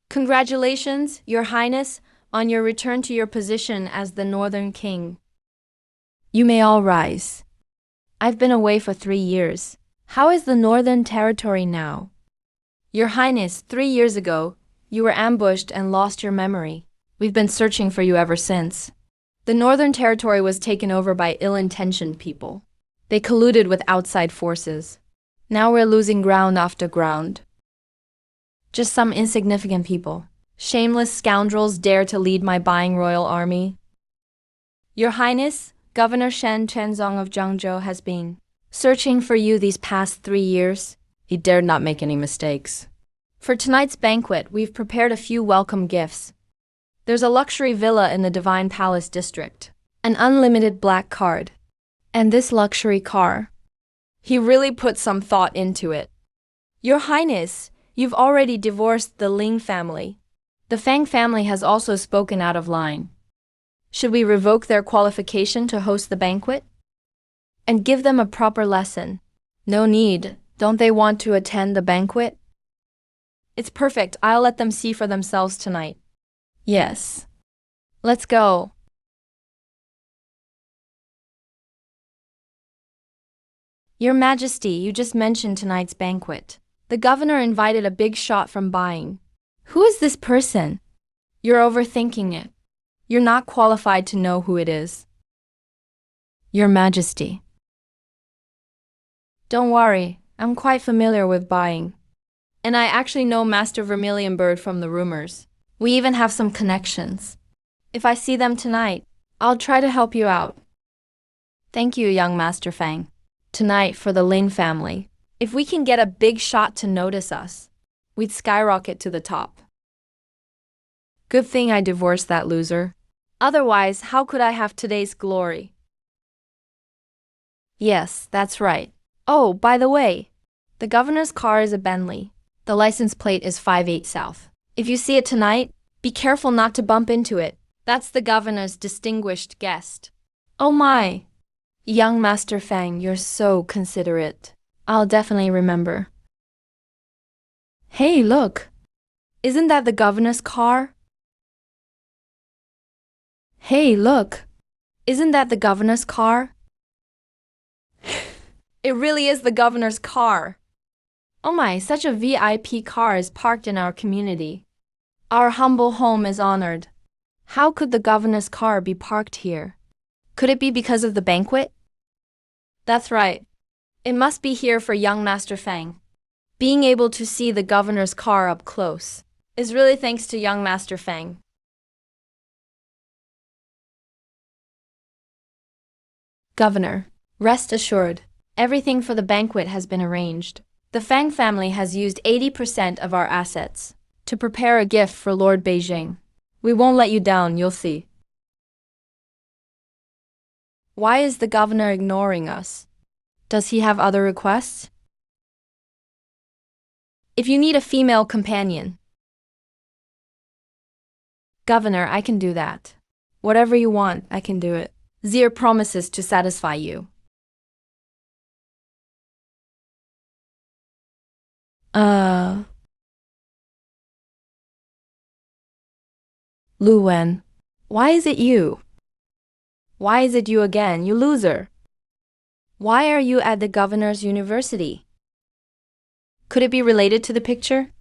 Congratulations, Your Highness, on your return to your position as the Northern King. You may all rise. I've been away for 3 years. How is the Northern Territory now? Your Highness, 3 years ago, you were ambushed and lost your memory. We've been searching for you ever since. The Northern Territory was taken over by ill-intentioned people. They colluded with outside forces. Now we're losing ground after ground. Just some insignificant people. Shameless scoundrels dare to lead my buying royal army. Your Highness, Governor Shen Chenzong of Zhangzhou has been searching for you these past 3 years. He dared not make any mistakes. For tonight's banquet, we've prepared a few welcome gifts. There's a luxury villa in the Divine Palace district, an unlimited black card, and this luxury car. He really put some thought into it. Your Highness, you've already divorced the Ling family. The Fang family has also spoken out of line. Should we revoke their qualification to host the banquet? And give them a proper lesson? No need. Don't they want to attend the banquet? It's perfect. I'll let them see for themselves tonight. Yes. Let's go. Your Majesty, you just mentioned tonight's banquet. The governor invited a big shot from buying. Who is this person? You're overthinking it. You're not qualified to know who it is. Your Majesty. Don't worry, I'm quite familiar with buying. And I actually know Master Vermilion Bird from the rumors. We even have some connections. If I see them tonight, I'll try to help you out. Thank you, young Master Fang. Tonight for the Lin family. If we can get a big shot to notice us, we'd skyrocket to the top. Good thing I divorced that loser. Otherwise, how could I have today's glory? Yes, that's right. Oh, by the way, the governor's car is a Bentley. The license plate is 58 South. If you see it tonight, be careful not to bump into it. That's the governor's distinguished guest. Oh my! Young Master Fang, you're so considerate. I'll definitely remember. Hey, look! Isn't that the governor's car? Hey, look! Isn't that the governor's car? It really is the governor's car. Oh my, such a VIP car is parked in our community. Our humble home is honored. How could the governor's car be parked here? Could it be because of the banquet? That's right. It must be here for young Master Fang. Being able to see the governor's car up close is really thanks to young Master Fang. Governor, rest assured, everything for the banquet has been arranged. The Fang family has used 80% of our assets to prepare a gift for Lord Beijing. We won't let you down, you'll see. Why is the governor ignoring us? Does he have other requests? If you need a female companion. Governor, I can do that. Whatever you want, I can do it. Zir promises to satisfy you. Lu Wen, why is it you? Why is it you again, you loser? Why are you at the governor's university? Could it be related to the picture?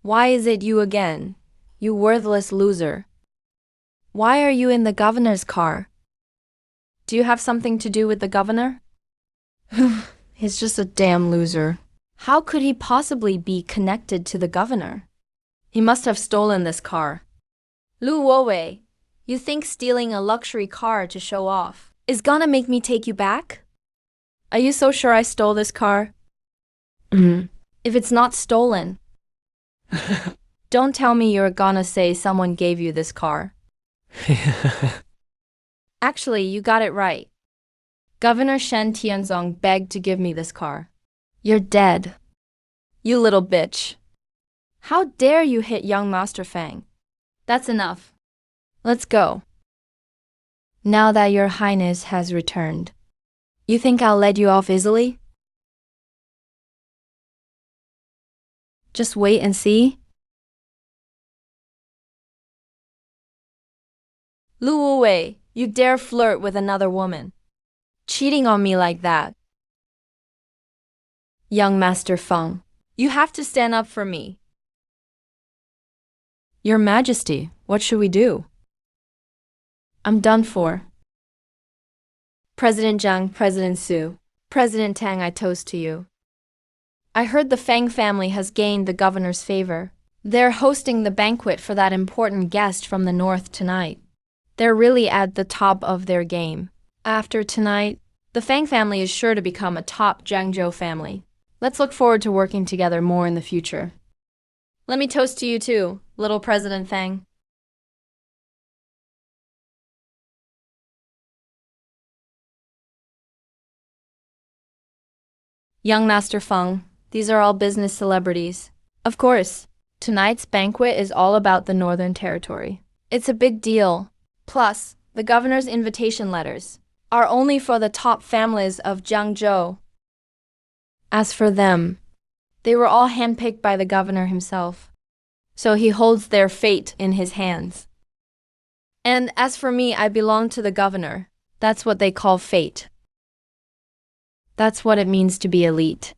Why is it you again, you worthless loser? Why are you in the governor's car? Do you have something to do with the governor? He's just a damn loser. How could he possibly be connected to the governor? He must have stolen this car. Lu Wowei, you think stealing a luxury car to show off is gonna make me take you back? Are you so sure I stole this car? If it's not stolen, don't tell me you're gonna say someone gave you this car. Actually, you got it right. Governor Shen Tianzong begged to give me this car. You're dead. You little bitch. How dare you hit young Master Fang? That's enough. Let's go. Now that your highness has returned, you think I'll let you off easily? Just wait and see. Lu Wuwei, you dare flirt with another woman. Cheating on me like that. Young Master Feng, you have to stand up for me. Your Majesty, what should we do? I'm done for. President Zhang, President Su, President Tang, I toast to you. I heard the Fang family has gained the governor's favor. They're hosting the banquet for that important guest from the north tonight. They're really at the top of their game. After tonight, the Fang family is sure to become a top Jiangzhou family. Let's look forward to working together more in the future. Let me toast to you too, little President Fang. Young Master Feng, these are all business celebrities. Of course, tonight's banquet is all about the Northern Territory. It's a big deal. Plus, the governor's invitation letters are only for the top families of Jiangzhou. As for them, they were all handpicked by the governor himself, so he holds their fate in his hands. And as for me, I belong to the governor. That's what they call fate. That's what it means to be elite.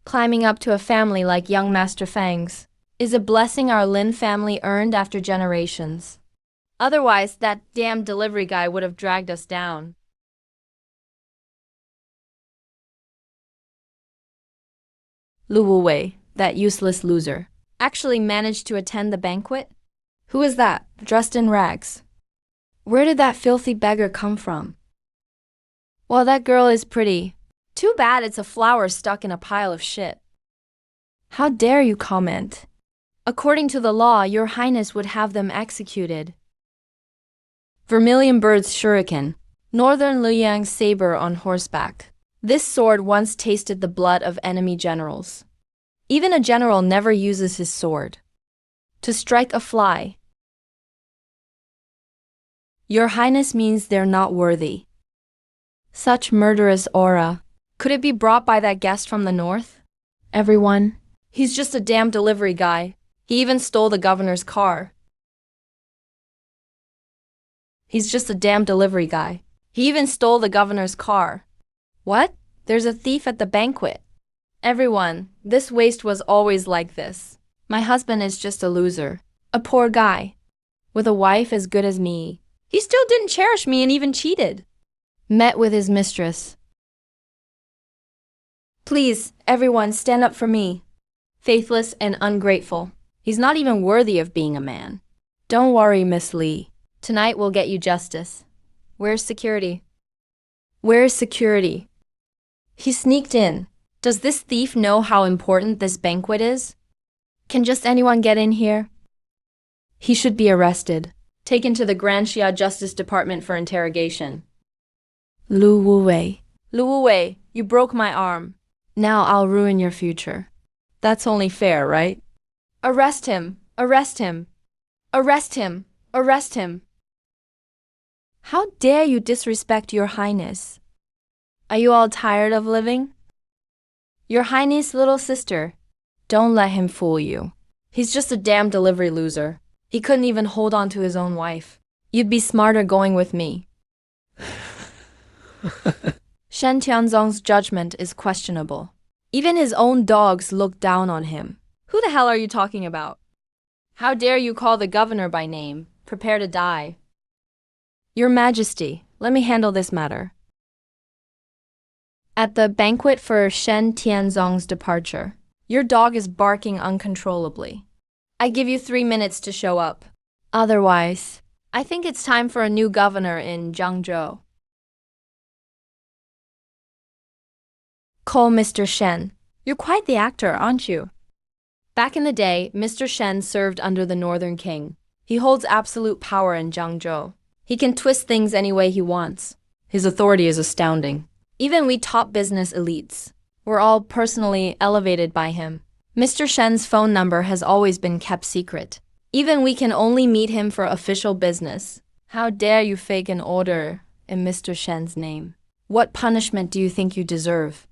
Climbing up to a family like young Master Fang's is a blessing our Lin family earned after generations. Otherwise, that damn delivery guy would have dragged us down. Lu Wuwei, that useless loser, actually managed to attend the banquet? Who is that, dressed in rags? Where did that filthy beggar come from? Well, that girl is pretty. Too bad it's a flower stuck in a pile of shit. How dare you comment? According to the law, Your Highness would have them executed. Vermilion Bird's shuriken, Northern Liuyang's saber on horseback. This sword once tasted the blood of enemy generals. Even a general never uses his sword to strike a fly. Your Highness means they're not worthy. Such murderous aura. Could it be brought by that guest from the north? Everyone, he's just a damn delivery guy. He even stole the governor's car. He's just a damn delivery guy. He even stole the governor's car. What? There's a thief at the banquet. Everyone, this waste was always like this. My husband is just a loser. A poor guy. With a wife as good as me. He still didn't cherish me and even cheated. Met with his mistress. Please, everyone, stand up for me. Faithless and ungrateful. He's not even worthy of being a man. Don't worry, Miss Li. Tonight we'll get you justice. Where's security? Where's security? He sneaked in. Does this thief know how important this banquet is? Can just anyone get in here? He should be arrested. Taken to the Grand Xia Justice Department for interrogation. Lu Wuwei. Lu Wuwei, you broke my arm. Now I'll ruin your future. That's only fair, right? Arrest him! Arrest him! Arrest him! Arrest him! How dare you disrespect Your Highness? Are you all tired of living? Your Highness' little sister. Don't let him fool you. He's just a damn delivery loser. He couldn't even hold on to his own wife. You'd be smarter going with me. Shen Tianzong's judgment is questionable. Even his own dogs look down on him. Who the hell are you talking about? How dare you call the governor by name? Prepare to die. Your Majesty, let me handle this matter. At the banquet for Shen Tianzong's departure, your dog is barking uncontrollably. I give you 3 minutes to show up. Otherwise, I think it's time for a new governor in Jiangzhou. Call Mr. Shen. You're quite the actor, aren't you? Back in the day, Mr. Shen served under the Northern King. He holds absolute power in Jiangzhou. He can twist things any way he wants. His authority is astounding. Even we top business elites, we're all personally elevated by him. Mr. Shen's phone number has always been kept secret. Even we can only meet him for official business. How dare you fake an order in Mr. Shen's name? What punishment do you think you deserve?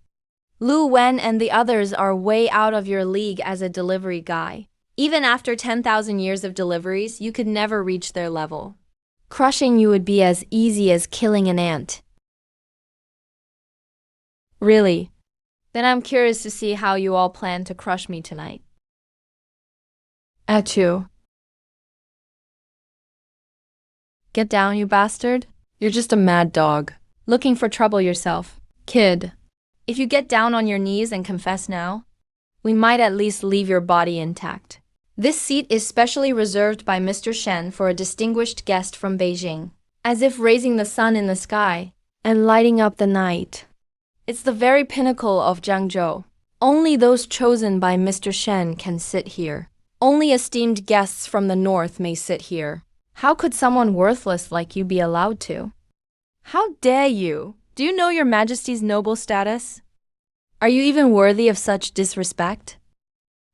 Lu Wen and the others are way out of your league as a delivery guy. Even after 10,000 years of deliveries, you could never reach their level. Crushing you would be as easy as killing an ant. Really? Then I'm curious to see how you all plan to crush me tonight. Achoo. Get down, you bastard. You're just a mad dog. Looking for trouble yourself. Kid, if you get down on your knees and confess now, we might at least leave your body intact. This seat is specially reserved by Mr. Shen for a distinguished guest from Beijing, as if raising the sun in the sky and lighting up the night. It's the very pinnacle of Jiangzhou. Only those chosen by Mr. Shen can sit here. Only esteemed guests from the north may sit here. How could someone worthless like you be allowed to? How dare you? Do you know your Majesty's noble status? Are you even worthy of such disrespect?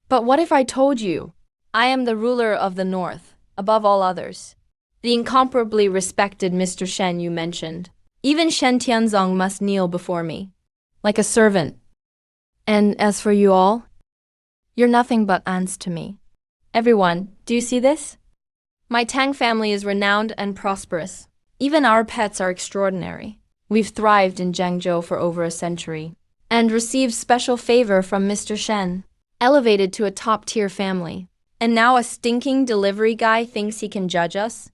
But what if I told you? I am the ruler of the north, above all others. The incomparably respected Mr. Shen you mentioned. Even Shen Tianzong must kneel before me, like a servant. And as for you all, you're nothing but ants to me. Everyone, do you see this? My Tang family is renowned and prosperous. Even our pets are extraordinary. We've thrived in Jiangzhou for over a century and received special favor from Mr. Shen, elevated to a top-tier family. And now a stinking delivery guy thinks he can judge us?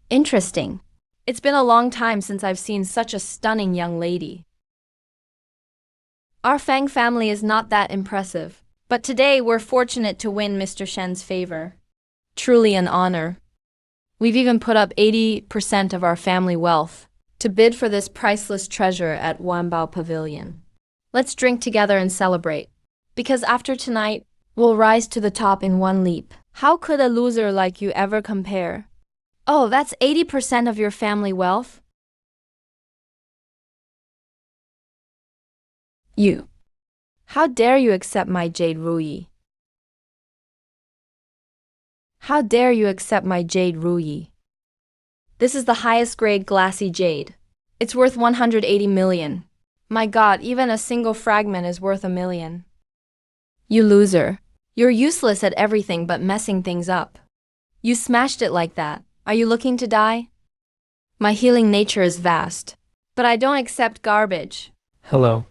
Interesting. It's been a long time since I've seen such a stunning young lady. Our Fang family is not that impressive, but today we're fortunate to win Mr. Shen's favor. Truly an honor. We've even put up 80% of our family wealth to bid for this priceless treasure at Wanbao Pavilion. Let's drink together and celebrate, because after tonight, we'll rise to the top in one leap. How could a loser like you ever compare? Oh, that's 80% of your family wealth? You. How dare you accept my jade ruyi? How dare you accept my jade ruyi? This is the highest grade glassy jade. It's worth 180 million. My God, even a single fragment is worth 1 million. You loser. You're useless at everything but messing things up. You smashed it like that. Are you looking to die? My healing nature is vast, but I don't accept garbage. Hello.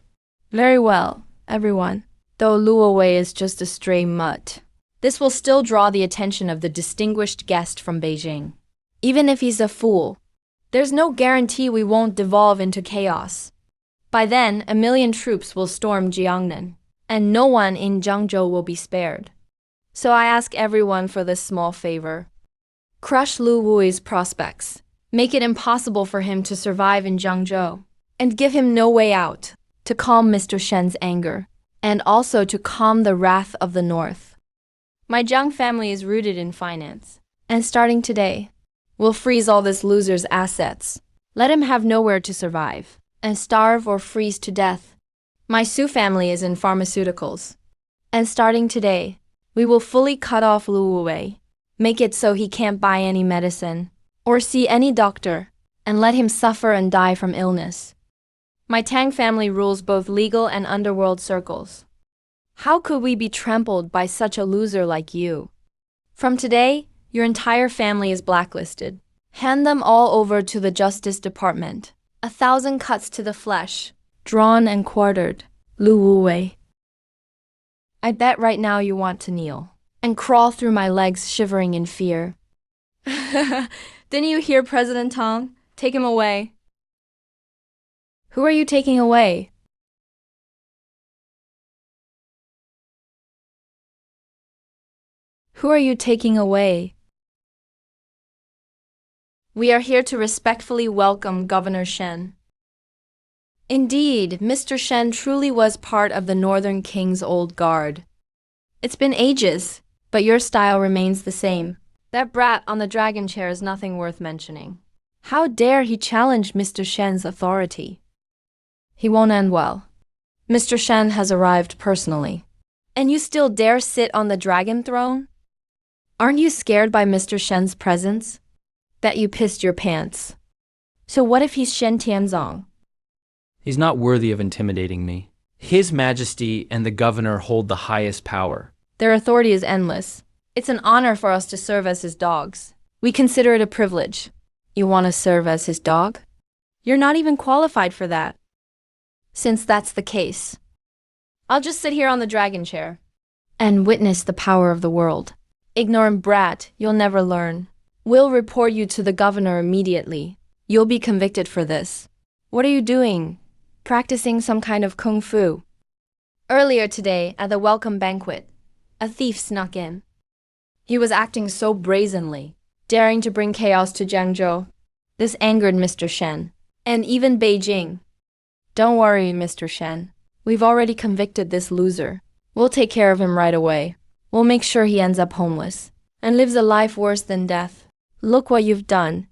Very well, everyone. Though Luo Wei is just a stray mutt, this will still draw the attention of the distinguished guest from Beijing. Even if he's a fool, there's no guarantee we won't devolve into chaos. By then, 1 million troops will storm Jiangnan, and no one in Jiangzhou will be spared. So I ask everyone for this small favor. Crush Lu Wui's prospects. Make it impossible for him to survive in Jiangzhou, and give him no way out, to calm Mr. Shen's anger, and also to calm the wrath of the north. My Jiang family is rooted in finance, and starting today, we'll freeze all this loser's assets. Let him have nowhere to survive, and starve or freeze to death. My Su family is in pharmaceuticals, and starting today, we will fully cut off Lu Wei, make it so he can't buy any medicine, or see any doctor, and let him suffer and die from illness. My Tang family rules both legal and underworld circles. How could we be trampled by such a loser like you? From today, your entire family is blacklisted. Hand them all over to the Justice Department. 1,000 cuts to the flesh, drawn and quartered. Lu Wei. I bet right now you want to kneel and crawl through my legs shivering in fear. Didn't you hear President Tang? Take him away. Who are you taking away? Who are you taking away? We are here to respectfully welcome Governor Shen. Indeed, Mr. Shen truly was part of the Northern King's old guard. It's been ages, but your style remains the same. That brat on the dragon chair is nothing worth mentioning. How dare he challenge Mr. Shen's authority? He won't end well. Mr. Shen has arrived personally. And you still dare sit on the dragon throne? Aren't you scared by Mr. Shen's presence? That you pissed your pants. So what if he's Shen Tianzong? He's not worthy of intimidating me. His Majesty and the governor hold the highest power. Their authority is endless. It's an honor for us to serve as his dogs. We consider it a privilege. You want to serve as his dog? You're not even qualified for that. Since that's the case, I'll just sit here on the dragon chair and witness the power of the world. Ignorant brat, you'll never learn. We'll report you to the governor immediately. You'll be convicted for this. What are you doing? Practicing some kind of kung fu? Earlier today, at the welcome banquet, a thief snuck in. He was acting so brazenly, daring to bring chaos to Jiangzhou. This angered Mr. Shen, and even Beijing. Don't worry, Mr. Shen. We've already convicted this loser. We'll take care of him right away. We'll make sure he ends up homeless and lives a life worse than death. Look what you've done.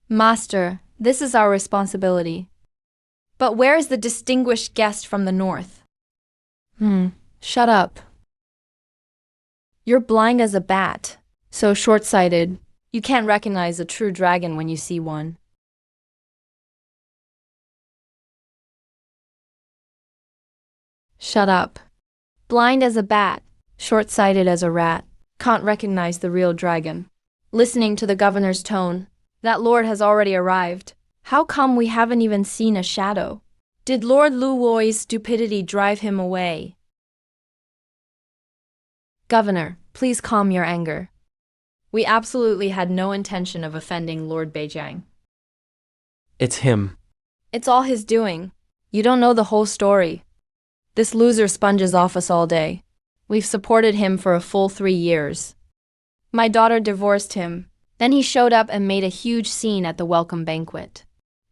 Master, this is our responsibility. But where is the distinguished guest from the north? Shut up. You're blind as a bat, so short-sighted. You can't recognize a true dragon when you see one. Shut up. Blind as a bat, short-sighted as a rat, can't recognize the real dragon. Listening to the governor's tone, that lord has already arrived. How come we haven't even seen a shadow? Did Lord Lu Wui's stupidity drive him away? Governor, please calm your anger. We absolutely had no intention of offending Lord Beijiang. It's him. It's all his doing. You don't know the whole story. This loser sponges off us all day. We've supported him for a full 3 years. My daughter divorced him. Then he showed up and made a huge scene at the welcome banquet.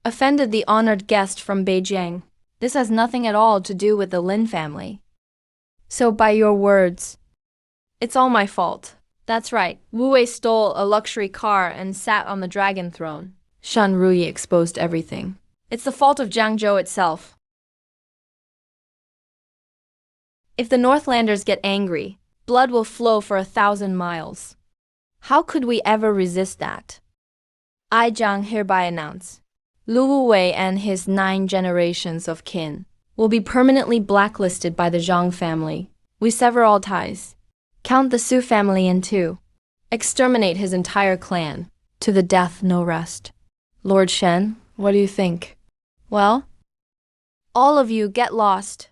Offended the honored guest from Beijing. This has nothing at all to do with the Lin family. So by your words, it's all my fault. That's right. Wu Wei stole a luxury car and sat on the dragon throne. Shan Ruyi exposed everything. It's the fault of Jiangzhou itself. If the Northlanders get angry, blood will flow for 1,000 miles. How could we ever resist that? I, Zhang, hereby announce, Lu Wuwei and his 9 generations of kin will be permanently blacklisted by the Zhang family. We sever all ties. Count the Su family in 2. Exterminate his entire clan. To the death, no rest. Lord Shen, what do you think? Well, all of you get lost.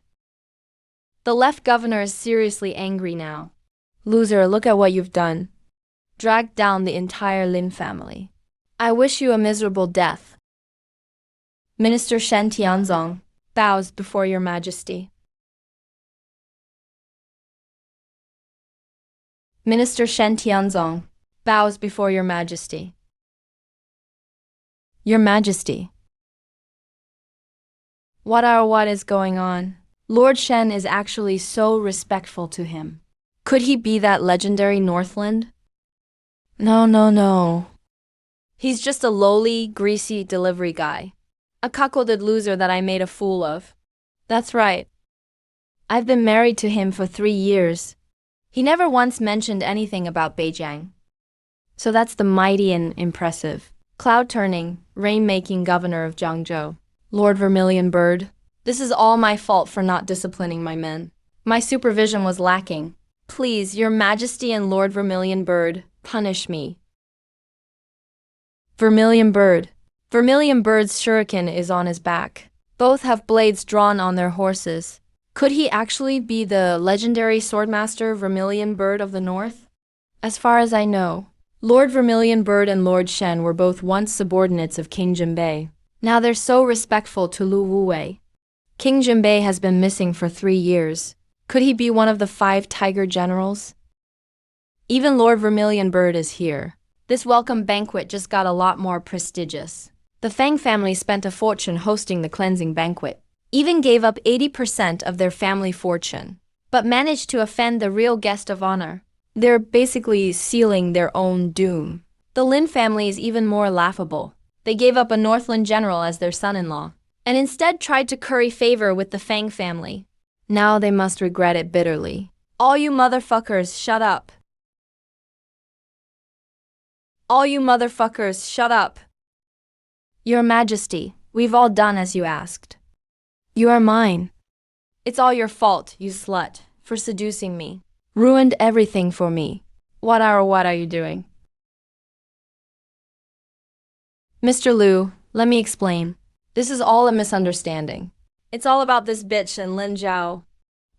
The left governor is seriously angry now. Loser, look at what you've done. Dragged down the entire Lin family. I wish you a miserable death. Minister Shen Tianzong bows before your majesty. Minister Shen Tianzong bows before your majesty. Your majesty. What is going on? Lord Shen is actually so respectful to him. Could he be that legendary Northland? No. He's just a lowly, greasy delivery guy. A cuckolded loser that I made a fool of. That's right. I've been married to him for 3 years. He never once mentioned anything about Beijing. So that's the mighty and impressive, cloud-turning, rain-making governor of Jiangzhou, Lord Vermilion Bird. This is all my fault for not disciplining my men. My supervision was lacking. Please, your majesty and Lord Vermilion Bird, punish me. Vermilion Bird. Vermilion Bird's shuriken is on his back. Both have blades drawn on their horses. Could he actually be the legendary swordmaster Vermilion Bird of the North? As far as I know, Lord Vermilion Bird and Lord Shen were both once subordinates of King Jinbei. Now they're so respectful to Lu Wuwei. King Jinbei has been missing for 3 years. Could he be one of the 5 tiger generals? Even Lord Vermilion Bird is here. This welcome banquet just got a lot more prestigious. The Fang family spent a fortune hosting the cleansing banquet. Even gave up 80% of their family fortune, but managed to offend the real guest of honor. They're basically sealing their own doom. The Lin family is even more laughable. They gave up a Northland general as their son-in-law, and instead tried to curry favor with the Fang family. Now they must regret it bitterly. All you motherfuckers, shut up. All you motherfuckers, shut up. Your Majesty, we've all done as you asked. You are mine. It's all your fault, you slut, for seducing me. Ruined everything for me. What are you doing? Mr. Liu, let me explain. This is all a misunderstanding. It's all about this bitch and Lin Zhao.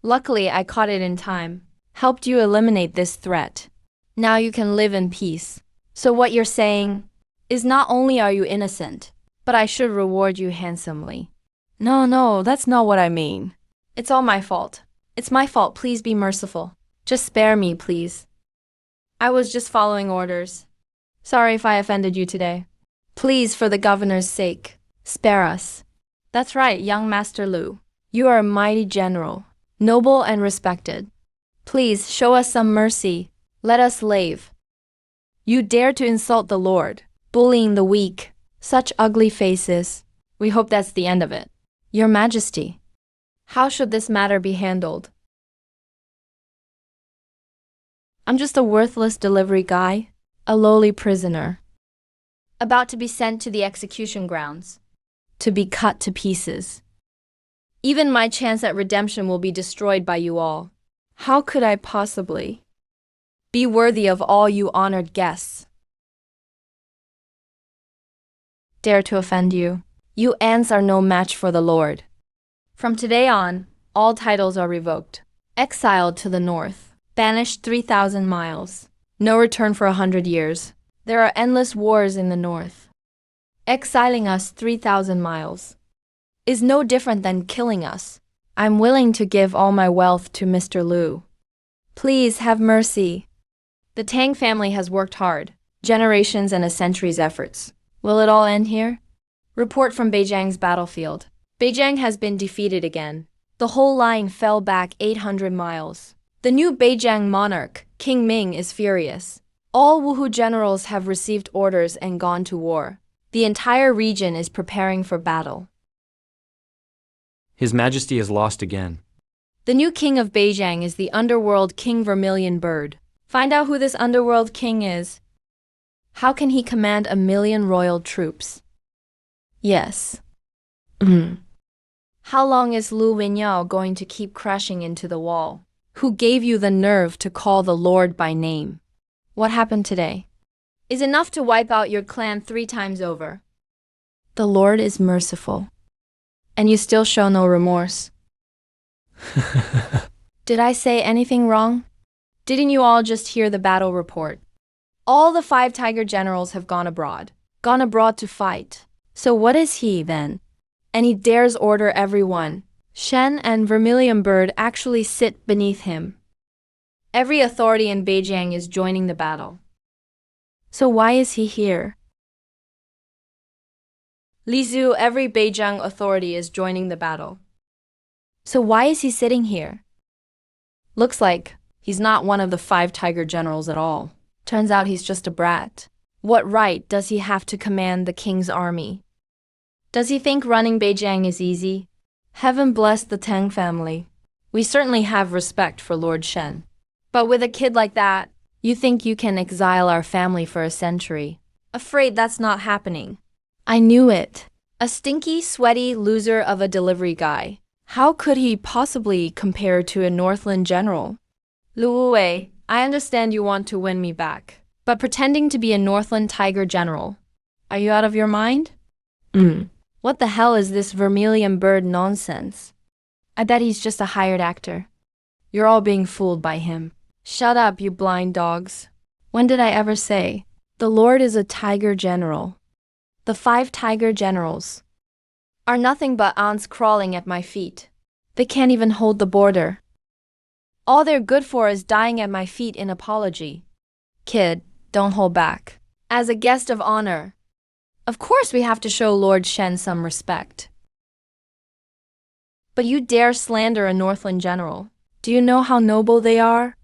Luckily, I caught it in time. Helped you eliminate this threat. Now you can live in peace. So what you're saying is not only are you innocent, but I should reward you handsomely. No, that's not what I mean. It's all my fault. It's my fault, please be merciful. Just spare me, please. I was just following orders. Sorry if I offended you today. Please, for the governor's sake, spare us. That's right, young Master Liu. You are a mighty general, noble and respected. Please, show us some mercy. Let us live. You dare to insult the Lord, bullying the weak. Such ugly faces. We hope that's the end of it. Your Majesty, how should this matter be handled? I'm just a worthless delivery guy, a lowly prisoner, about to be sent to the execution grounds, to be cut to pieces. Even my chance at redemption will be destroyed by you all. How could I possibly be worthy of all you honored guests? Dare to offend you. You ants are no match for the Lord. From today on, all titles are revoked. Exiled to the north. Banished 3,000 miles. No return for 100 years. There are endless wars in the north. Exiling us 3,000 miles is no different than killing us. I'm willing to give all my wealth to Mr. Liu. Please have mercy. The Tang family has worked hard, generations and a century's efforts. Will it all end here? Report from Beijing's battlefield. Beijing has been defeated again. The whole line fell back 800 miles. The new Beijing monarch, King Ming, is furious. All Wuhu generals have received orders and gone to war. The entire region is preparing for battle. His Majesty has lost again. The new king of Beijing is the underworld King Vermilion Bird. Find out who this underworld king is. How can he command 1 million royal troops? Yes. How long is Lu Wenyao going to keep crashing into the wall? Who gave you the nerve to call the Lord by name? What happened today is enough to wipe out your clan 3 times over. The Lord is merciful, and you still show no remorse. Did I say anything wrong? Didn't you all just hear the battle report? All the 5 tiger generals have gone abroad to fight. So what is he, then? And he dares order everyone. Shen and Vermilion Bird actually sit beneath him. Every authority in Beijing is joining the battle. So why is he here? Li Zhu, every Beijing authority is joining the battle. So why is he sitting here? Looks like he's not one of the 5 tiger generals at all. Turns out he's just a brat. What right does he have to command the king's army? Does he think running Beijing is easy? Heaven bless the Tang family. We certainly have respect for Lord Shen. But with a kid like that, you think you can exile our family for a century. Afraid that's not happening. I knew it. A stinky, sweaty loser of a delivery guy. How could he possibly compare to a Northland general? Lu Wei, I understand you want to win me back. But pretending to be a Northland tiger general, are you out of your mind? What the hell is this Vermilion Bird nonsense? I bet he's just a hired actor. You're all being fooled by him. Shut up, you blind dogs. When did I ever say? The Lord is a tiger general. The 5 tiger generals are nothing but ants crawling at my feet. They can't even hold the border. All they're good for is dying at my feet in apology. Kid, don't hold back. As a guest of honor, of course we have to show Lord Shen some respect. But you dare slander a Northland general. Do you know how noble they are?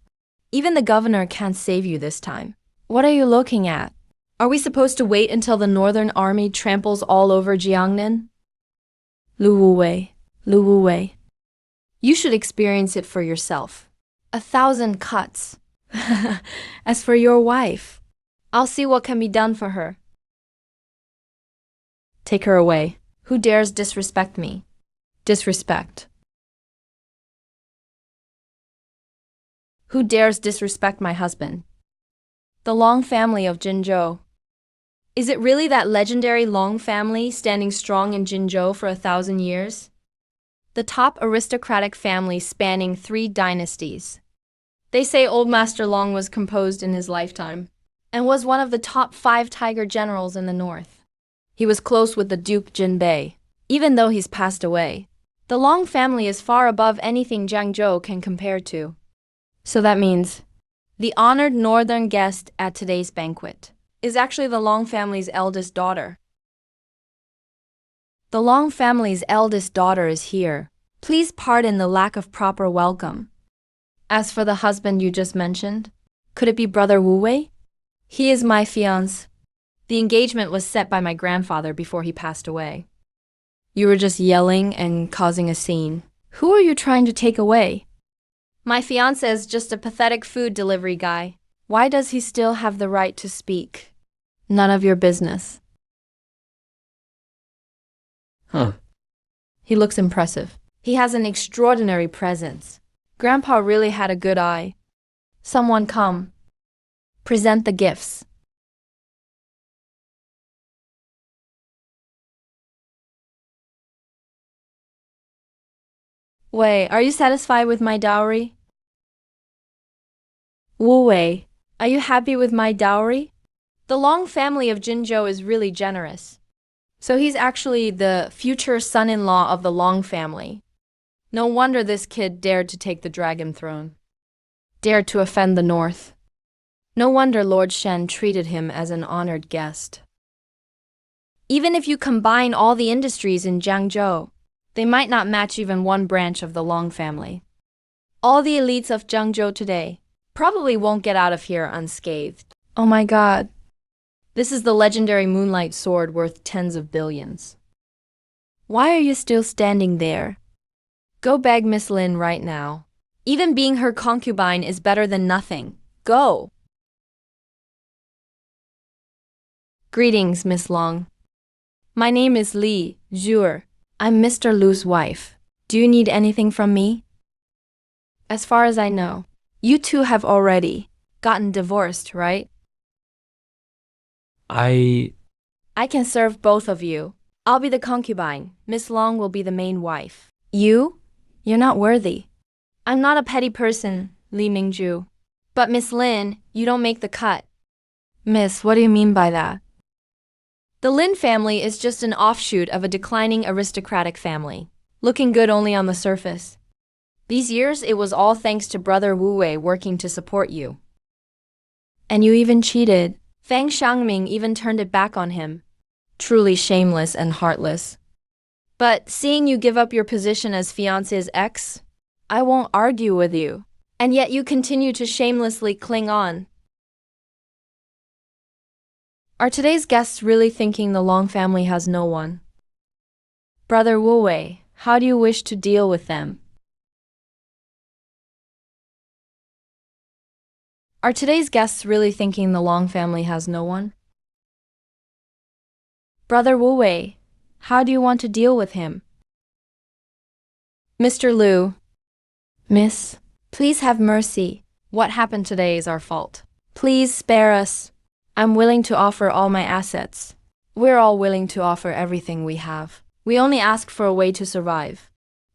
Even the governor can't save you this time. What are you looking at? Are we supposed to wait until the Northern Army tramples all over Jiangnan? Lu Wei. You should experience it for yourself. 1,000 cuts. As for your wife, I'll see what can be done for her. Take her away. Who dares disrespect me? Disrespect. Who dares disrespect my husband? The Long family of Jinzhou. Is it really that legendary Long family standing strong in Jinzhou for 1,000 years? The top aristocratic family spanning 3 dynasties. They say Old Master Long was composed in his lifetime and was one of the top 5 tiger generals in the north. He was close with the Duke Jinbei, even though he's passed away. The Long family is far above anything Jiangzhou can compare to. So that means the honored northern guest at today's banquet is actually the Long family's eldest daughter. The Long family's eldest daughter is here. Please pardon the lack of proper welcome. As for the husband you just mentioned, could it be Brother Wu Wei? He is my fiancé. The engagement was set by my grandfather before he passed away. You were just yelling and causing a scene. Who are you trying to take away? My fiancé is just a pathetic food delivery guy. Why does he still have the right to speak? None of your business. He looks impressive. He has an extraordinary presence. Grandpa really had a good eye. Someone come. Present the gifts. Wei, are you satisfied with my dowry? Wu Wei, are you happy with my dowry? The Long family of Jinzhou is really generous. So he's actually the future son-in-law of the Long family. No wonder this kid dared to take the dragon throne. Dared to offend the north. No wonder Lord Shen treated him as an honored guest. Even if you combine all the industries in Jiangzhou, they might not match even one branch of the Long family. All the elites of Jiangzhou today probably won't get out of here unscathed. Oh my god. This is the legendary Moonlight Sword worth tens of billions. Why are you still standing there? Go beg Miss Lin right now. Even being her concubine is better than nothing. Go! Greetings, Miss Long. My name is Li Zhuer. I'm Mr. Lu's wife. Do you need anything from me? As far as I know, you two have already gotten divorced, right? I can serve both of you. I'll be the concubine. Miss Long will be the main wife. You? You're not worthy. I'm not a petty person, Li Mingju. But Miss Lin, you don't make the cut. Miss, what do you mean by that? The Lin family is just an offshoot of a declining aristocratic family, looking good only on the surface. These years, it was all thanks to Brother Wu Wei working to support you. And you even cheated. Fang Xiangming even turned it back on him. Truly shameless and heartless. But seeing you give up your position as fiancé's ex, I won't argue with you. And yet you continue to shamelessly cling on. Are today's guests really thinking the Long family has no one? Brother Wu Wei, how do you wish to deal with them? Are today's guests really thinking the Long family has no one? Brother Wu Wei, how do you want to deal with him? Mr. Lu. Miss, please have mercy. What happened today is our fault. Please spare us. I'm willing to offer all my assets. We're all willing to offer everything we have. We only ask for a way to survive.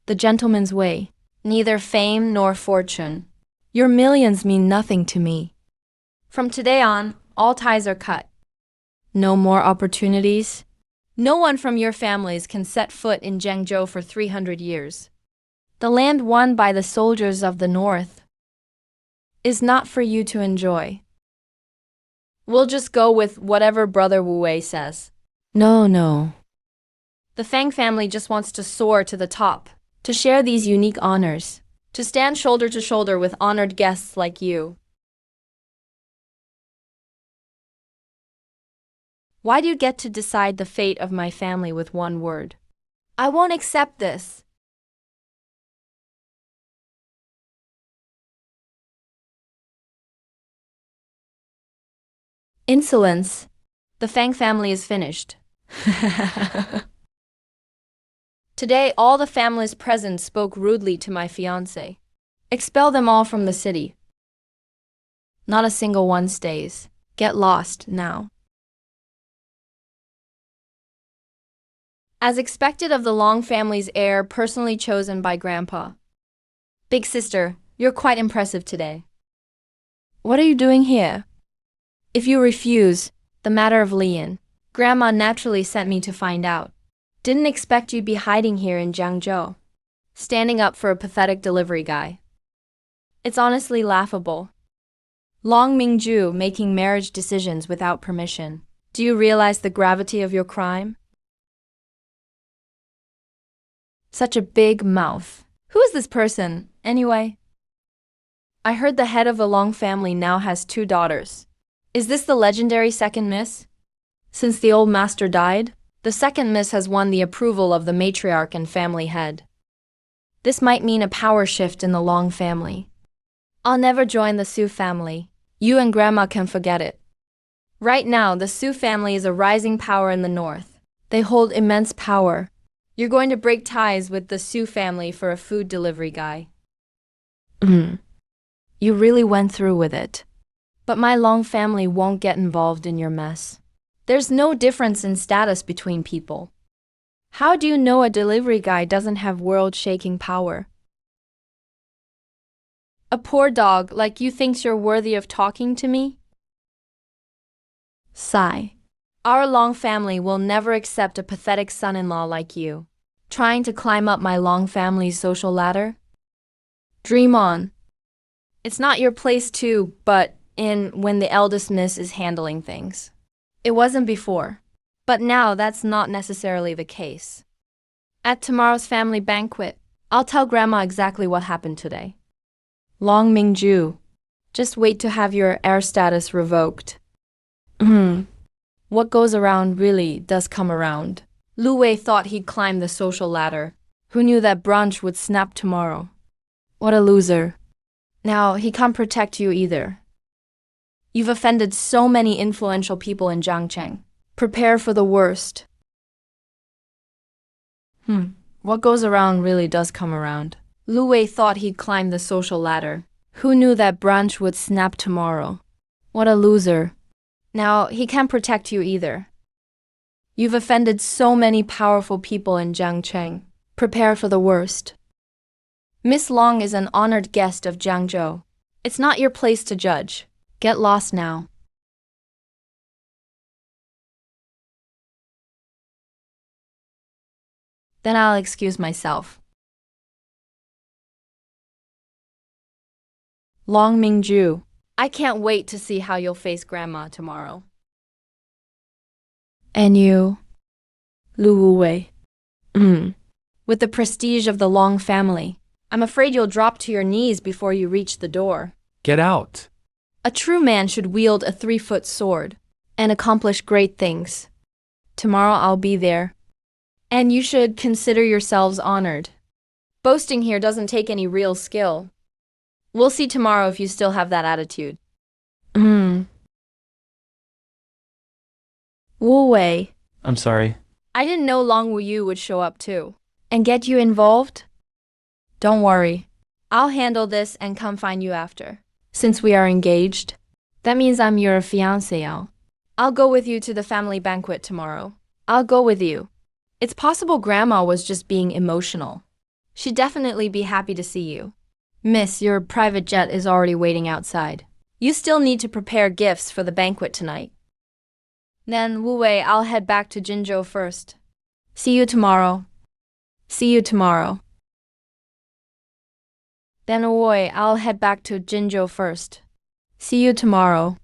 The gentleman's way. Neither fame nor fortune. Your millions mean nothing to me. From today on, all ties are cut. No more opportunities. No one from your families can set foot in Jiangzhou for 300 years. The land won by the soldiers of the north is not for you to enjoy. We'll just go with whatever Brother Wu Wei says. No. The Fang family just wants to soar to the top, to share these unique honors, to stand shoulder to shoulder with honored guests like you. Why do you get to decide the fate of my family with one word? I won't accept this. Insolence. The Fang family is finished. Today, all the families present spoke rudely to my fiancé. Expel them all from the city. Not a single one stays. Get lost now. As expected of the Long family's heir personally chosen by Grandpa. Big sister, you're quite impressive today. What are you doing here? If you refuse, the matter of Lian, Grandma naturally sent me to find out. Didn't expect you'd be hiding here in Jiangzhou, standing up for a pathetic delivery guy. It's honestly laughable. Long Mingju making marriage decisions without permission. Do you realize the gravity of your crime? Such a big mouth. Who is this person, anyway? I heard the head of the Long family now has 2 daughters. Is this the legendary second miss? Since the old master died, the second miss has won the approval of the matriarch and family head. This might mean a power shift in the Long family. I'll never join the Su family. You and Grandma can forget it. Right now, the Su family is a rising power in the north. They hold immense power. You're going to break ties with the Su family for a food delivery guy. You really went through with it. But my Long family won't get involved in your mess. There's no difference in status between people. How do you know a delivery guy doesn't have world-shaking power? A poor dog like you thinks you're worthy of talking to me? Sigh. Our Long family will never accept a pathetic son-in-law like you, trying to climb up my Long family's social ladder. Dream on. It's not your place to butt in when the eldest miss is handling things. It wasn't before, but now that's not necessarily the case. At tomorrow's family banquet, I'll tell Grandma exactly what happened today. Long Mingju, just wait to have your heir status revoked. What goes around really does come around. Lu Wei thought he'd climb the social ladder. Who knew that brunch would snap tomorrow? What a loser. Now, he can't protect you either. You've offended so many influential people in Jiangcheng. Prepare for the worst. What goes around really does come around. Lu Wei thought he'd climb the social ladder. Who knew that brunch would snap tomorrow? What a loser. Now, he can't protect you either. You've offended so many powerful people in Jiangcheng. Prepare for the worst. Miss Long is an honored guest of Jiangzhou. It's not your place to judge. Get lost now. Then I'll excuse myself. Long Mingju, I can't wait to see how you'll face Grandma tomorrow. And you, Lu Wei. With the prestige of the Long family, I'm afraid you'll drop to your knees before you reach the door. Get out. A true man should wield a 3-foot sword and accomplish great things. Tomorrow I'll be there. And you should consider yourselves honored. Boasting here doesn't take any real skill. We'll see tomorrow if you still have that attitude. Wu Wei. I'm sorry. I didn't know Long Wu would show up too. And get you involved? Don't worry. I'll handle this and come find you after. Since we are engaged, that means I'm your fiancé. I'll go with you to the family banquet tomorrow. I'll go with you. It's possible Grandma was just being emotional. She'd definitely be happy to see you. Miss, your private jet is already waiting outside. You still need to prepare gifts for the banquet tonight. Then, Wu Wei, I'll head back to Jinzhou first. See you tomorrow. See you tomorrow. Then, Wu Wei, I'll head back to Jinzhou first. See you tomorrow.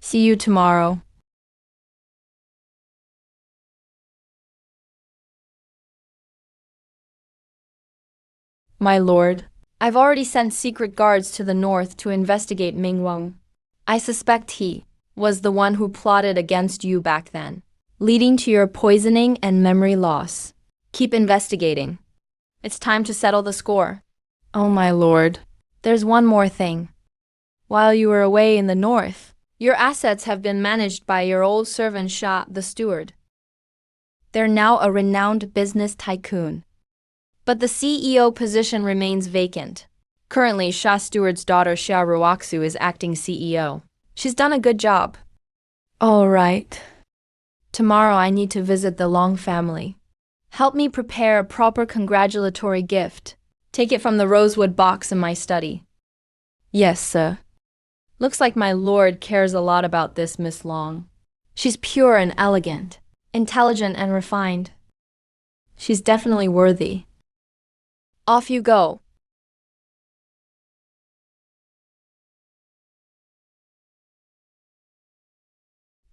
See you tomorrow. My lord, I've already sent secret guards to the north to investigate Ming Wang. I suspect he was the one who plotted against you back then, leading to your poisoning and memory loss. Keep investigating. It's time to settle the score. Oh, my lord, there's one more thing. While you were away in the north, your assets have been managed by your old servant Sha, the steward. They're now a renowned business tycoon. But the CEO position remains vacant. Currently, Sha Steward's daughter Xia Ruoxu is acting CEO. She's done a good job. All right. Tomorrow I need to visit the Long family. Help me prepare a proper congratulatory gift. Take it from the rosewood box in my study. Yes, sir. Looks like my lord cares a lot about this Miss Long. She's pure and elegant, intelligent and refined. She's definitely worthy. Off you go.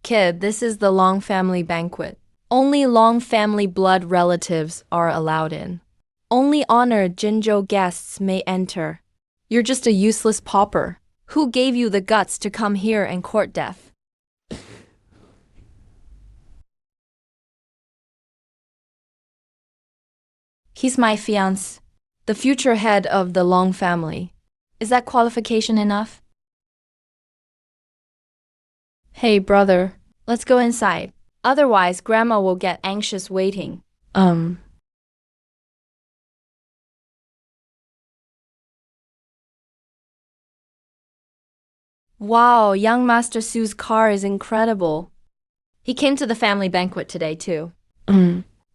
Kid, this is the Long family banquet. Only Long family blood relatives are allowed in. Only honored Jinzhou guests may enter. You're just a useless pauper. Who gave you the guts to come here and court death? He's my fiancé, the future head of the Long family. Is that qualification enough? Hey, brother, let's go inside. Otherwise, Grandma will get anxious waiting. Wow, young Master Su's car is incredible. He came to the family banquet today, too.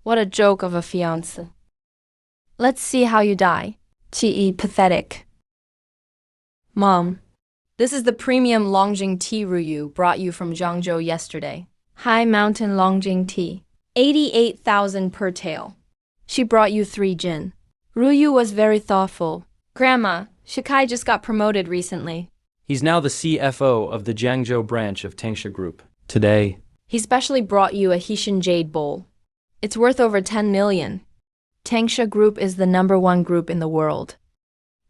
What a joke of a fiancé. Let's see how you die. Chi pathetic. Mom, this is the premium Longjing tea Ruyu brought you from Zhangzhou yesterday. High mountain Longjing tea. 88,000 per tael. She brought you 3 jin. Ruyu was very thoughtful. Grandma, Shikai just got promoted recently. He's now the CFO of the Jiangzhou branch of Tangsha Group. Today, He specially brought you a Hixin jade bowl. It's worth over 10 million. Tangsha Group is the #1 group in the world.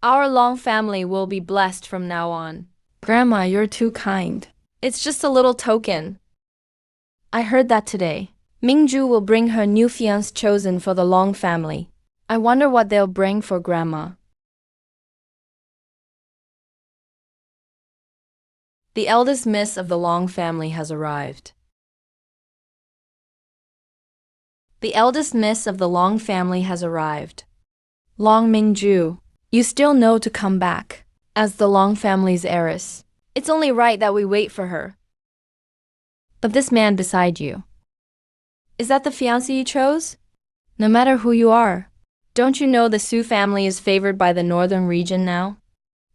Our Long family will be blessed from now on. Grandma, you're too kind. It's just a little token. I heard that today. Mingju will bring her new fiancé chosen for the Long family. I wonder what they'll bring for Grandma. The eldest miss of the Long family has arrived. The eldest miss of the Long family has arrived. Long Mingju, you still know to come back. As the Long family's heiress, it's only right that we wait for her. But this man beside you, is that the fiancé you chose? No matter who you are, don't you know the Su family is favored by the northern region now?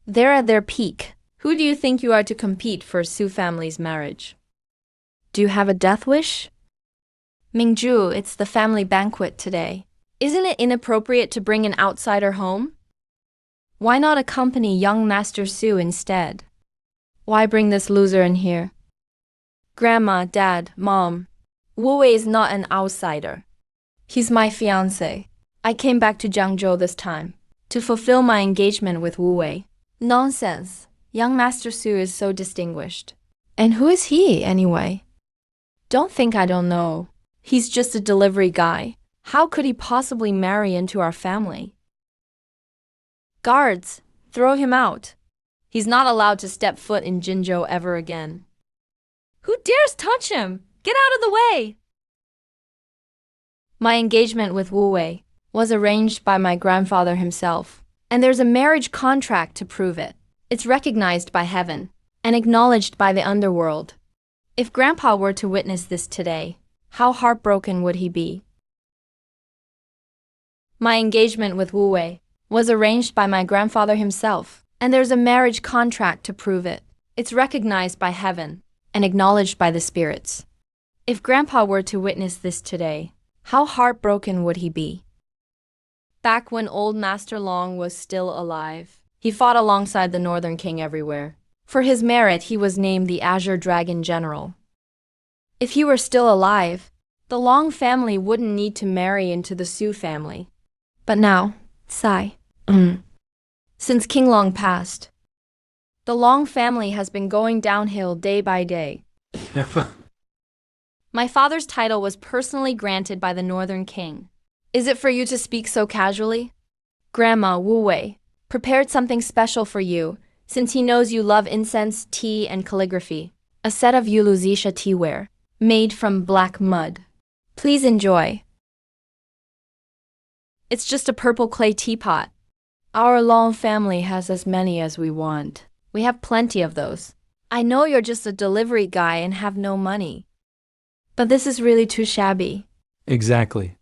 They're at their peak. Who do you think you are to compete for Su family's marriage? Do you have a death wish? Mingju, it's the family banquet today. Isn't it inappropriate to bring an outsider home? Why not accompany young Master Su instead? Why bring this loser in here? Grandma, Dad, Mom, Wu Wei is not an outsider. He's my fiancé. I came back to Jiangzhou this time to fulfill my engagement with Wu Wei. Nonsense. Young Master Su is so distinguished. And who is he, anyway? Don't think I don't know. He's just a delivery guy. How could he possibly marry into our family? Guards, throw him out. He's not allowed to step foot in Jinzhou ever again. Who dares touch him? Get out of the way! My engagement with Wu Wei was arranged by my grandfather himself, and there's a marriage contract to prove it. It's recognized by heaven and acknowledged by the underworld. If Grandpa were to witness this today, how heartbroken would he be? My engagement with Wu Wei was arranged by my grandfather himself, and there's a marriage contract to prove it. It's recognized by heaven and acknowledged by the spirits. If Grandpa were to witness this today, how heartbroken would he be? Back when old Master Long was still alive, he fought alongside the Northern King everywhere. For his merit, he was named the Azure Dragon General. If he were still alive, the Long family wouldn't need to marry into the Su family. But now, since King Long passed, the Long family has been going downhill day by day. My father's title was personally granted by the Northern King. Is it for you to speak so casually? Grandma Wu Wei prepared something special for you, since he knows you love incense, tea, and calligraphy. A set of Yuluzisha teaware, made from black mud. Please enjoy. It's just a purple clay teapot. Our Long family has as many as we want. We have plenty of those. I know you're just a delivery guy and have no money. But this is really too shabby. Exactly.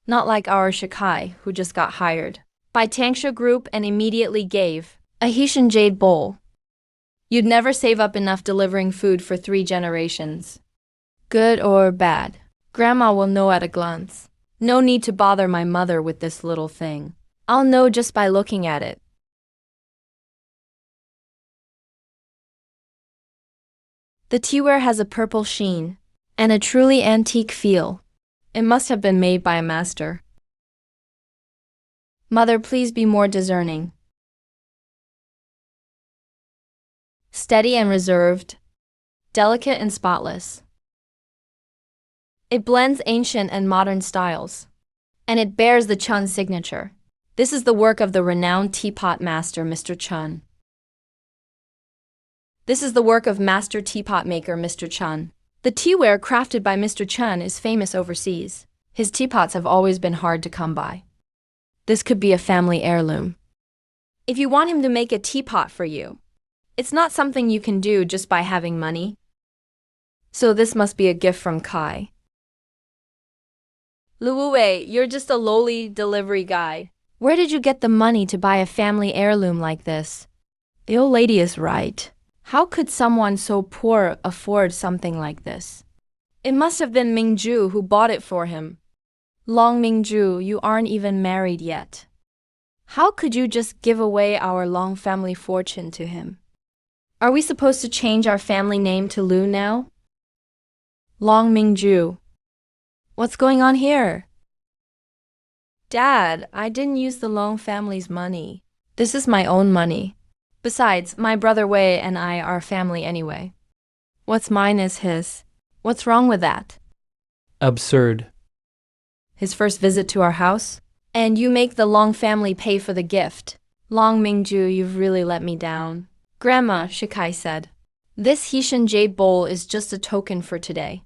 Not like our Shikai, who just got hired by Tangsha Group and immediately gave a Haitian jade bowl. You'd never save up enough delivering food for 3 generations. Good or bad, Grandma will know at a glance. No need to bother my mother with this little thing. I'll know just by looking at it. The teaware has a purple sheen and a truly antique feel. It must have been made by a master. Mother, please be more discerning. Steady and reserved, delicate and spotless. It blends ancient and modern styles, and it bears the Chun signature. This is the work of the renowned teapot master, Mr. Chun. This is the work of master teapot maker, Mr. Chun. The teaware crafted by Mr. Chun is famous overseas. His teapots have always been hard to come by. This could be a family heirloom. If you want him to make a teapot for you, it's not something you can do just by having money. So this must be a gift from Kai. Lu Wei, you're just a lowly delivery guy. Where did you get the money to buy a family heirloom like this? The old lady is right. How could someone so poor afford something like this? It must have been Mingju who bought it for him. Long Mingju, you aren't even married yet. How could you just give away our Long family fortune to him? Are we supposed to change our family name to Lu now? Long Mingju. What's going on here? Dad, I didn't use the Long family's money. This is my own money. Besides, my brother Wei and I are family anyway. What's mine is his. What's wrong with that? Absurd. His first visit to our house? And you make the Long family pay for the gift. Long Mingju, you've really let me down. Grandma, Shikai said. This Haitian jade bowl is just a token for today.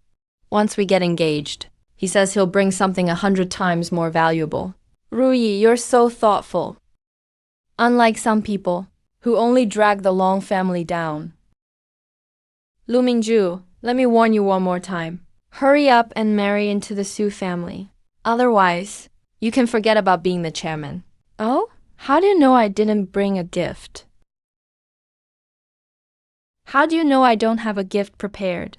Once we get engaged, he says he'll bring something 100 times more valuable. Ruyi, you're so thoughtful. Unlike some people, who only drag the Long family down. Lu Mingju, let me warn you one more time. Hurry up and marry into the Su family. Otherwise, you can forget about being the chairman. Oh? How do you know I didn't bring a gift? How do you know I don't have a gift prepared?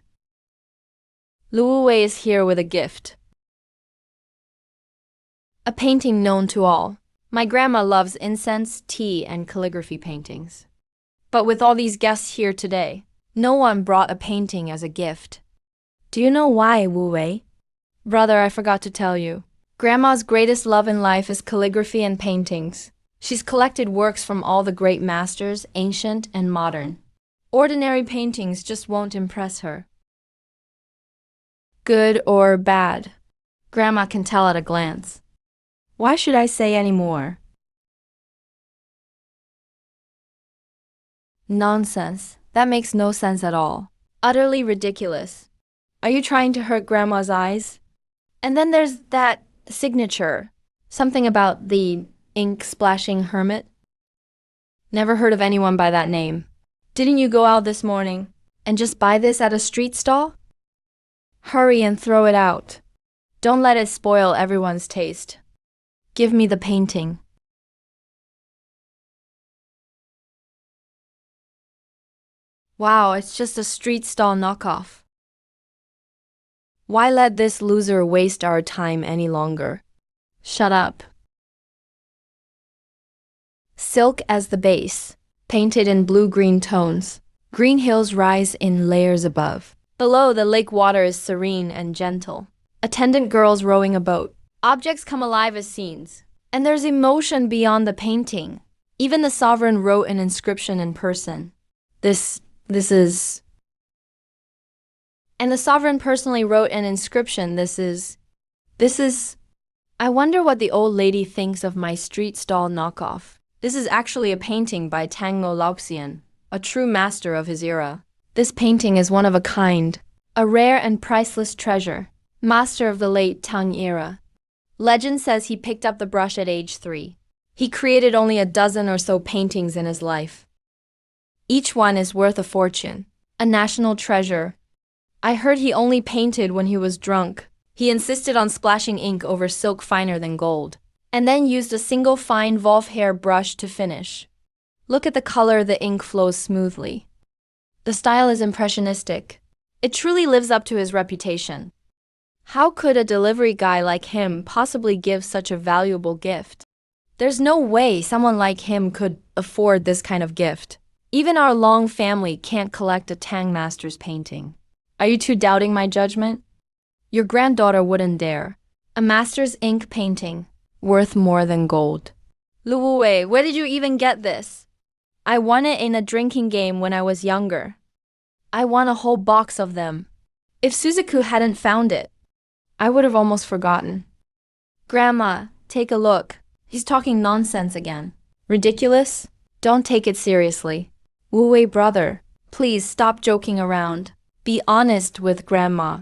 Lu Wei is here with a gift. A painting known to all. My grandma loves incense, tea, and calligraphy paintings. But with all these guests here today, no one brought a painting as a gift. Do you know why, Wu Wei? Brother, I forgot to tell you. Grandma's greatest love in life is calligraphy and paintings. She's collected works from all the great masters, ancient and modern. Ordinary paintings just won't impress her. Good or bad, Grandma can tell at a glance. Why should I say any more? Nonsense. That makes no sense at all. Utterly ridiculous. Are you trying to hurt Grandma's eyes? And then there's that signature. Something about the ink-splashing hermit. Never heard of anyone by that name. Didn't you go out this morning and just buy this at a street stall? Hurry and throw it out. Don't let it spoil everyone's taste. Give me the painting. Wow, it's just a street stall knockoff. Why let this loser waste our time any longer? Shut up. Silk as the base, painted in blue-green tones. Green hills rise in layers above. Below, the lake water is serene and gentle. Attendant girls rowing a boat. Objects come alive as scenes. And there's emotion beyond the painting. Even the sovereign wrote an inscription in person. And the sovereign personally wrote an inscription. This is... I wonder what the old lady thinks of my street stall knockoff. This is actually a painting by Tango Laoxian, a true master of his era. This painting is one of a kind, a rare and priceless treasure, master of the late Tang era. Legend says he picked up the brush at age 3. He created only a dozen or so paintings in his life. Each one is worth a fortune, a national treasure. I heard he only painted when he was drunk. He insisted on splashing ink over silk finer than gold, and then used a single fine Wolf-Hair brush to finish. Look at the color, the ink flows smoothly. The style is impressionistic. It truly lives up to his reputation. How could a delivery guy like him possibly give such a valuable gift? There's no way someone like him could afford this kind of gift. Even our Long family can't collect a Tang master's painting. Are you two doubting my judgment? Your granddaughter wouldn't dare. A master's ink painting, worth more than gold. Lu Wuwei, where did you even get this? I won it in a drinking game when I was younger. I won a whole box of them. If Suzaku hadn't found it, I would have almost forgotten. Grandma, take a look. He's talking nonsense again. Ridiculous? Don't take it seriously. Wu Wei brother, please stop joking around. Be honest with Grandma.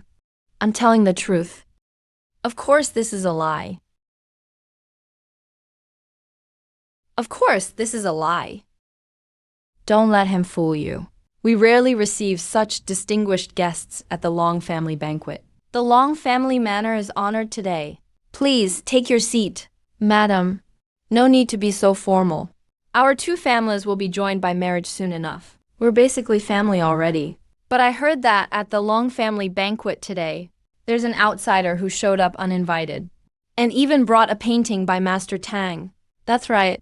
I'm telling the truth. Of course this is a lie. Of course this is a lie. Don't let him fool you. We rarely receive such distinguished guests at the Long family banquet. The Long family manor is honored today. Please take your seat. Madam, no need to be so formal. Our two families will be joined by marriage soon enough. We're basically family already. But I heard that at the Long family banquet today, there's an outsider who showed up uninvited. And even brought a painting by Master Tang. That's right.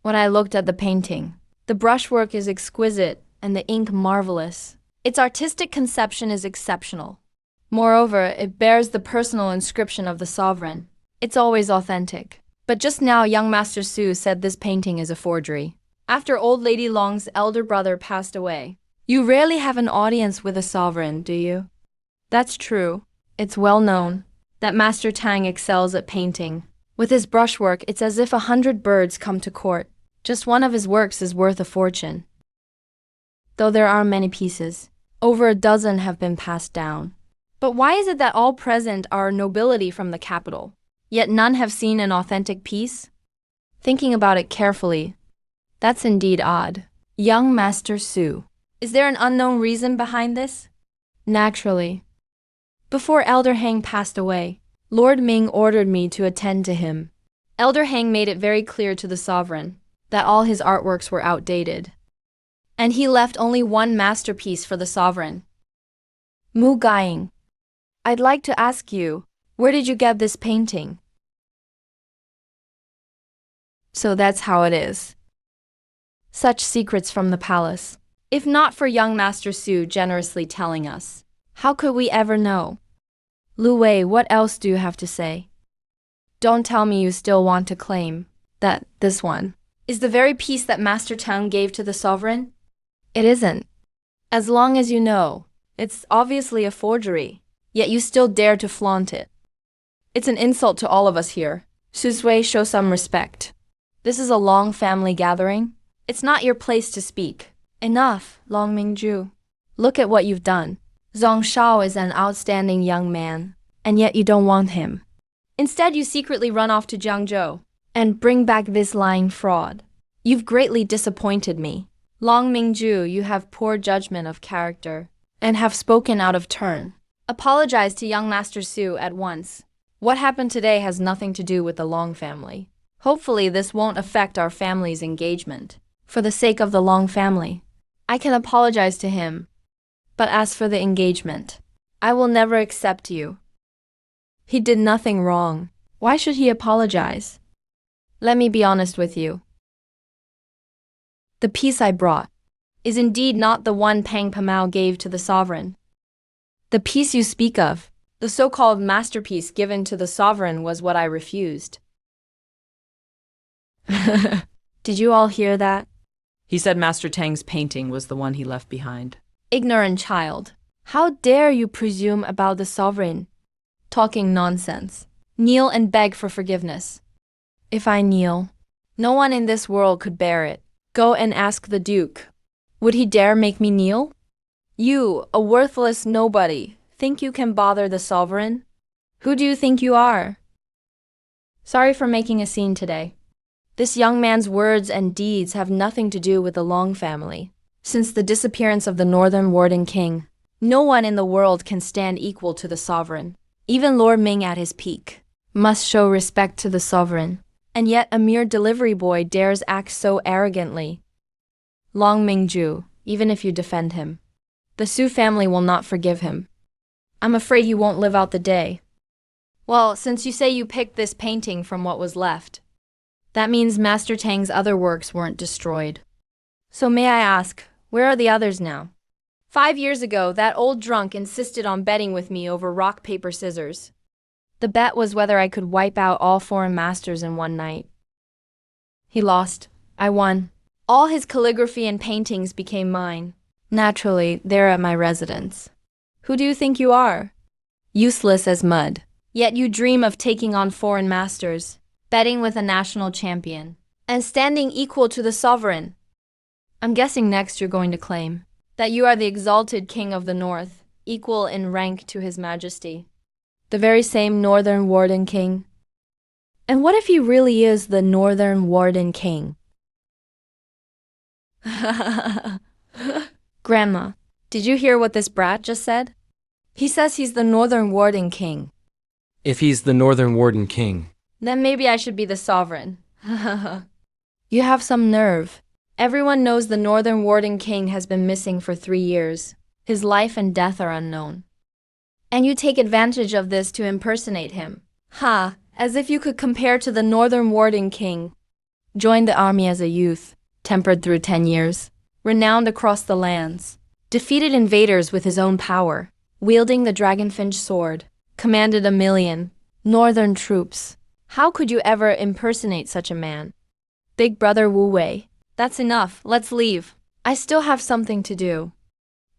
When I looked at the painting, the brushwork is exquisite and the ink marvelous. Its artistic conception is exceptional. Moreover, it bears the personal inscription of the sovereign. It's always authentic. But just now, young Master Su said this painting is a forgery. After old Lady Long's elder brother passed away. You rarely have an audience with a sovereign, do you? That's true. It's well known that Master Tang excels at painting. With his brushwork, it's as if 100 birds come to court. Just one of his works is worth a fortune. Though there are many pieces, over a dozen have been passed down. But why is it that all present are nobility from the capital, yet none have seen an authentic piece? Thinking about it carefully, that's indeed odd. Young Master Su, is there an unknown reason behind this? Naturally. Before Elder Hang passed away, Lord Ming ordered me to attend to him. Elder Hang made it very clear to the sovereign that all his artworks were outdated. And he left only one masterpiece for the sovereign. Mu Gaiying, I'd like to ask you, where did you get this painting? So that's how it is. Such secrets from the palace. If not for young Master Su generously telling us, how could we ever know? Lu Wei, what else do you have to say? Don't tell me you still want to claim that this one is the very piece that Master Tang gave to the sovereign? It isn't. As long as you know, it's obviously a forgery, yet you still dare to flaunt it. It's an insult to all of us here. Su Sui, show some respect. This is a Long family gathering. It's not your place to speak. Enough, Long Mingju. Look at what you've done. Zhang Shao is an outstanding young man, and yet you don't want him. Instead, you secretly run off to Jiangzhou and bring back this lying fraud. You've greatly disappointed me. Long Mingju, you have poor judgment of character and have spoken out of turn. Apologize to young Master Su at once. What happened today has nothing to do with the Long family. Hopefully this won't affect our family's engagement. For the sake of the Long family, I can apologize to him. But as for the engagement, I will never accept you. He did nothing wrong. Why should he apologize? Let me be honest with you. The piece I brought is indeed not the one Pang Pamao gave to the sovereign. The piece you speak of, the so-called masterpiece given to the sovereign, was what I refused. Did you all hear that? He said Master Tang's painting was the one he left behind. Ignorant child, how dare you presume about the sovereign? Talking nonsense. Kneel and beg for forgiveness. If I kneel, no one in this world could bear it. Go and ask the Duke. Would he dare make me kneel? You, a worthless nobody, think you can bother the sovereign? Who do you think you are? Sorry for making a scene today. This young man's words and deeds have nothing to do with the Long family. Since the disappearance of the Northern Warden King, no one in the world can stand equal to the sovereign. Even Lord Ming at his peak must show respect to the sovereign. And yet a mere delivery boy dares act so arrogantly. Long Mingju, even if you defend him, the Su family will not forgive him. I'm afraid he won't live out the day. Well, since you say you picked this painting from what was left, that means Master Tang's other works weren't destroyed. So may I ask, where are the others now? 5 years ago, that old drunk insisted on betting with me over rock, paper, scissors. The bet was whether I could wipe out all foreign masters in one night. He lost. I won. All his calligraphy and paintings became mine. Naturally, they're at my residence. Who do you think you are? Useless as mud. Yet you dream of taking on foreign masters, betting with a national champion, and standing equal to the sovereign. I'm guessing next you're going to claim that you are the exalted king of the north, equal in rank to his majesty. The very same Northern Warden King. And what if he really is the Northern Warden King? Grandma, did you hear what this brat just said? He says he's the Northern Warden King. If he's the Northern Warden King, Then maybe I should be the sovereign. You have some nerve. Everyone knows the Northern Warden King has been missing for 3 years. His life and death are unknown. And you take advantage of this to impersonate him. Ha, as if you could compare to the Northern Warden King. Joined the army as a youth, tempered through 10 years, renowned across the lands, defeated invaders with his own power, wielding the dragonfinch sword, commanded 1 million northern troops. How could you ever impersonate such a man? Big brother Wu Wei, that's enough, let's leave. I still have something to do.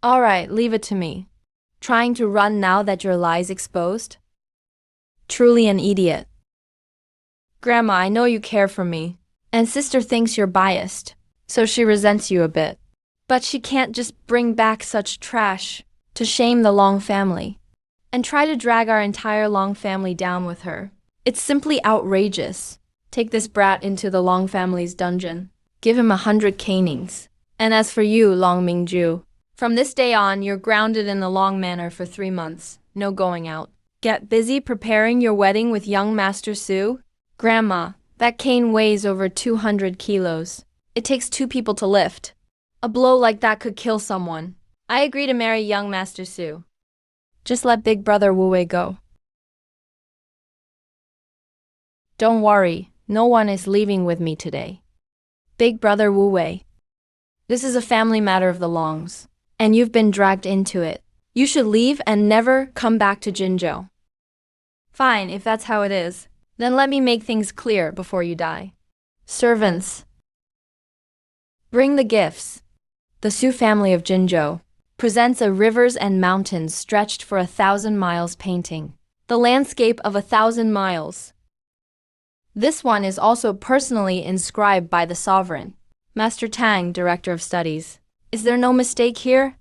All right, leave it to me. Trying to run now that your lie's exposed? Truly an idiot. Grandma, I know you care for me, and sister thinks you're biased, so she resents you a bit. But she can't just bring back such trash to shame the Long family, and try to drag our entire Long family down with her. It's simply outrageous. Take this brat into the Long family's dungeon. Give him 100 canings. And as for you, Long Mingju, from this day on, you're grounded in the Long Manor for 3 months. No going out. Get busy preparing your wedding with young Master Su. Grandma, that cane weighs over 200 kilos. It takes 2 people to lift. A blow like that could kill someone. I agree to marry young Master Su. Just let big brother Wu Wei go. Don't worry, no one is leaving with me today. Big brother Wu Wei. This is a family matter of the Longs, and you've been dragged into it. You should leave and never come back to Jinzhou. Fine, if that's how it is, then let me make things clear before you die. Servants, bring the gifts. The Su family of Jinzhou presents a rivers and mountains stretched for 1,000 miles painting. The landscape of 1,000 miles. This one is also personally inscribed by the sovereign, Master Tang, Director of Studies. Is there no mistake here?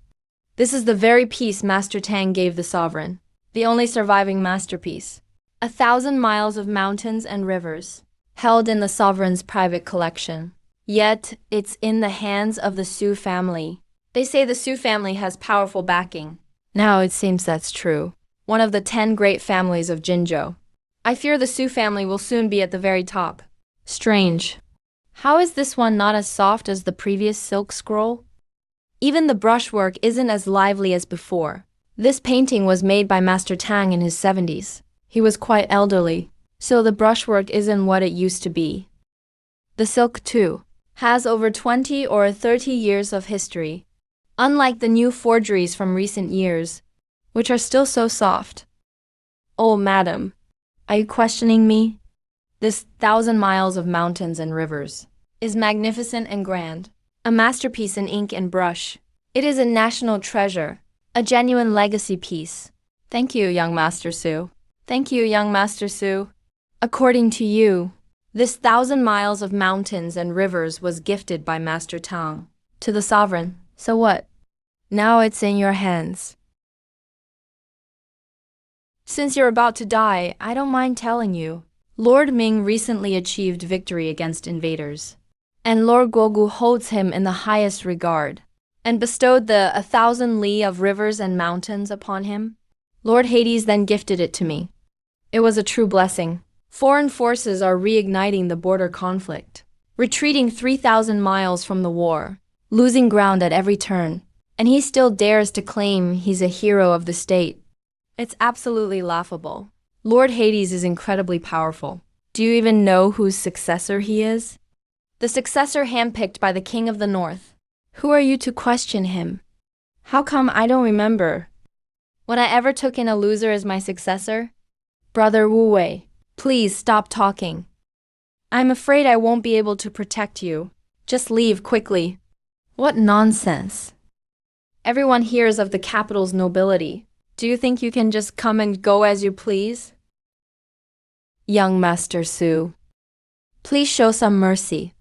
This is the very piece Master Tang gave the sovereign, the only surviving masterpiece. 1,000 miles of mountains and rivers, held in the sovereign's private collection. Yet, it's in the hands of the Su family. They say the Su family has powerful backing. Now it seems that's true. One of the 10 great families of Jinzhou. I fear the Su family will soon be at the very top. Strange. How is this one not as soft as the previous silk scroll? Even the brushwork isn't as lively as before. This painting was made by Master Tang in his 70s. He was quite elderly, so the brushwork isn't what it used to be. The silk, too, has over 20 or 30 years of history, unlike the new forgeries from recent years, which are still so soft. Oh, madam, are you questioning me? This 1,000 miles of mountains and rivers is magnificent and grand, a masterpiece in ink and brush. It is a national treasure, a genuine legacy piece. Thank you, young Master Su. Thank you, young Master Su. According to you, this 1,000 miles of mountains and rivers was gifted by Master Tang to the sovereign. So what? Now it's in your hands. Since you're about to die, I don't mind telling you. Lord Ming recently achieved victory against invaders, and Lord Guogu holds him in the highest regard, and bestowed the 1,000 li of rivers and mountains upon him. Lord Hades then gifted it to me. It was a true blessing. Foreign forces are reigniting the border conflict, retreating 3,000 miles from the war, losing ground at every turn, and he still dares to claim he's a hero of the state. It's absolutely laughable. Lord Hades is incredibly powerful. Do you even know whose successor he is? The successor handpicked by the King of the North. Who are you to question him? How come I don't remember? Would I ever took in a loser as my successor? Brother Wu Wei, please stop talking. I'm afraid I won't be able to protect you. Just leave quickly. What nonsense. Everyone hears of the capital's nobility. Do you think you can just come and go as you please? Young Master Su, please show some mercy.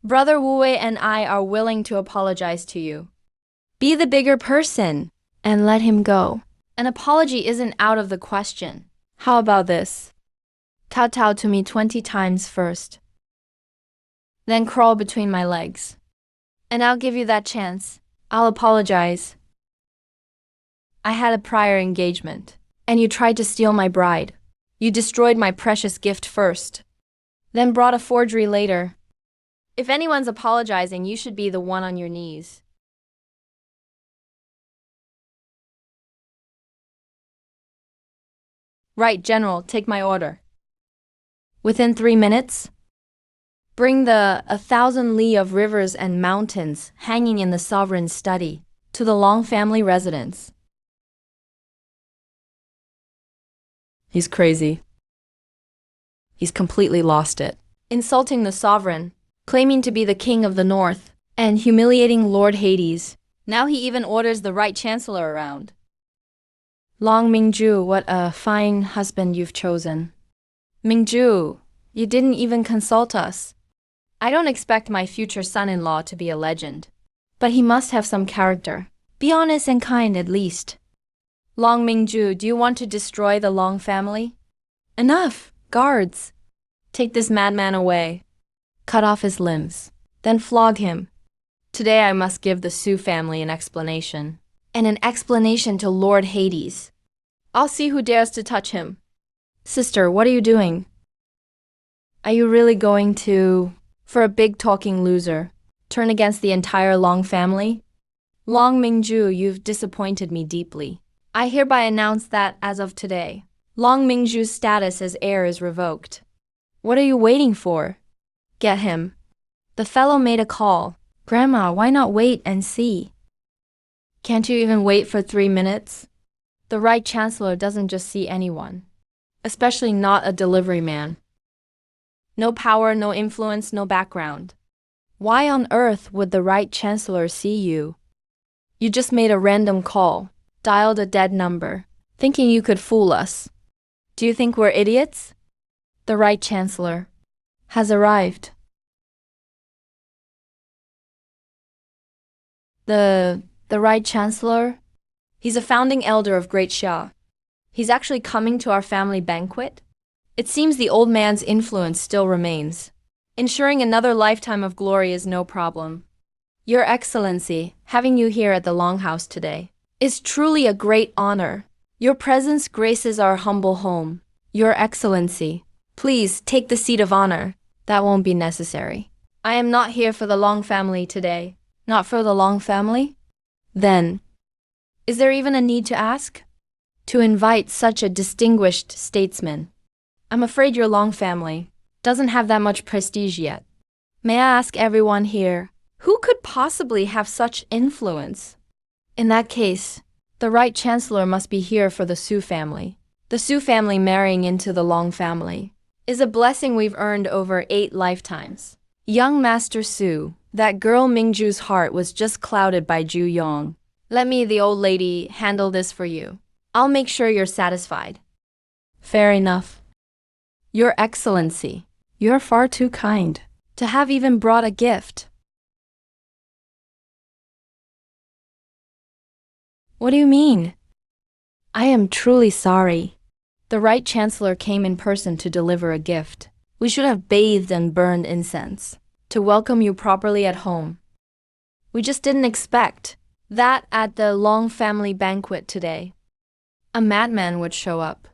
Brother Wu Wei and I are willing to apologize to you. Be the bigger person and let him go. An apology isn't out of the question. How about this? Kowtow to me 20 times first. Then crawl between my legs. And I'll give you that chance. I'll apologize. I had a prior engagement, and you tried to steal my bride. You destroyed my precious gift first, then brought a forgery later. If anyone's apologizing, you should be the one on your knees. Right, General, take my order. Within 3 minutes, bring the 1,000 li of rivers and mountains hanging in the sovereign's study to the Long family residence. He's crazy. He's completely lost it. Insulting the sovereign, claiming to be the king of the north, and humiliating Lord Hades. Now he even orders the right chancellor around. Long Mingju, what a fine husband you've chosen. Mingju, you didn't even consult us. I don't expect my future son-in-law to be a legend, but he must have some character. Be honest and kind at least. Long Mingju, do you want to destroy the Long family? Enough! Guards! Take this madman away. Cut off his limbs. Then flog him. Today I must give the Su family an explanation. And an explanation to Lord Hades. I'll see who dares to touch him. Sister, what are you doing? Are you really going to, for a big talking loser, turn against the entire Long family? Long Mingju, you've disappointed me deeply. I hereby announce that, as of today, Long Mingju's status as heir is revoked. What are you waiting for? Get him. The fellow made a call. Grandma, why not wait and see? Can't you even wait for 3 minutes? The right chancellor doesn't just see anyone, especially not a delivery man. No power, no influence, no background. Why on earth would the right chancellor see you? You just made a random call, dialed a dead number, thinking you could fool us. Do you think we're idiots? The right chancellor has arrived. The right chancellor? He's a founding elder of Great Xia. He's actually coming to our family banquet? It seems the old man's influence still remains. Ensuring another lifetime of glory is no problem. Your Excellency, having you here at the Longhouse today is truly a great honor. Your presence graces our humble home. Your Excellency, please take the seat of honor. That won't be necessary. I am not here for the Long family today. Not for the Long family? Then, is there even a need to ask? To invite such a distinguished statesman? I'm afraid your Long family doesn't have that much prestige yet. May I ask everyone here, who could possibly have such influence? In that case, the right chancellor must be here for the Su family. The Su family marrying into the Long family is a blessing we've earned over 8 lifetimes. Young Master Su, that girl Mingju's heart was just clouded by Ju Yong. Let me, the old lady, handle this for you. I'll make sure you're satisfied. Fair enough. Your Excellency, you're far too kind to have even brought a gift. What do you mean? I am truly sorry. The right chancellor came in person to deliver a gift. We should have bathed and burned incense to welcome you properly at home. We just didn't expect that at the Long family banquet today. A madman would show up.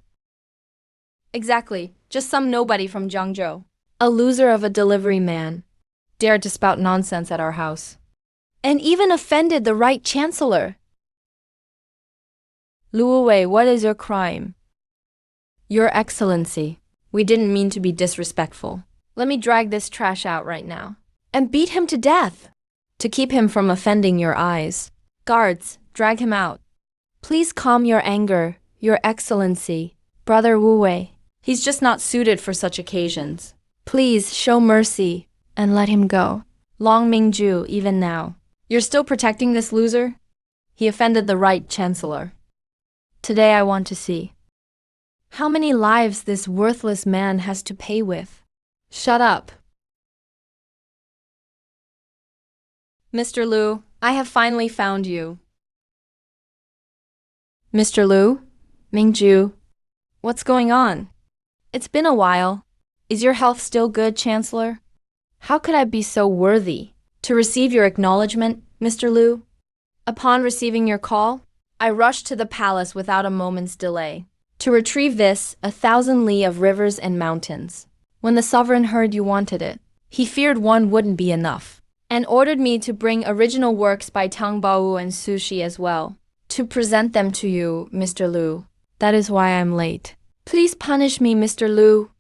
Exactly, just some nobody from Jiangzhou. A loser of a delivery man. Dared to spout nonsense at our house. And even offended the right chancellor. Luo Wei, what is your crime? Your Excellency, we didn't mean to be disrespectful. Let me drag this trash out right now. And beat him to death. To keep him from offending your eyes. Guards, drag him out. Please calm your anger, Your Excellency. Brother Wu Wei. He's just not suited for such occasions. Please show mercy and let him go. Long Mingju, even now. You're still protecting this loser? He offended the right chancellor. Today I want to see how many lives this worthless man has to pay with. Shut up. Mr. Lu, I have finally found you. Mr. Lu? Mingju? What's going on? It's been a while. Is your health still good, Chancellor? How could I be so worthy to receive your acknowledgement, Mr. Lu? Upon receiving your call, I rushed to the palace without a moment's delay to retrieve this 1,000 li of rivers and mountains. When the sovereign heard you wanted it, he feared one wouldn't be enough and ordered me to bring original works by Tang Baowu and Su Shi as well, to present them to you, Mr. Lu. That is why I'm late. Please punish me, Mr. Lu.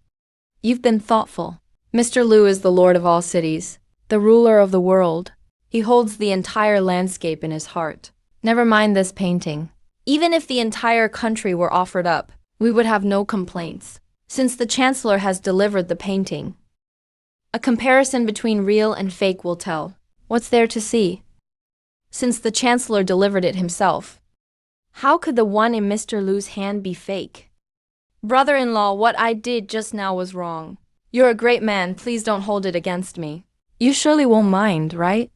You've been thoughtful. Mr. Lu is the lord of all cities, the ruler of the world. He holds the entire landscape in his heart. Never mind this painting. Even if the entire country were offered up, we would have no complaints, since the Chancellor has delivered the painting. A comparison between real and fake will tell. What's there to see? Since the Chancellor delivered it himself. How could the one in Mr. Lu's hand be fake? Brother-in-law, what I did just now was wrong. You're a great man, please don't hold it against me. You surely won't mind, right?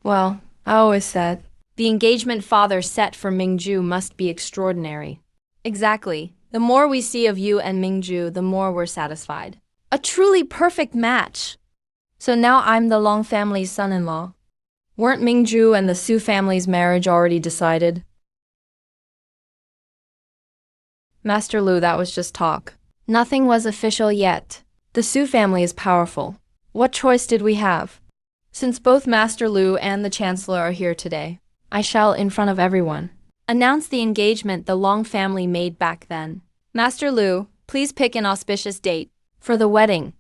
Well, I always said, the engagement father set for Mingju must be extraordinary. Exactly. The more we see of you and Mingju, the more we're satisfied. A truly perfect match. So now I'm the Long family's son-in-law. Weren't Mingju and the Su family's marriage already decided? Master Lu, that was just talk. Nothing was official yet. The Su family is powerful. What choice did we have? Since both Master Lu and the Chancellor are here today, I shall, in front of everyone, announce the engagement the Long family made back then. Master Lu, please pick an auspicious date for the wedding.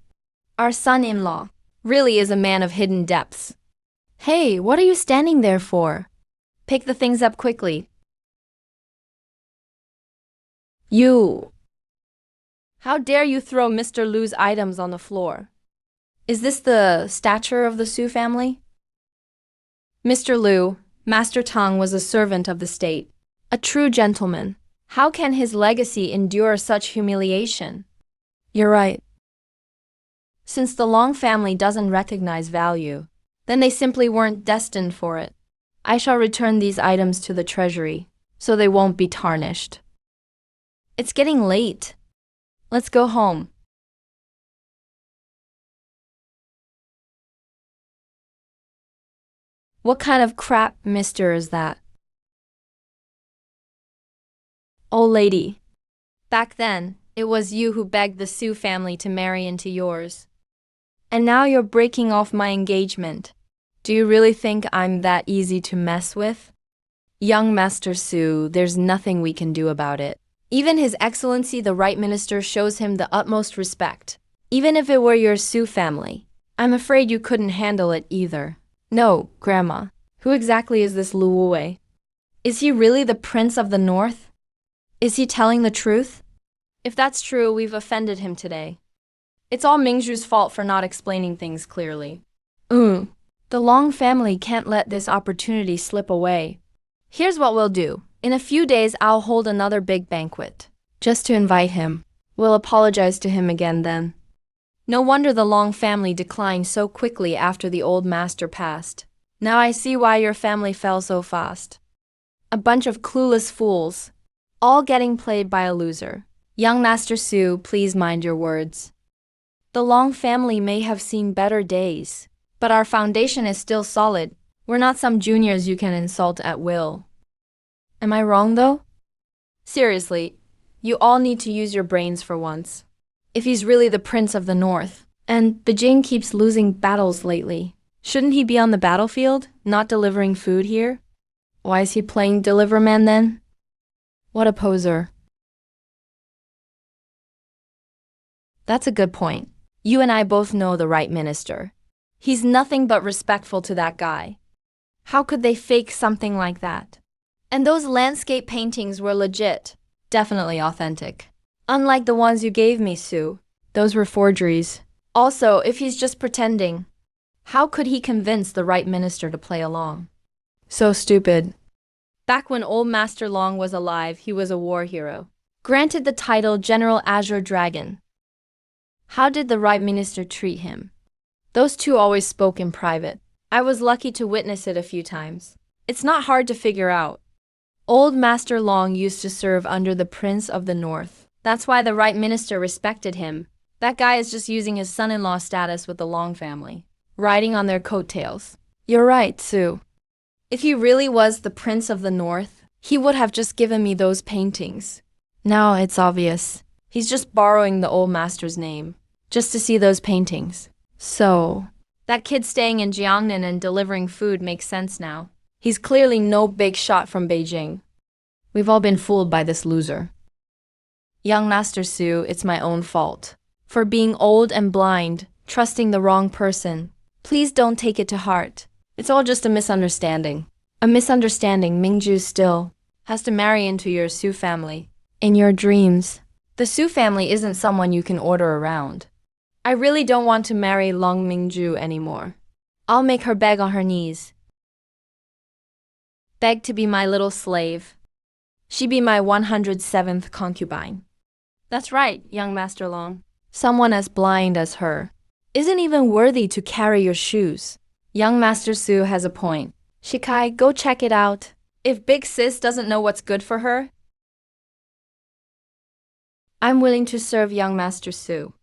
Our son-in-law really is a man of hidden depths. Hey, what are you standing there for? Pick the things up quickly. You! How dare you throw Mr. Lu's items on the floor? Is this the stature of the Su family? Mr. Lu, Master Tang was a servant of the state, a true gentleman. How can his legacy endure such humiliation? You're right. Since the Long family doesn't recognize value, then they simply weren't destined for it. I shall return these items to the treasury, so they won't be tarnished. It's getting late. Let's go home. What kind of crap, mister, is that? Old lady. Back then, it was you who begged the Su family to marry into yours. And now you're breaking off my engagement. Do you really think I'm that easy to mess with? Young Master Su, there's nothing we can do about it. Even His Excellency the Right Minister shows him the utmost respect. Even if it were your Su family, I'm afraid you couldn't handle it either. No, Grandma. Who exactly is this Lu Wei? Is he really the Prince of the North? Is he telling the truth? If that's true, we've offended him today. It's all Mingju's fault for not explaining things clearly. The Long family can't let this opportunity slip away. Here's what we'll do. In a few days, I'll hold another big banquet, just to invite him. We'll apologize to him again then. No wonder the Long family declined so quickly after the old master passed. Now I see why your family fell so fast. A bunch of clueless fools, all getting played by a loser. Young Master Su, please mind your words. The Long family may have seen better days, but our foundation is still solid. We're not some juniors you can insult at will. Am I wrong though? Seriously, you all need to use your brains for once. If he's really the Prince of the North, and Beijing keeps losing battles lately, shouldn't he be on the battlefield, not delivering food here? Why is he playing Deliverman then? What a poser. That's a good point. You and I both know the right minister. He's nothing but respectful to that guy. How could they fake something like that? And those landscape paintings were legit. Definitely authentic. Unlike the ones you gave me, Sue. Those were forgeries. Also, if he's just pretending, how could he convince the right minister to play along? So stupid. Back when old Master Long was alive, he was a war hero. Granted the title General Azure Dragon. How did the right minister treat him? Those two always spoke in private. I was lucky to witness it a few times. It's not hard to figure out. Old Master Long used to serve under the Prince of the North. That's why the right minister respected him. That guy is just using his son-in-law status with the Long family, riding on their coattails. You're right, Sue. If he really was the Prince of the North, he would have just given me those paintings. Now it's obvious. He's just borrowing the old master's name, just to see those paintings. So, that kid staying in Jiangnan and delivering food makes sense now. He's clearly no big shot from Beijing. We've all been fooled by this loser. Young Master Su, it's my own fault. For being old and blind, trusting the wrong person. Please don't take it to heart. It's all just a misunderstanding. A misunderstanding Mingju still has to marry into your Su family. In your dreams. The Su family isn't someone you can order around. I really don't want to marry Long Mingju anymore. I'll make her beg on her knees. Beg to be my little slave. She be my 107th concubine. That's right, young Master Long. Someone as blind as her isn't even worthy to carry your shoes. Young Master Su has a point. Shikai, go check it out. If Big Sis doesn't know what's good for her, I'm willing to serve young Master Su.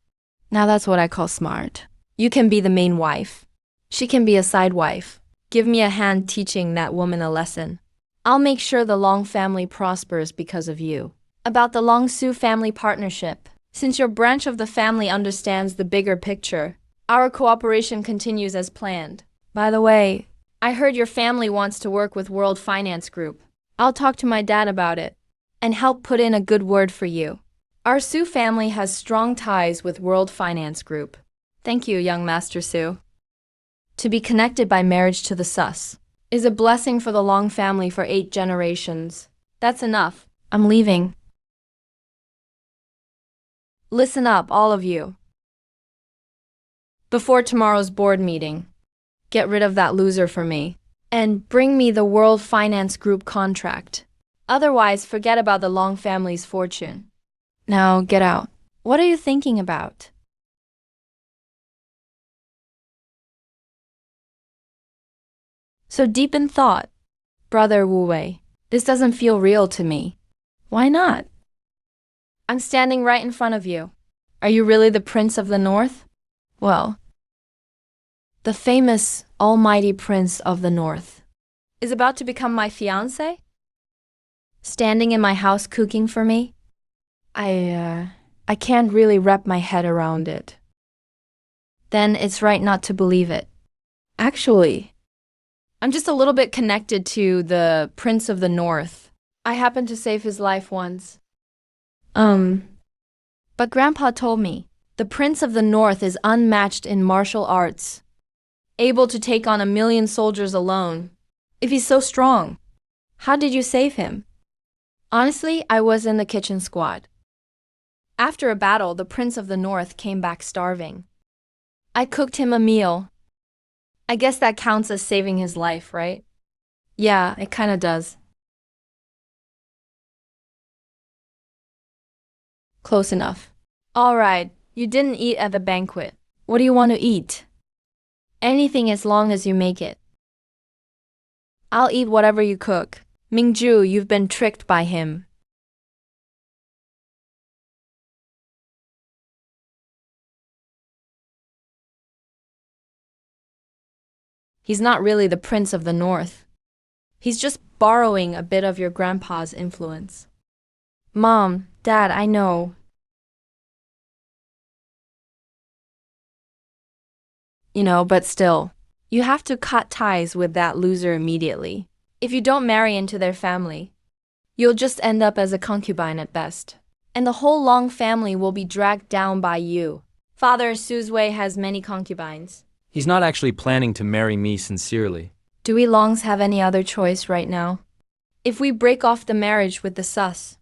Now that's what I call smart. You can be the main wife. She can be a side wife. Give me a hand teaching that woman a lesson. I'll make sure the Long family prospers because of you. About the Long-Su family partnership. Since your branch of the family understands the bigger picture, our cooperation continues as planned. By the way, I heard your family wants to work with World Finance Group. I'll talk to my dad about it and help put in a good word for you. Our Su family has strong ties with World Finance Group. Thank you, young Master Su. To be connected by marriage to the Sus is a blessing for the Long family for 8 generations. That's enough. I'm leaving. Listen up, all of you. Before tomorrow's board meeting, get rid of that loser for me and bring me the World Finance Group contract. Otherwise, forget about the Long family's fortune. Now, get out. What are you thinking about? So deep in thought. Brother Wu Wei, this doesn't feel real to me. Why not? I'm standing right in front of you. Are you really the Prince of the North? Well, the famous Almighty Prince of the North is about to become my fiancé? Standing in my house cooking for me? I can't really wrap my head around it. Then it's right not to believe it. Actually, I'm just a little bit connected to the Prince of the North. I happened to save his life once. But Grandpa told me the Prince of the North is unmatched in martial arts, able to take on 1,000,000 soldiers alone. If he's so strong, how did you save him? Honestly, I was in the kitchen squad. After a battle, the Prince of the North came back starving. I cooked him a meal. I guess that counts as saving his life, right? Yeah, it kinda does. Close enough. All right, you didn't eat at the banquet. What do you want to eat? Anything as long as you make it. I'll eat whatever you cook. Mingju, you've been tricked by him. He's not really the prince of the north. He's just borrowing a bit of your grandpa's influence. Mom, Dad, I know. But still, you have to cut ties with that loser immediately. If you don't marry into their family, you'll just end up as a concubine at best. And the whole Long family will be dragged down by you. Father Suzui has many concubines. He's not actually planning to marry me sincerely. Do we Longs have any other choice right now? If we break off the marriage with the Sus,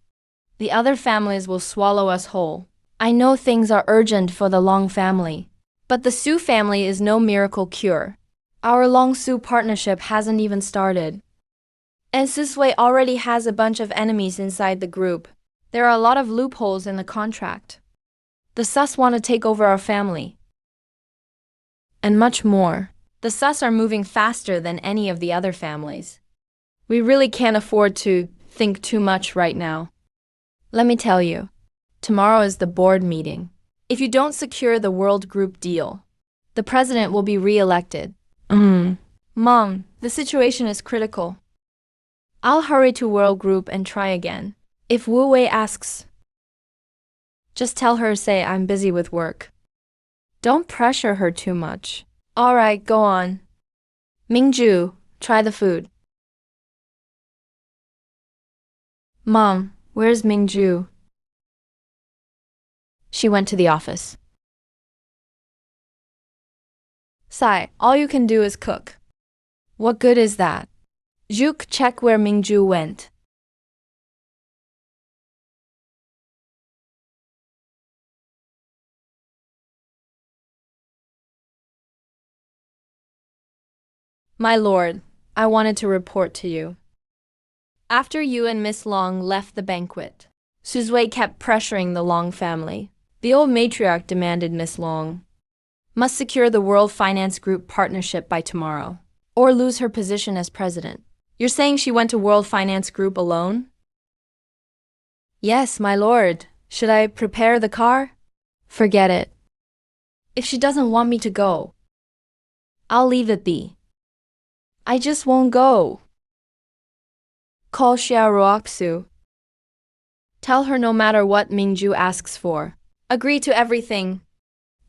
the other families will swallow us whole. I know things are urgent for the Long family, but the Su family is no miracle cure. Our Long-Su partnership hasn't even started. And Suzui already has a bunch of enemies inside the group. There are a lot of loopholes in the contract. The Sus want to take over our family. And much more. The Sus are moving faster than any of the other families. We really can't afford to think too much right now. Let me tell you, tomorrow is the board meeting. If you don't secure the World Group deal, the president will be re-elected. Mom, the situation is critical. I'll hurry to World Group and try again. If Wu Wei asks, just tell her say I'm busy with work. Don't pressure her too much. Alright, go on. Mingju, try the food. Mom, where's Mingju? She went to the office. Sai, all you can do is cook. What good is that? Juk, check where Mingju went. My lord, I wanted to report to you. After you and Miss Long left the banquet, Suzui kept pressuring the Long family. The old matriarch demanded Miss Long must secure the World Finance Group partnership by tomorrow, or lose her position as president. You're saying she went to World Finance Group alone? Yes, my lord. Should I prepare the car? Forget it. If she doesn't want me to go, I'll leave it be. I just won't go. Call Xia Ruoxu. Tell her no matter what Mingju asks for, agree to everything.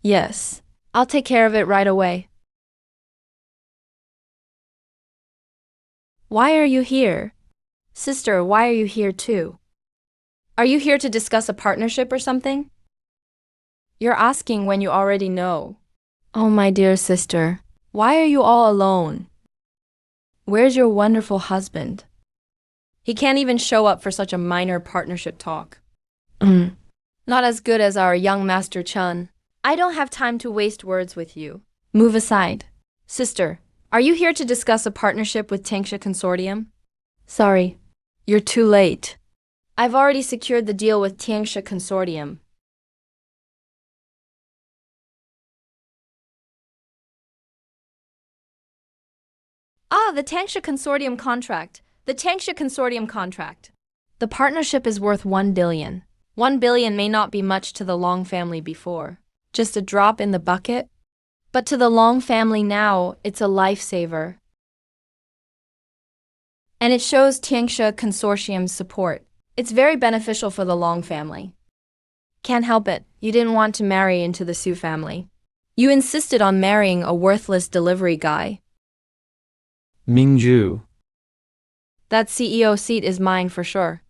Yes, I'll take care of it right away. Why are you here? Sister, why are you here too? Are you here to discuss a partnership or something? You're asking when you already know. Oh, my dear sister, why are you all alone? Where's your wonderful husband? He can't even show up for such a minor partnership talk. Not as good as our young Master Chen. I don't have time to waste words with you. Move aside. Sister, are you here to discuss a partnership with Tangsha Consortium? Sorry, you're too late. I've already secured the deal with Tangsha Consortium. Ah, the Tangsha Consortium contract. The Tangsha Consortium contract. The partnership is worth 1 billion. 1 billion may not be much to the Long family before, just a drop in the bucket. But to the Long family now, it's a lifesaver. And it shows Tangsha Consortium's support. It's very beneficial for the Long family. Can't help it, you didn't want to marry into the Su family. You insisted on marrying a worthless delivery guy. Mingju. That CEO seat is mine for sure.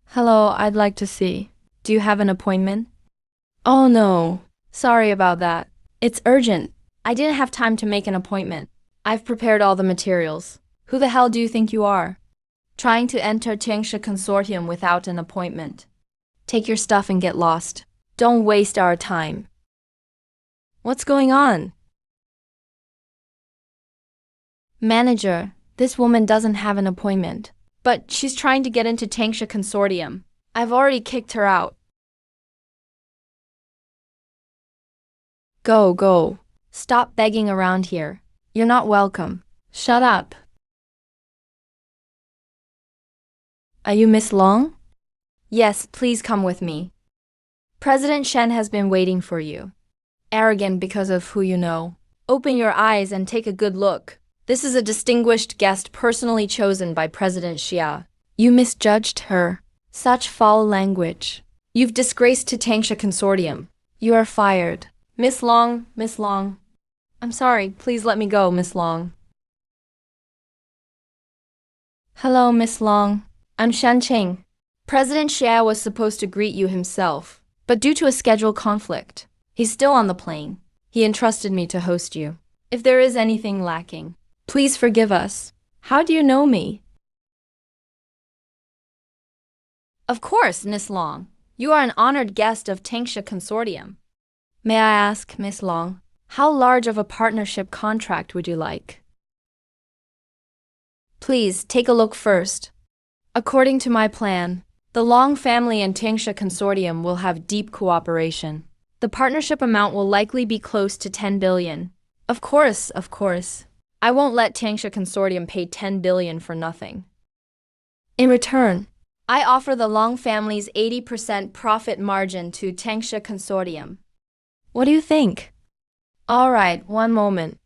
Hello, I'd like to see. Do you have an appointment? Oh no, sorry about that. It's urgent. I didn't have time to make an appointment. I've prepared all the materials. Who the hell do you think you are? Trying to enter Tangsha Consortium without an appointment. Take your stuff and get lost. Don't waste our time. What's going on? Manager, this woman doesn't have an appointment, but she's trying to get into Tangsha Consortium. I've already kicked her out. Go. Stop begging around here. You're not welcome. Shut up. Are you Miss Long? Yes, please come with me. President Shen has been waiting for you. Arrogant because of who you know. Open your eyes and take a good look. This is a distinguished guest personally chosen by President Xia. You misjudged her. Such foul language. You've disgraced to Tangsha Consortium. You are fired. Miss Long, Miss Long. I'm sorry, please let me go, Miss Long. Hello, Miss Long. I'm Shan Qing. President Xia was supposed to greet you himself, but due to a schedule conflict, he's still on the plane. He entrusted me to host you. If there is anything lacking, please forgive us. How do you know me? Of course, Miss Long. You are an honored guest of Tangsha Consortium. May I ask, Miss Long, how large of a partnership contract would you like? Please take a look first. According to my plan, the Long family and Tangsha Consortium will have deep cooperation. The partnership amount will likely be close to 10 billion. Of course. I won't let Tangsha Consortium pay 10 billion for nothing. In return, I offer the Long family's 80% profit margin to Tangsha Consortium. What do you think? All right, one moment.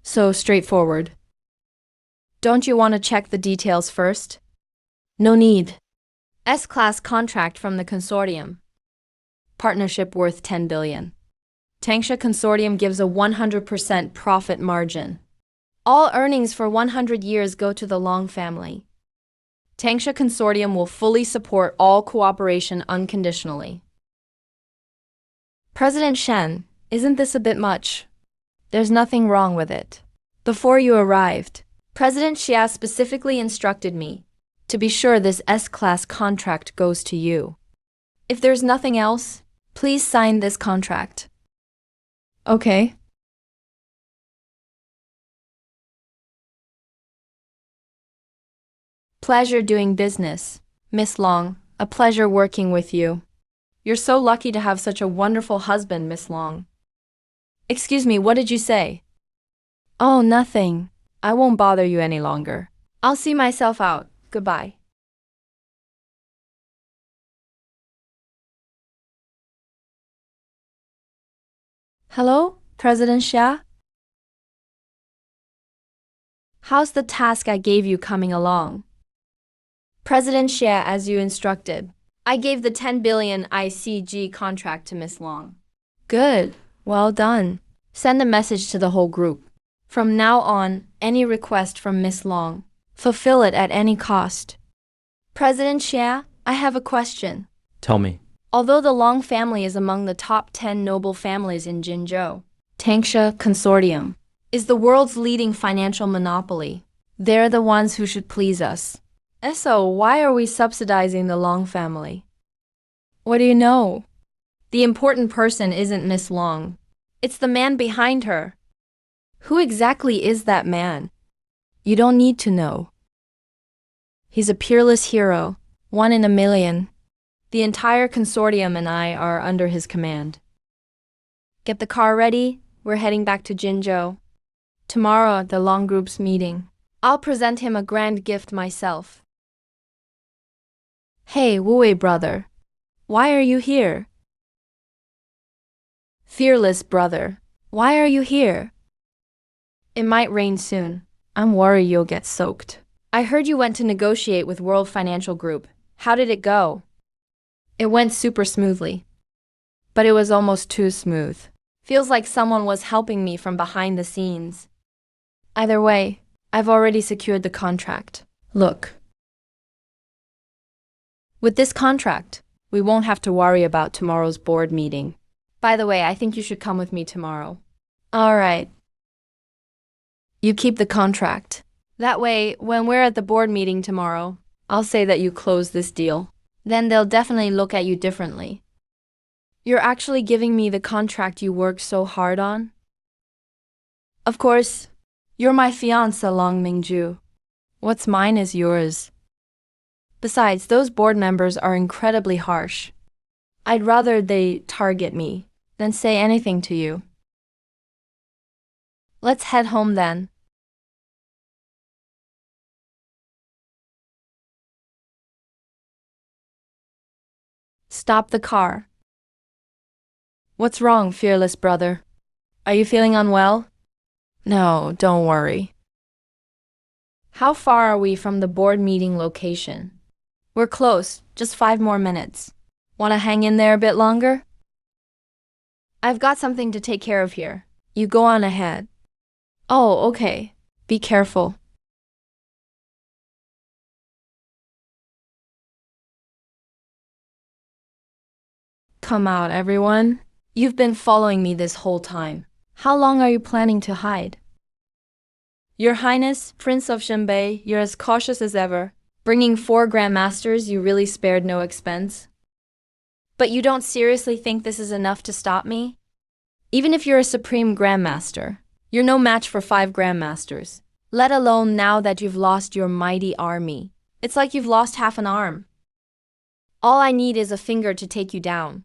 So straightforward. Don't you want to check the details first? No need. S-class contract from the consortium. Partnership worth 10 billion. Tangsha Consortium gives a 100% profit margin. All earnings for 100 years go to the Long family. Tangsha Consortium will fully support all cooperation unconditionally. President Shen, isn't this a bit much? There's nothing wrong with it. Before you arrived, President Xia specifically instructed me to be sure this S-class contract goes to you. If there's nothing else, please sign this contract. Okay. Pleasure doing business, Miss Long. A pleasure working with you. You're so lucky to have such a wonderful husband, Miss Long. Excuse me, what did you say? Oh, nothing. I won't bother you any longer. I'll see myself out. Goodbye. Hello, President Xia? How's the task I gave you coming along? President Xia, as you instructed. I gave the 10 billion ICG contract to Miss Long. Good. Well done. Send a message to the whole group. From now on, any request from Miss Long, fulfill it at any cost. President Xia, I have a question. Tell me. Although the Long family is among the top 10 noble families in Jinzhou, Tangsha Consortium is the world's leading financial monopoly. They're the ones who should please us. So why are we subsidizing the Long family? What do you know? The important person isn't Miss Long. It's the man behind her. Who exactly is that man? You don't need to know. He's a peerless hero, one in a million. The entire consortium and I are under his command. Get the car ready. We're heading back to Jinzhou. Tomorrow at the Long Group's meeting, I'll present him a grand gift myself. Hey, Wu Wei brother. Why are you here? Fearless brother. Why are you here? It might rain soon. I'm worried you'll get soaked. I heard you went to negotiate with World Financial Group. How did it go? It went super smoothly. But it was almost too smooth. Feels like someone was helping me from behind the scenes. Either way, I've already secured the contract. Look. With this contract, we won't have to worry about tomorrow's board meeting. By the way, I think you should come with me tomorrow. All right. You keep the contract. That way, when we're at the board meeting tomorrow, I'll say that you closed this deal. Then they'll definitely look at you differently. You're actually giving me the contract you worked so hard on? Of course, you're my fiancé, Long Mingju. What's mine is yours. Besides, those board members are incredibly harsh. I'd rather they target me than say anything to you. Let's head home then. Stop the car. What's wrong, fearless brother? Are you feeling unwell? No, don't worry. How far are we from the board meeting location? We're close, just 5 more minutes. Want to hang in there a bit longer? I've got something to take care of here. You go on ahead. Oh, okay. Be careful. Come out, everyone. You've been following me this whole time. How long are you planning to hide? Your Highness, Prince of Shenbei, you're as cautious as ever. Bringing 4 grandmasters, you really spared no expense. But you don't seriously think this is enough to stop me? Even if you're a supreme grandmaster, you're no match for 5 grandmasters, let alone now that you've lost your mighty army. It's like you've lost half an arm. All I need is a finger to take you down.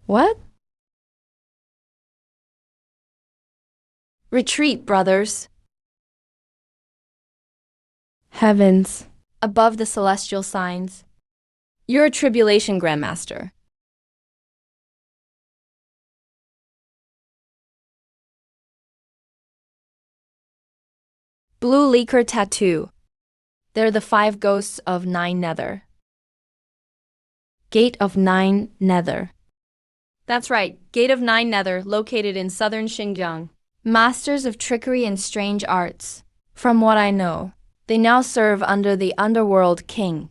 What? Retreat, brothers. Heavens, above the celestial signs. You're a tribulation grandmaster. Blue Leaker Tattoo. They're the 5 ghosts of 9 Nether. Gate of 9 Nether. That's right, Gate of 9 Nether, located in southern Xinjiang. Masters of trickery and strange arts. From what I know, they now serve under the Underworld King.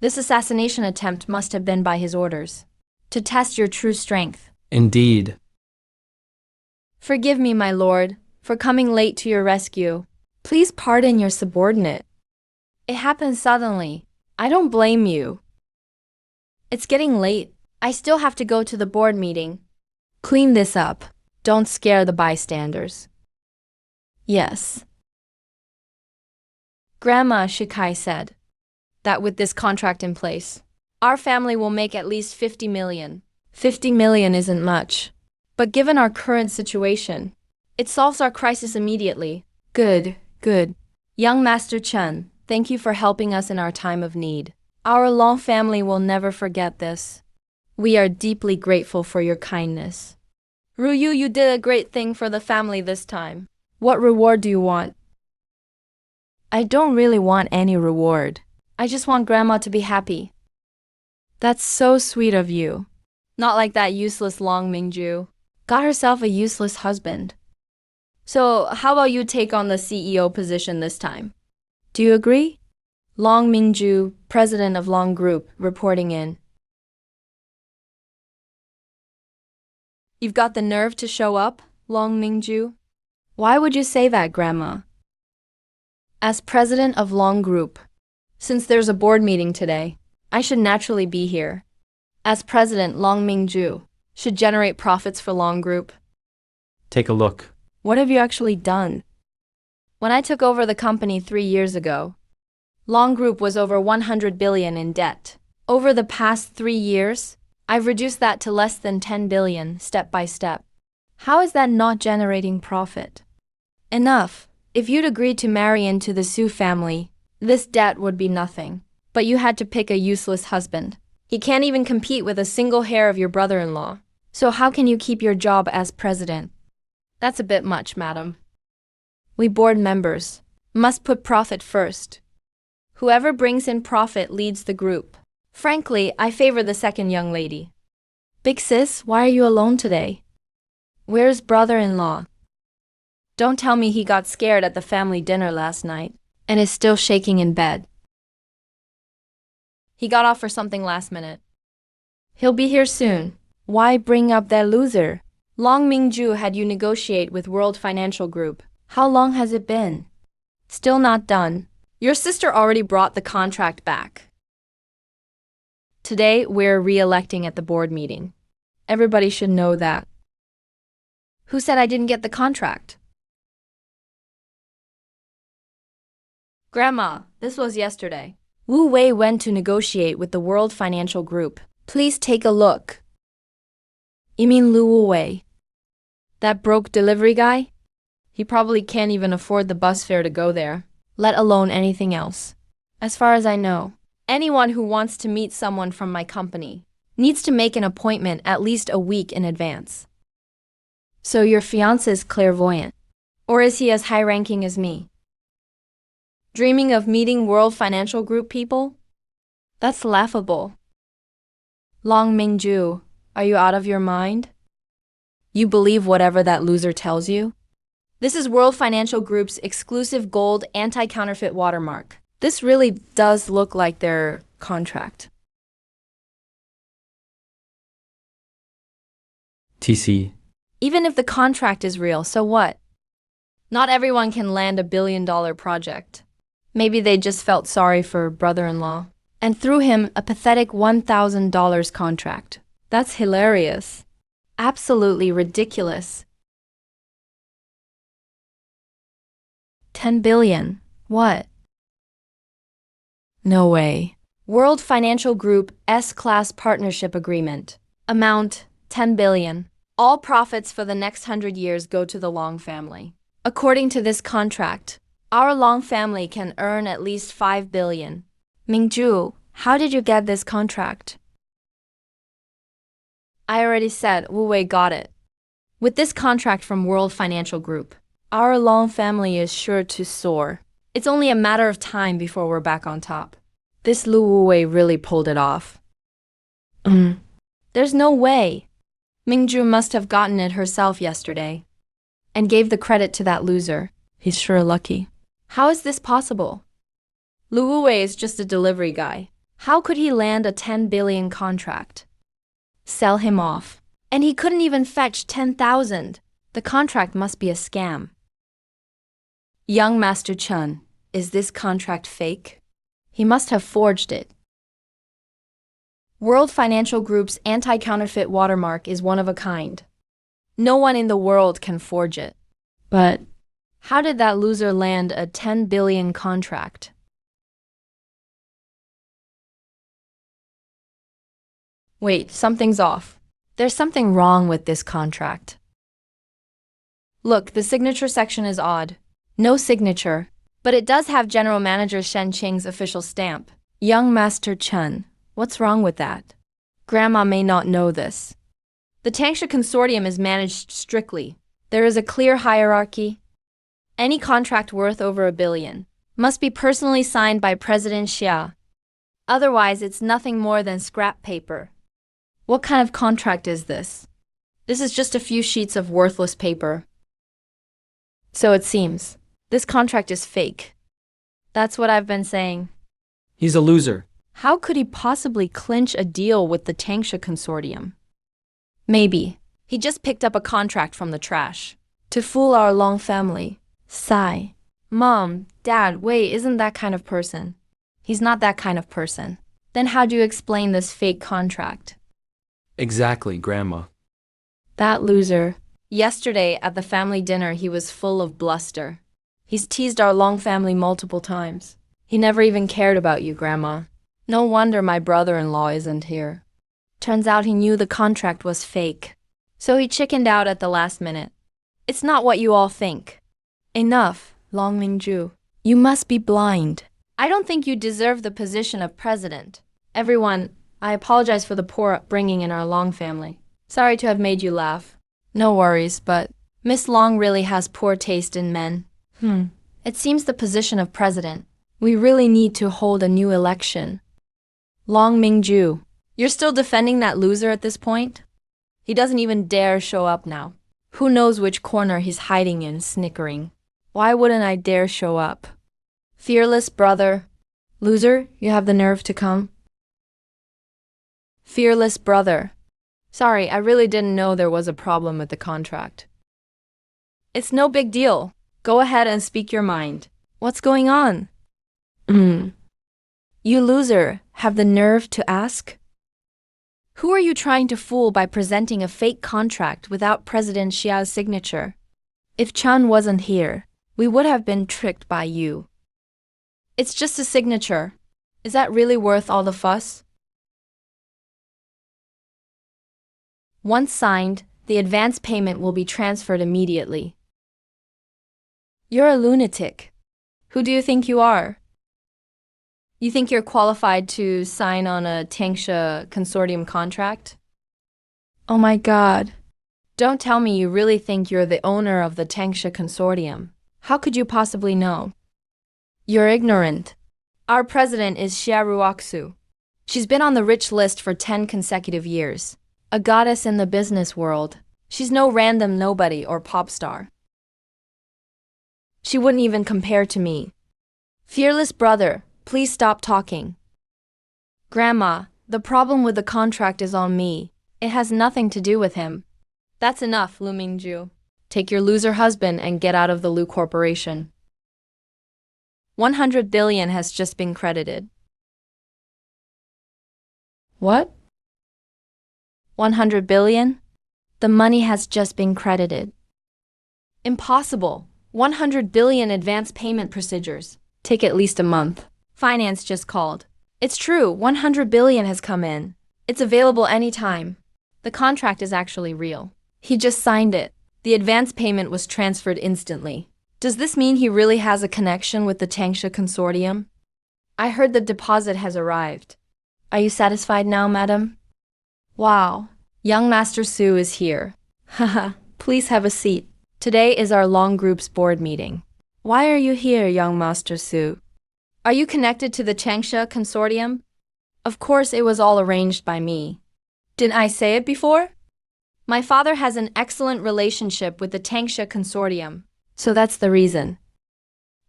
This assassination attempt must have been by his orders, to test your true strength. Indeed. Forgive me, my lord, for coming late to your rescue. Please pardon your subordinate. It happened suddenly. I don't blame you. It's getting late. I still have to go to the board meeting. Clean this up. Don't scare the bystanders. Yes. Grandma Shikai said that with this contract in place, our family will make at least 50 million. 50 million isn't much, but given our current situation, it solves our crisis immediately. Good, good. Young Master Chen, thank you for helping us in our time of need. Our Long family will never forget this. We are deeply grateful for your kindness. Ruyu, you did a great thing for the family this time. What reward do you want? I don't really want any reward. I just want Grandma to be happy. That's so sweet of you. Not like that useless Long Mingju. Got herself a useless husband. So how about you take on the CEO position this time? Do you agree? Long Mingju, president of Long Group, reporting in. You've got the nerve to show up, Long Mingju? Why would you say that, Grandma? As president of Long Group, since there's a board meeting today, I should naturally be here. As president, Long Mingju should generate profits for Long Group. Take a look. What have you actually done? When I took over the company 3 years ago, Long Group was over 100 billion in debt. Over the past 3 years, I've reduced that to less than 10 billion, step by step. How is that not generating profit? Enough. If you'd agreed to marry into the Su family, this debt would be nothing. But you had to pick a useless husband. He can't even compete with a single hair of your brother-in-law. So how can you keep your job as president? That's a bit much, madam. We board members must put profit first. Whoever brings in profit leads the group. Frankly, I favor the second young lady. Big sis, why are you alone today? Where's brother-in-law? Don't tell me he got scared at the family dinner last night and is still shaking in bed. He got off for something last minute. He'll be here soon. Why bring up that loser? Long Mingju had you negotiate with World Financial Group. How long has it been? Still not done. Your sister already brought the contract back. Today, we're re-electing at the board meeting. Everybody should know that. Who said I didn't get the contract? Grandma, this was yesterday. Wu Wei went to negotiate with the World Financial Group. Please take a look. You mean Lu Wu Wei? That broke delivery guy? He probably can't even afford the bus fare to go there, let alone anything else. As far as I know, anyone who wants to meet someone from my company needs to make an appointment at least a week in advance. So your fiancé is clairvoyant, or is he as high-ranking as me? Dreaming of meeting World Financial Group people? That's laughable. Long Mingju, are you out of your mind? You believe whatever that loser tells you? This is World Financial Group's exclusive gold anti-counterfeit watermark. This really does look like their contract. TC. Even if the contract is real, so what? Not everyone can land a billion-dollar project. Maybe they just felt sorry for brother-in-law and threw him a pathetic $1,000 contract. That's hilarious. Absolutely ridiculous. 10 billion. What? No way. World Financial Group S-Class Partnership Agreement. Amount 10 billion. All profits for the next 100 years go to the Long family. According to this contract, our Long family can earn at least 5 billion. Mingju, how did you get this contract? I already said Wu Wei got it. With this contract from World Financial Group, our Long family is sure to soar. It's only a matter of time before we're back on top. This Lu Wu Wei really pulled it off. There's no way. Mingju must have gotten it herself yesterday and gave the credit to that loser. He's sure lucky. How is this possible? Lu Wu Wei is just a delivery guy. How could he land a 10 billion contract? Sell him off. And he couldn't even fetch 10,000. The contract must be a scam. Young Master Chen, is this contract fake? He must have forged it. World Financial Group's anti-counterfeit watermark is one of a kind. No one in the world can forge it. But how did that loser land a 10 billion contract? Wait, something's off. There's something wrong with this contract. Look, the signature section is odd. No signature, but it does have General Manager Shen Qing's official stamp. Young Master Chen, what's wrong with that? Grandma may not know this. The Tangsha Consortium is managed strictly. There is a clear hierarchy. Any contract worth over $1 billion must be personally signed by President Xia. Otherwise, it's nothing more than scrap paper. What kind of contract is this? This is just a few sheets of worthless paper. So it seems. This contract is fake. That's what I've been saying. He's a loser. How could he possibly clinch a deal with the Tangsha Consortium? Maybe. He just picked up a contract from the trash. To fool our Long family. Sigh. Mom, Dad, Wei isn't that kind of person. He's not that kind of person. Then how do you explain this fake contract? Exactly, Grandma. That loser. Yesterday at the family dinner he was full of bluster. He's teased our Long family multiple times. He never even cared about you, Grandma. No wonder my brother-in-law isn't here. Turns out he knew the contract was fake. So he chickened out at the last minute. It's not what you all think. Enough, Long Mingju. You must be blind. I don't think you deserve the position of president. Everyone, I apologize for the poor upbringing in our Long family. Sorry to have made you laugh. No worries, but Miss Long really has poor taste in men. It seems the position of president. We really need to hold a new election. Long Mingju, you're still defending that loser at this point? He doesn't even dare show up now. Who knows which corner he's hiding in, snickering. Why wouldn't I dare show up? Fearless brother. Loser, you have the nerve to come? Fearless brother. Sorry, I really didn't know there was a problem with the contract. It's no big deal. Go ahead and speak your mind. What's going on? You loser, have the nerve to ask? Who are you trying to fool by presenting a fake contract without President Xiao's signature? If Chen wasn't here, we would have been tricked by you. It's just a signature. Is that really worth all the fuss? Once signed, the advance payment will be transferred immediately. You're a lunatic. Who do you think you are? You think you're qualified to sign on a Tangsha consortium contract? Oh my God. Don't tell me you really think you're the owner of the Tangsha consortium. How could you possibly know? You're ignorant. Our president is Xia Ruoxu. She's been on the rich list for 10 consecutive years. A goddess in the business world. She's no random nobody or pop star. She wouldn't even compare to me. Fearless brother, please stop talking. Grandma, the problem with the contract is on me. It has nothing to do with him. That's enough, Lu Mingju. Take your loser husband and get out of the Lu Corporation. 100 billion has just been credited. What? 100 billion? The money has just been credited. Impossible. 100 billion advance payment procedures take at least a month. Finance just called. It's true, 100 billion has come in. It's available anytime. The contract is actually real. He just signed it. The advance payment was transferred instantly. Does this mean he really has a connection with the Tangsha consortium? I heard the deposit has arrived. Are you satisfied now, madam? Wow, young Master Su is here. Haha, please have a seat. Today is our long group's board meeting. Why are you here, young Master Su? Are you connected to the Tangsha consortium? Of course, it was all arranged by me. Didn't I say it before? My father has an excellent relationship with the Tangsha consortium, so that's the reason.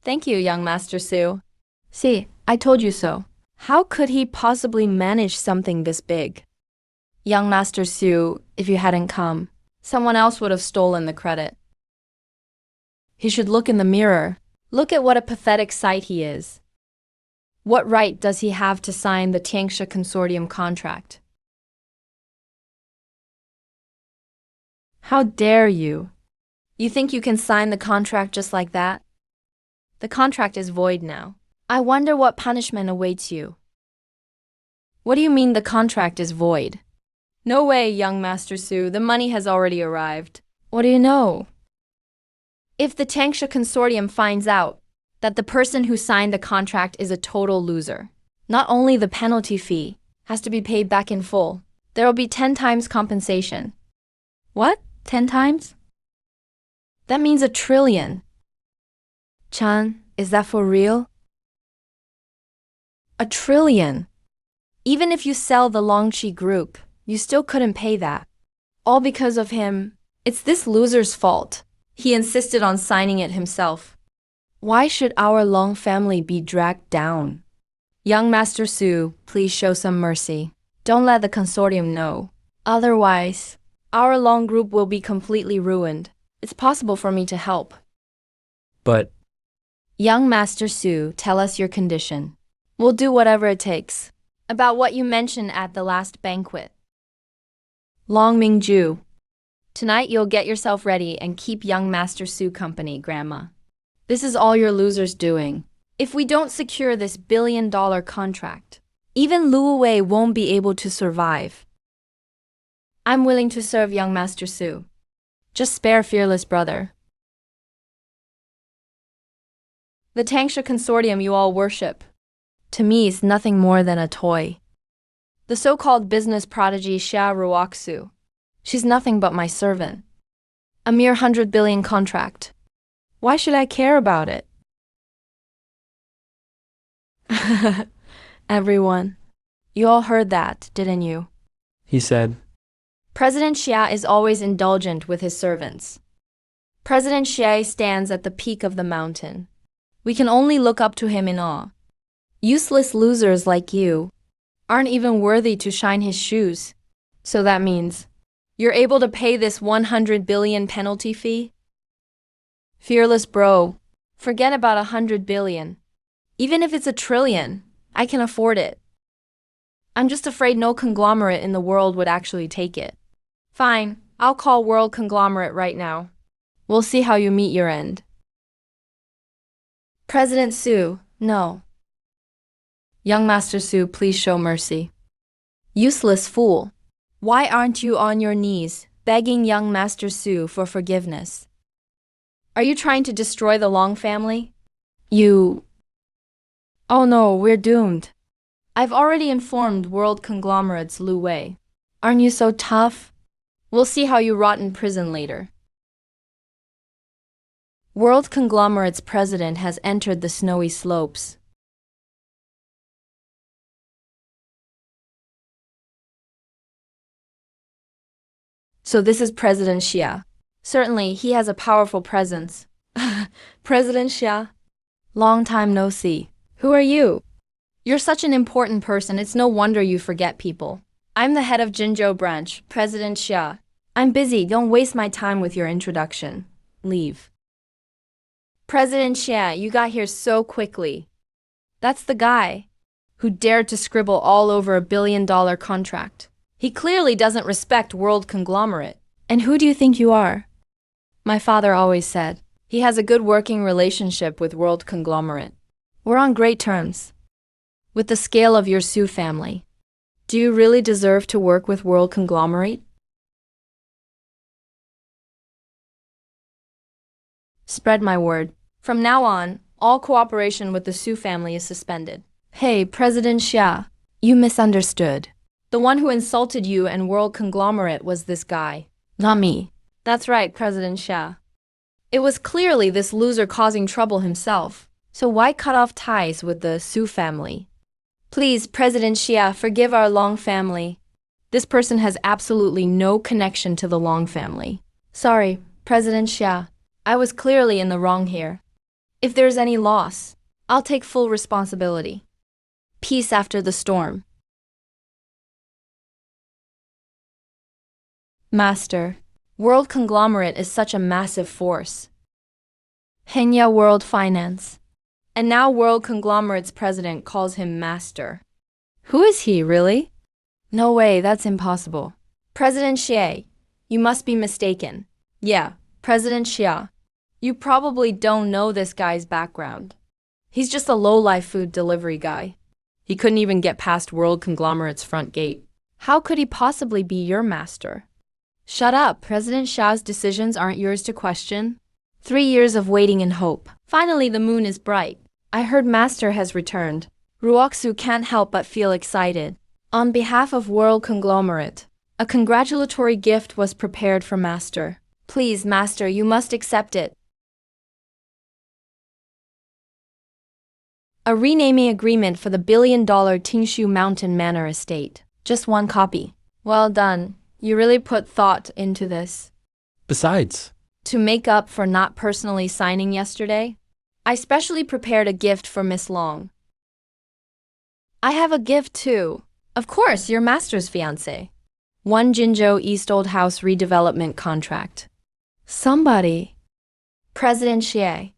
Thank you, young Master Su. See, I told you so. How could he possibly manage something this big? Young Master Su, if you hadn't come, someone else would have stolen the credit. He should look in the mirror. Look at what a pathetic sight he is. What right does he have to sign the Tangsha consortium contract? How dare you? You think you can sign the contract just like that? The contract is void now. I wonder what punishment awaits you. What do you mean the contract is void? No way, young Master Su, the money has already arrived. What do you know? If the Tangsha consortium finds out that the person who signed the contract is a total loser, not only the penalty fee has to be paid back in full, there will be 10 times compensation. What? 10 times? That means 1 trillion. Chan, is that for real? 1 trillion. Even if you sell the Longqi group, you still couldn't pay that. All because of him. It's this loser's fault. He insisted on signing it himself. Why should our Long family be dragged down? Young Master Su, please show some mercy. Don't let the consortium know. Otherwise, our Long group will be completely ruined. It's possible for me to help. But Young Master Su, tell us your condition. We'll do whatever it takes. About what you mentioned at the last banquet. Long Mingju. Tonight you'll get yourself ready and keep young Master Su company, Grandma. This is all your losers doing. If we don't secure this billion-dollar contract, even Luo Wei won't be able to survive. I'm willing to serve young Master Su. Just spare fearless brother. The Tangsha consortium you all worship, to me is nothing more than a toy. The so-called business prodigy Xia Ruoxu, she's nothing but my servant. A mere 100 billion contract. Why should I care about it? Everyone, you all heard that, didn't you? he said, President Xia is always indulgent with his servants. President Xia stands at the peak of the mountain. We can only look up to him in awe. Useless losers like you aren't even worthy to shine his shoes. So that means you're able to pay this 100 billion penalty fee? Fearless bro, forget about 100 billion. Even if it's 1 trillion, I can afford it. I'm just afraid no conglomerate in the world would actually take it. Fine, I'll call World Conglomerate right now. We'll see how you meet your end. President Su, no. Young Master Su, please show mercy. Useless fool. Why aren't you on your knees, begging young Master Su for forgiveness? Are you trying to destroy the Long family? Oh no, we're doomed. I've already informed world conglomerates Lu Wei. Aren't you so tough? We'll see how you rot in prison later. World conglomerate's president has entered the snowy slopes. So this is President Xia. Certainly, he has a powerful presence. President Xia? Long time no see. Who are you? You're such an important person, it's no wonder you forget people. I'm the head of Jinzhou branch, President Xia. I'm busy, don't waste my time with your introduction. Leave. President Xia, you got here so quickly. That's the guy who dared to scribble all over $1 billion contract. He clearly doesn't respect world conglomerate. And who do you think you are? My father always said, he has a good working relationship with world conglomerate. We're on great terms. With the scale of your Su family, do you really deserve to work with world conglomerate? Spread my word. From now on, all cooperation with the Su family is suspended. Hey, President Xia, you misunderstood. The one who insulted you and world conglomerate was this guy, not me. That's right, President Xia. It was clearly this loser causing trouble himself. So why cut off ties with the Su family? Please, President Xia, forgive our Long family. This person has absolutely no connection to the Long family. Sorry, President Xia. I was clearly in the wrong here. If there's any loss, I'll take full responsibility. Peace after the storm. Master, world conglomerate is such a massive force. Henya World Finance. And now world conglomerate's president calls him master. Who is he, really? No way, that's impossible. President Xie, you must be mistaken. Yeah, President Xia. You probably don't know this guy's background. He's just a low-life food delivery guy. He couldn't even get past world conglomerate's front gate. How could he possibly be your master? Shut up, President Xia's decisions aren't yours to question. 3 years of waiting and hope. Finally, the moon is bright. I heard Master has returned. Ruoxu can't help but feel excited. On behalf of World Conglomerate, a congratulatory gift was prepared for Master. Please, Master, you must accept it. A renaming agreement for the $1 billion Tingshu Mountain Manor estate. Just one copy. Well done. You really put thought into this. Besides, To make up for not personally signing yesterday, I specially prepared a gift for Miss Long. I have a gift too. Of course, your master's fiancé. 1 Jinzhou East Old House redevelopment contract. Somebody. President Xie.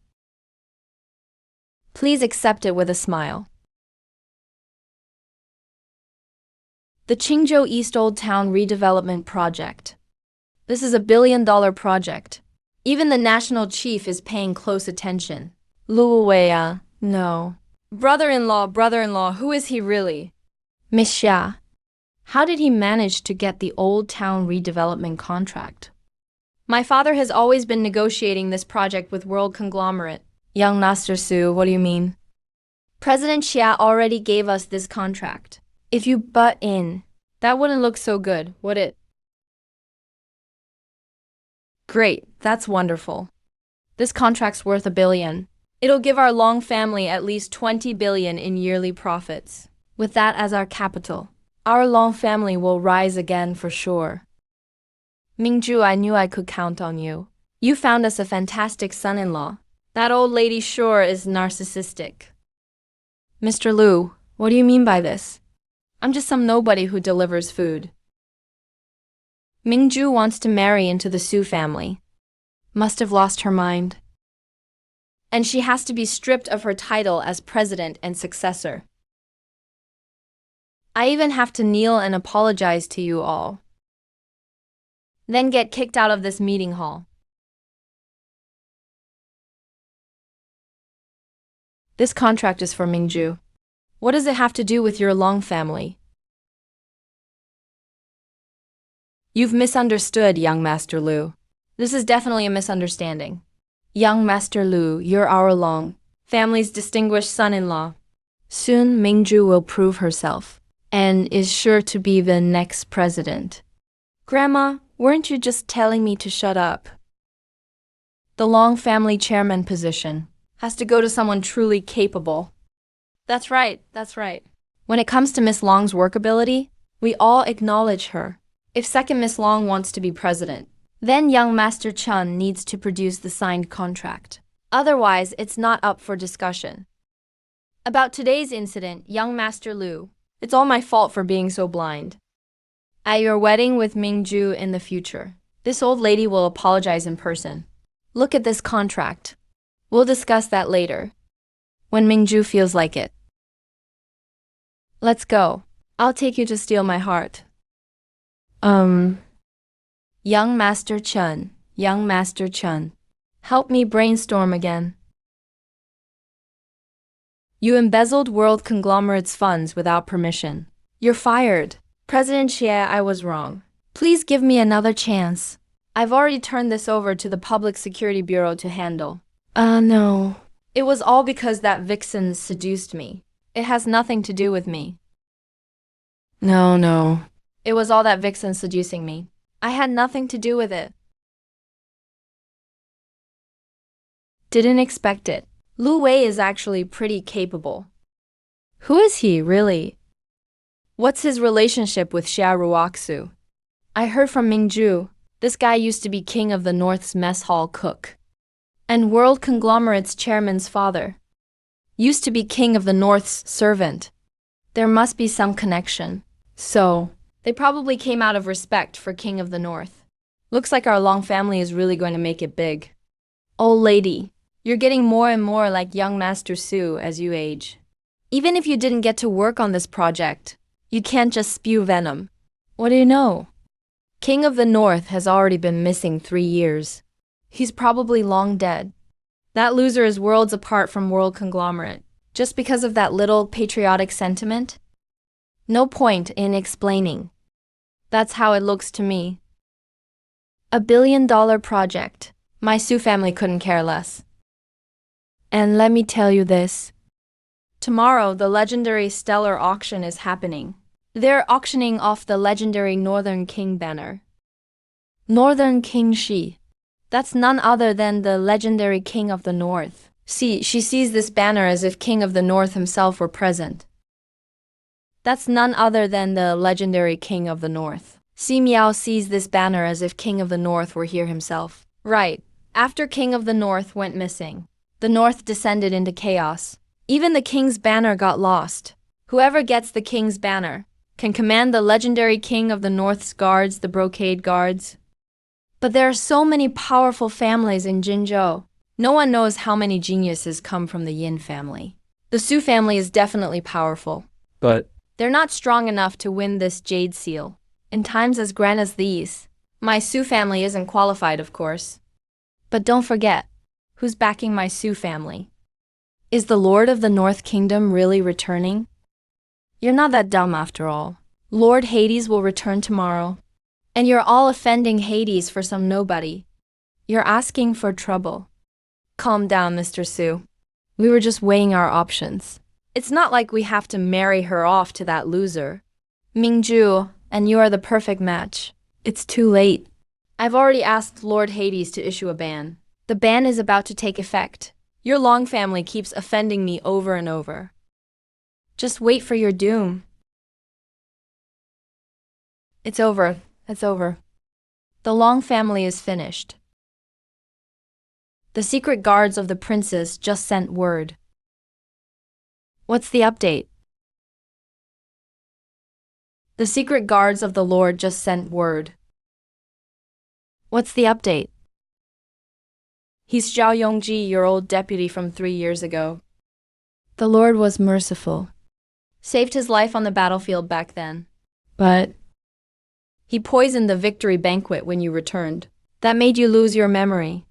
Please accept it with a smile. The Qingzhou East Old Town redevelopment project. This is a $1 billion project. Even the national chief is paying close attention. Lu Wei, no. Brother-in-law, who is he really? Miss Xia. How did he manage to get the Old Town redevelopment contract? My father has always been negotiating this project with World Conglomerate. Young Master Su, what do you mean? President Xia already gave us this contract. If you butt in, that wouldn't look so good, would it? Great, that's wonderful. This contract's worth $1 billion. It'll give our Long family at least $20 billion in yearly profits. With that as our capital, our Long family will rise again for sure. Mingzhu, I knew I could count on you. You found us a fantastic son-in-law. That old lady sure is narcissistic. Mr. Lu, what do you mean by this? I'm just some nobody who delivers food. Mingzhu wants to marry into the Su family. Must have lost her mind. And she has to be stripped of her title as president and successor. I even have to kneel and apologize to you all. Then get kicked out of this meeting hall. This contract is for Mingzhu. What does it have to do with your Long family? You've misunderstood, young Master Lu. This is definitely a misunderstanding. Young Master Lu, you're our Long family's distinguished son-in-law. Soon Mingju will prove herself and is sure to be the next president. Grandma, weren't you just telling me to shut up? The Long family chairman position has to go to someone truly capable. That's right, that's right. When it comes to Miss Long's workability, we all acknowledge her. If second Miss Long wants to be president, then young Master Chen needs to produce the signed contract. Otherwise, it's not up for discussion. About today's incident, young Master Lu, it's all my fault for being so blind. At your wedding with Mingju in the future, this old lady will apologize in person. Look at this contract. We'll discuss that later, when Mingju feels like it. Let's go. I'll take you to steal my heart. Young Master Chen, help me brainstorm again. You embezzled World Conglomerate's funds without permission. You're fired. President Xie, I was wrong. Please give me another chance. I've already turned this over to the Public Security Bureau to handle. No. It was all because that vixen seduced me. It has nothing to do with me. No. It was all that vixen seducing me. I had nothing to do with it. Didn't expect it. Lu Wei is actually pretty capable. Who is he, really? What's his relationship with Xia Ruoxu? I heard from Mingju, this guy used to be king of the North's mess hall cook. And World Conglomerate's chairman's father used to be king of the North's servant. There must be some connection. So, they probably came out of respect for King of the North. Looks like our Long family is really going to make it big. Old lady, you're getting more and more like young Master Su as you age. Even if you didn't get to work on this project, you can't just spew venom. What do you know? King of the North has already been missing 3 years. He's probably long dead. That loser is worlds apart from World Conglomerate. Just because of that little patriotic sentiment? No point in explaining. That's how it looks to me. $1 billion project. My Su family couldn't care less. And let me tell you this. Tomorrow, the legendary Stellar Auction is happening. They're auctioning off the legendary Northern King banner. Northern King Shi. That's none other than the legendary King of the North. See, she sees this banner as if King of the North himself were present. That's none other than the legendary King of the North. Si Miao sees this banner as if King of the North were here himself. Right. After King of the North went missing, the North descended into chaos. Even the King's banner got lost. Whoever gets the King's banner can command the legendary King of the North's guards, the Brocade Guards. But there are so many powerful families in Jinzhou. No one knows how many geniuses come from the Yin family. The Su family is definitely powerful. But they're not strong enough to win this Jade Seal. In times as grand as these, my Su family isn't qualified, of course. But don't forget, who's backing my Su family? Is the Lord of the North Kingdom really returning? You're not that dumb after all. Lord Hades will return tomorrow. And you're all offending Hades for some nobody. You're asking for trouble. Calm down, Mr. Su. We were just weighing our options. It's not like we have to marry her off to that loser. Mingju, and you are the perfect match. It's too late. I've already asked Lord Hades to issue a ban. The ban is about to take effect. Your Long family keeps offending me over and over. Just wait for your doom. It's over. It's over. The Long family is finished. The secret guards of the princess just sent word. What's the update? The secret guards of the Lord just sent word. What's the update? He's Zhao Yongji, your old deputy from 3 years ago. The Lord was merciful. Saved his life on the battlefield back then. But he poisoned the victory banquet when you returned. That made you lose your memory.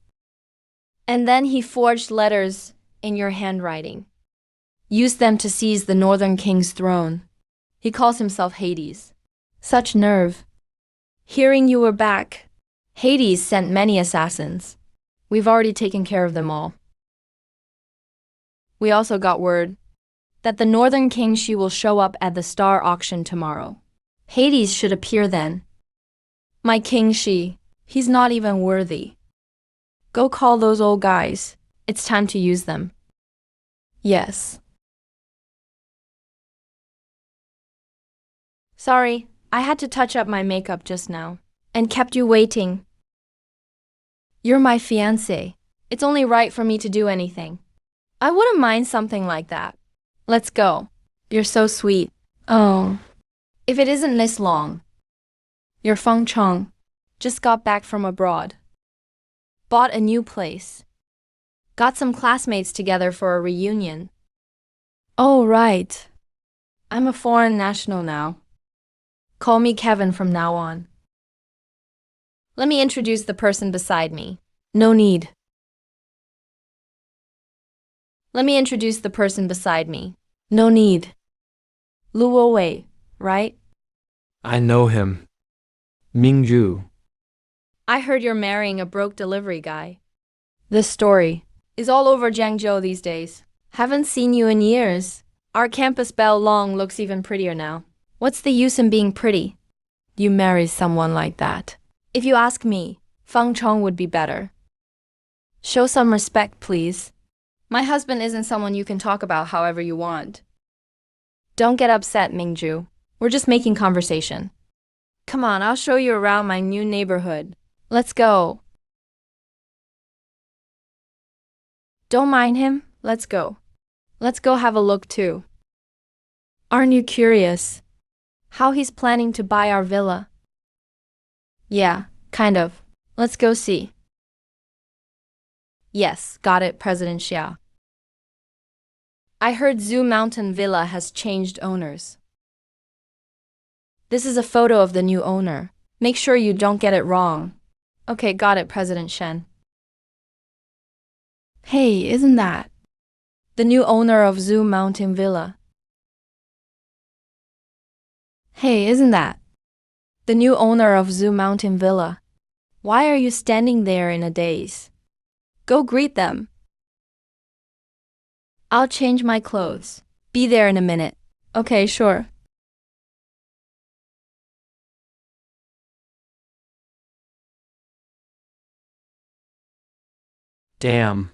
And then he forged letters in your handwriting. used them to seize the Northern King's throne. He calls himself Hades. Such nerve. Hearing you were back, Hades sent many assassins. We've already taken care of them all. We also got word that the Northern King Shi will show up at the star auction tomorrow. Hades should appear then. My King Shi, he's not even worthy. Go call those old guys. It's time to use them. Yes. Sorry, I had to touch up my makeup just now and kept you waiting. You're my fiancé. It's only right for me to do anything. I wouldn't mind something like that. Let's go. You're so sweet. Oh. If it isn't this long. You're Feng Chong. Just got back from abroad. Bought a new place. Got some classmates together for a reunion. Oh, right. I'm a foreign national now. Call me Kevin from now on. Let me introduce the person beside me. No need. Let me introduce the person beside me. No need. Luo Wei, right? I know him. Mingju. I heard you're marrying a broke delivery guy. This story is all over Jiangzhou these days. Haven't seen you in years. Our campus belle Long looks even prettier now. What's the use in being pretty? You marry someone like that. If you ask me, Feng Chong would be better. Show some respect, please. My husband isn't someone you can talk about however you want. Don't get upset, Mingju. We're just making conversation. Come on, I'll show you around my new neighborhood. Let's go. Don't mind him. Let's go. Let's go have a look too. Aren't you curious? How he's planning to buy our villa? Yeah, kind of. Let's go see. Yes, got it, President Xia. I heard Zhu Mountain Villa has changed owners. This is a photo of the new owner. Make sure you don't get it wrong. Okay, got it, President Shen. Hey, isn't that the new owner of Zhu Mountain Villa? Hey, isn't that the new owner of Zhu Mountain Villa? Why are you standing there in a daze? Go greet them. I'll change my clothes. Be there in a minute. Okay, sure. Damn.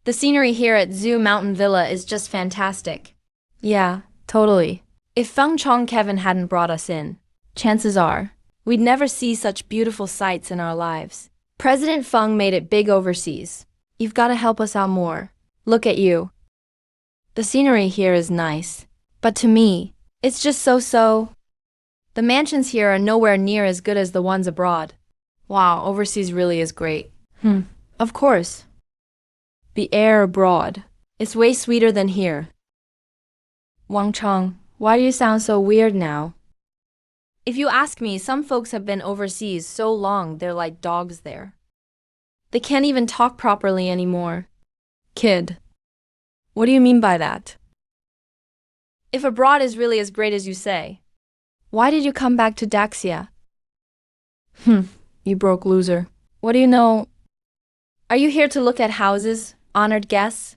The scenery here at Zhu Mountain Villa is just fantastic. Yeah, totally. If Feng Chong Kevin hadn't brought us in, chances are we'd never see such beautiful sights in our lives. President Feng made it big overseas. You've got to help us out more. Look at you. The scenery here is nice, but to me, it's just so. The mansions here are nowhere near as good as the ones abroad. Wow, overseas really is great. Of course. The air abroad is way sweeter than here. Wang Cheng, why do you sound so weird now? If you ask me, some folks have been overseas so long they're like dogs there. They can't even talk properly anymore. Kid, what do you mean by that? If abroad is really as great as you say, why did you come back to Daxia? You broke loser. What do you know? Are you here to look at houses, honored guests?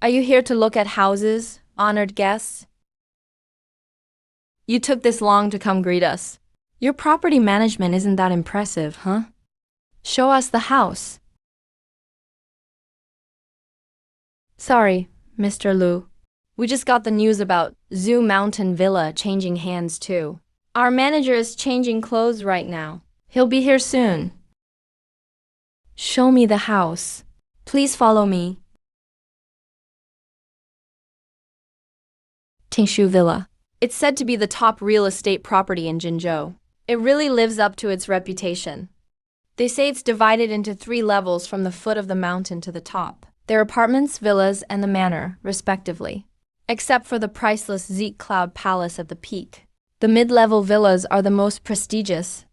Are you here to look at houses, honored guests? You took this long to come greet us. Your property management isn't that impressive, huh? Show us the house. Sorry, Mr. Lu. We just got the news about Zhu Mountain Villa changing hands too. Our manager is changing clothes right now. He'll be here soon. Show me the house. Please follow me. Tingshu Villa. It's said to be the top real estate property in Jinzhou. It really lives up to its reputation. They say it's divided into 3 levels from the foot of the mountain to the top. Their apartments, villas, and the manor, respectively. Except for the priceless Zeek Cloud Palace at the peak. The mid-level villas are the most prestigious.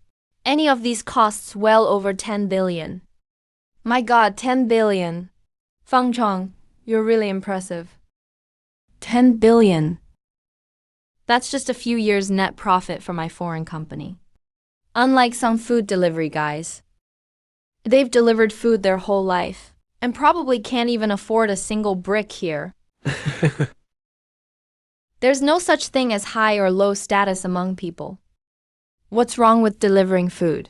Any of these costs well over 10 billion. My God, 10 billion. Feng Chong, You're really impressive. 10 billion. That's just a few years' net profit for my foreign company. Unlike some food delivery guys, they've delivered food their whole life and probably can't even afford a single brick here. There's no such thing as high or low status among people. What's wrong with delivering food?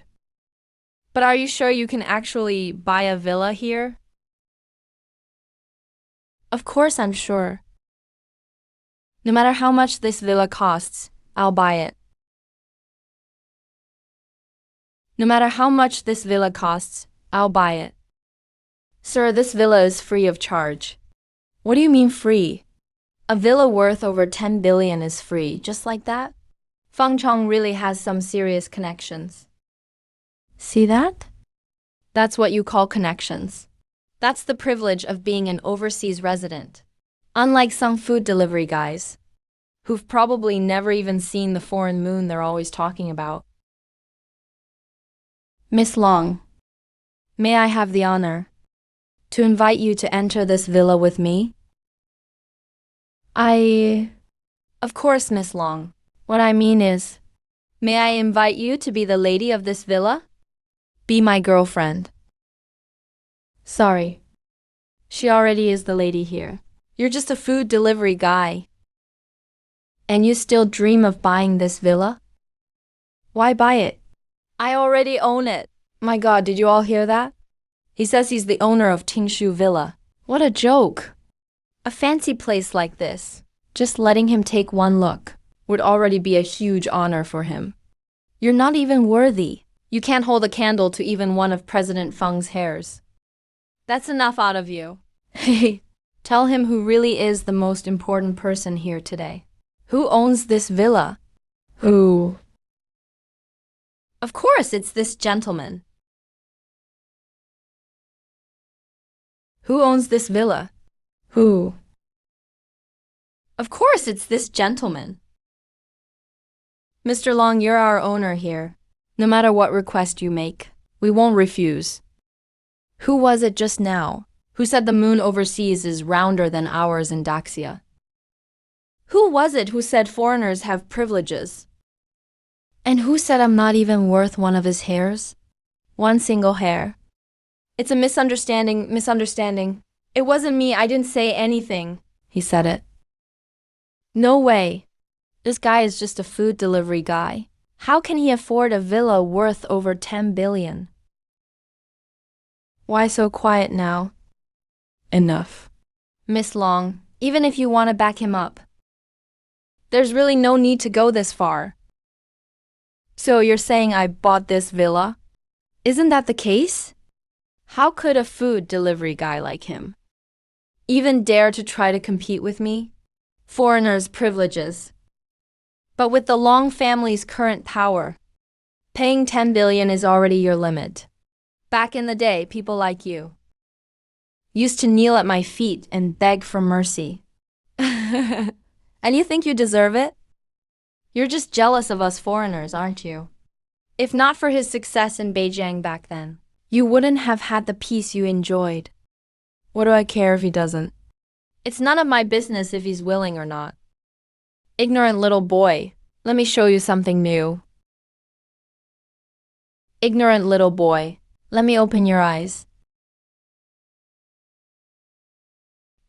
But are you sure you can actually buy a villa here? Of course I'm sure. No matter how much this villa costs, I'll buy it. No matter how much this villa costs, I'll buy it. Sir, this villa is free of charge. What do you mean free? A villa worth over 10 billion is free, just like that? Feng Chong really has some serious connections. See that? That's what you call connections. That's the privilege of being an overseas resident. Unlike some food delivery guys, who've probably never even seen the foreign moon they're always talking about. Miss Long, may I have the honor to invite you to enter this villa with me? Of course, Miss Long. What I mean is, may I invite you to be the lady of this villa? Be my girlfriend. Sorry. She already is the lady here. You're just a food delivery guy. And you still dream of buying this villa? Why buy it? I already own it. My God, did you all hear that? He says he's the owner of Tingshu Villa. What a joke. A fancy place like this, just letting him take one look, would already be a huge honor for him. You're not even worthy. You can't hold a candle to even one of President Feng's hairs. That's enough out of you. Hey, tell him who really is the most important person here today. Who owns this villa? Who? Of course, it's this gentleman. Who owns this villa? Who? Of course, it's this gentleman. Mr. Long, you're our owner here. No matter what request you make, we won't refuse. Who was it just now who said the moon overseas is rounder than ours in Daxia? Who was it who said foreigners have privileges? And who said I'm not even worth one of his hairs? One single hair. It's a misunderstanding. It wasn't me, I didn't say anything. He said it. No way. This guy is just a food delivery guy. How can he afford a villa worth over 10 billion? Why so quiet now? Enough. Miss Long, even if you want to back him up, there's really no need to go this far. So you're saying I bought this villa? Isn't that the case? How could a food delivery guy like him even dare to try to compete with me? Foreigners' privileges. But with the Long family's current power, paying 10 billion is already your limit. Back in the day, people like you used to kneel at my feet and beg for mercy. And you think you deserve it? You're just jealous of us foreigners, aren't you? If not for his success in Beijing back then, you wouldn't have had the peace you enjoyed. What do I care if he doesn't? It's none of my business if he's willing or not. Ignorant little boy, let me show you something new. Ignorant little boy, let me open your eyes.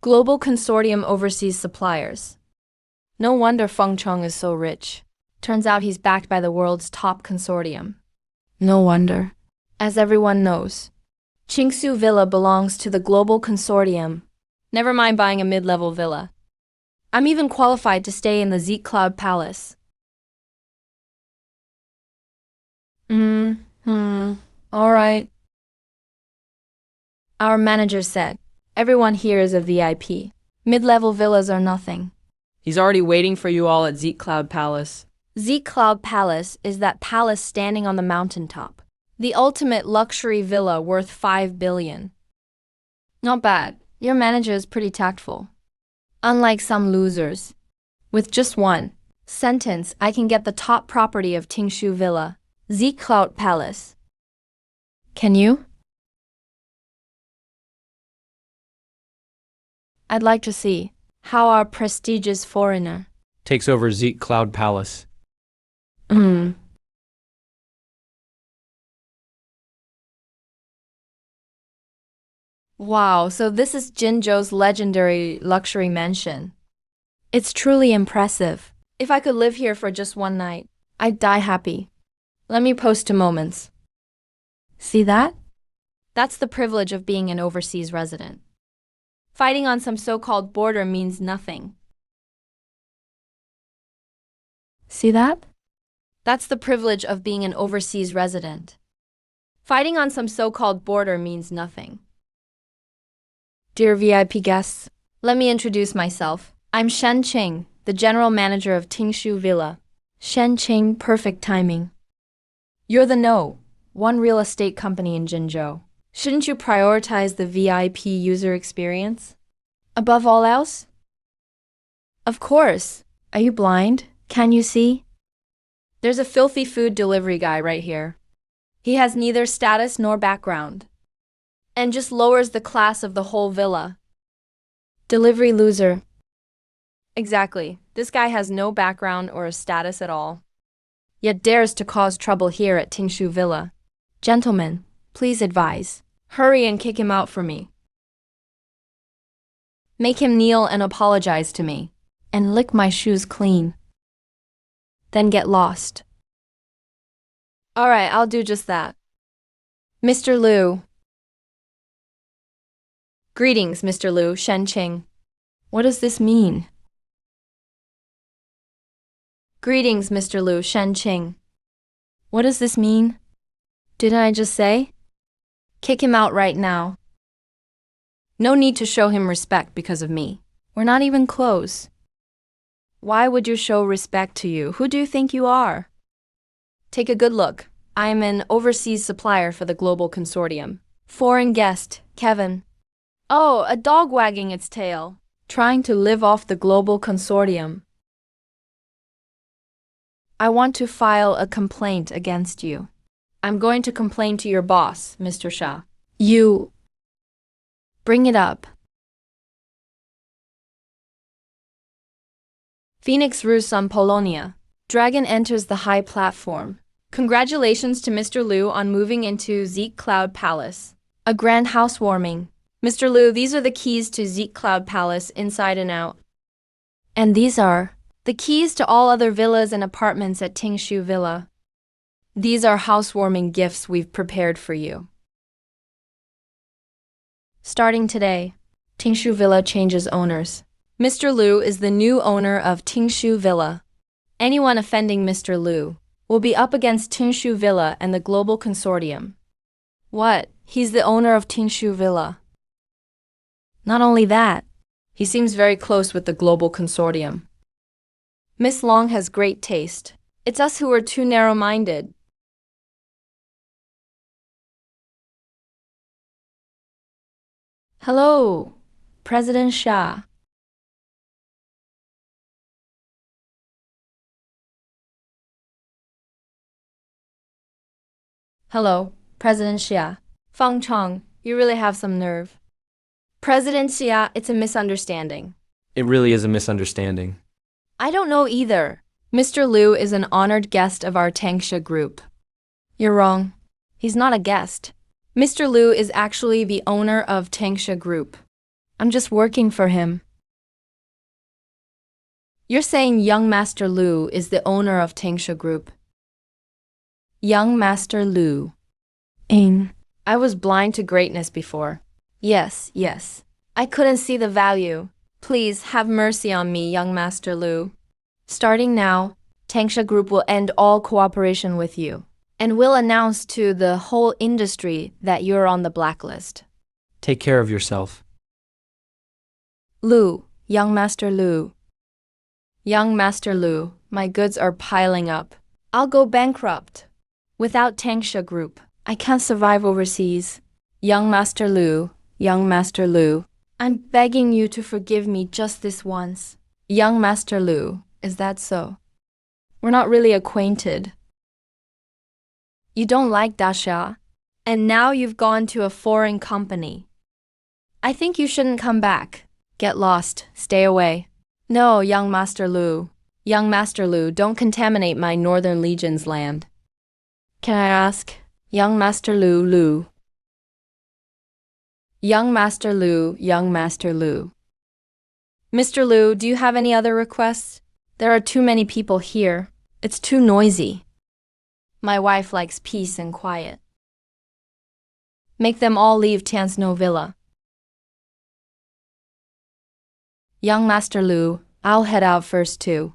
Global Consortium Overseas Suppliers. No wonder Feng Chong is so rich. Turns out he's backed by the world's top consortium. No wonder. As everyone knows, Qingsu Villa belongs to the Global Consortium. Never mind buying a mid-level villa. I'm even qualified to stay in the Zeek Cloud Palace. All right. Our manager said, everyone here is a VIP. Mid-level villas are nothing. He's already waiting for you all at Zeek Cloud Palace. Zeek Cloud Palace is that palace standing on the mountaintop. The ultimate luxury villa worth 5 billion. Not bad. Your manager is pretty tactful. Unlike some losers. With just one sentence, I can get the top property of Tingshu Villa, Zeek Cloud Palace. Can you? I'd like to see how our prestigious foreigner. Takes over Zeke Cloud Palace. Wow, so this is Jinzhou's legendary luxury mansion. It's truly impressive. If I could live here for just one night, I'd die happy. Let me post 2 moments. See that? That's the privilege of being an overseas resident. Fighting on some so-called border means nothing. See that? That's the privilege of being an overseas resident. Fighting on some so-called border means nothing. Dear VIP guests, let me introduce myself. I'm Shen Qing, the general manager of Tingshu Villa. Shen Qing, perfect timing. You're the one real estate company in Jinzhou. Shouldn't you prioritize the VIP user experience? Above all else? Of course. Are you blind? Can you see? There's a filthy food delivery guy right here. He has neither status nor background, and just lowers the class of the whole villa. Delivery loser. Exactly. This guy has no background or a status at all, yet dares to cause trouble here at Tingshu Villa. Gentlemen, please advise. Hurry and kick him out for me. Make him kneel and apologize to me, and lick my shoes clean. Then get lost. All right, I'll do just that. Mr. Liu. Greetings, Mr. Liu, Shen Qing. What does this mean? Greetings, Mr. Liu, Shen Qing. What does this mean? Didn't I just say? Kick him out right now. No need to show him respect because of me. We're not even close. Why would you show respect to you? Who do you think you are? Take a good look. I'm an overseas supplier for the global consortium. Foreign guest, Kevin. Oh, a dog wagging its tail. Trying to live off the global consortium. I want to file a complaint against you. I'm going to complain to your boss, Mr. Shah. You. Bring it up. Phoenix Rus on Polonia. Dragon enters the high platform. Congratulations to Mr. Liu on moving into Zeke Cloud Palace. A grand housewarming. Mr. Liu, these are the keys to Zeke Cloud Palace inside and out. And these are the keys to all other villas and apartments at Tingshu Villa. These are housewarming gifts we've prepared for you. Starting today, Tingshu Villa changes owners. Mr. Liu is the new owner of Tingshu Villa. Anyone offending Mr. Liu will be up against Tingshu Villa and the global consortium. What? He's the owner of Tingshu Villa. Not only that, he seems very close with the global consortium. Miss Long has great taste. It's us who are too narrow-minded. Hello, President Shah. Hello, President Xia. Fang Chong, you really have some nerve. President Xia, it's a misunderstanding. It really is a misunderstanding. I don't know either. Mr. Liu is an honored guest of our Tangsha group. You're wrong. He's not a guest. Mr. Liu is actually the owner of Tangsha Group. I'm just working for him. You're saying young Master Liu is the owner of Tangsha Group. Young Master Liu. I was blind to greatness before. Yes. I couldn't see the value. Please have mercy on me, young Master Liu. Starting now, Tangsha Group will end all cooperation with you, and will announce to the whole industry that you're on the blacklist. Take care of yourself. Liu, young Master Liu. Young Master Liu, my goods are piling up. I'll go bankrupt. Without Tangsha Group, I can't survive overseas. Young Master Liu, I'm begging you to forgive me just this once. Young Master Liu, is that so? We're not really acquainted. You don't like Dasha, and now you've gone to a foreign company. I think you shouldn't come back. Get lost. Stay away. No, young Master Lu. Young Master Lu, don't contaminate my Northern Legion's land. Can I ask? Young Master Lu. Young Master Lu, young Master Lu. Mr. Lu, do you have any other requests? There are too many people here. It's too noisy. My wife likes peace and quiet. Make them all leave Tiansno Villa. Young Master Lu, I'll head out first too.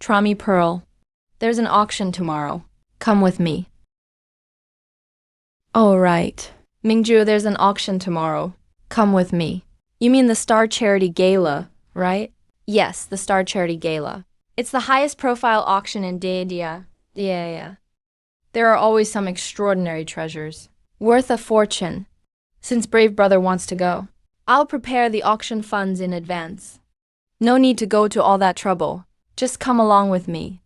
Trami Pearl, there's an auction tomorrow. Come with me. Oh, right. Mingju, there's an auction tomorrow. Come with me. You mean the Star Charity Gala, right? Yes, the Star Charity Gala. It's the highest profile auction in Daedia. Yeah. There are always some extraordinary treasures. Worth a fortune. Since Brave Brother wants to go, I'll prepare the auction funds in advance. No need to go to all that trouble. Just come along with me.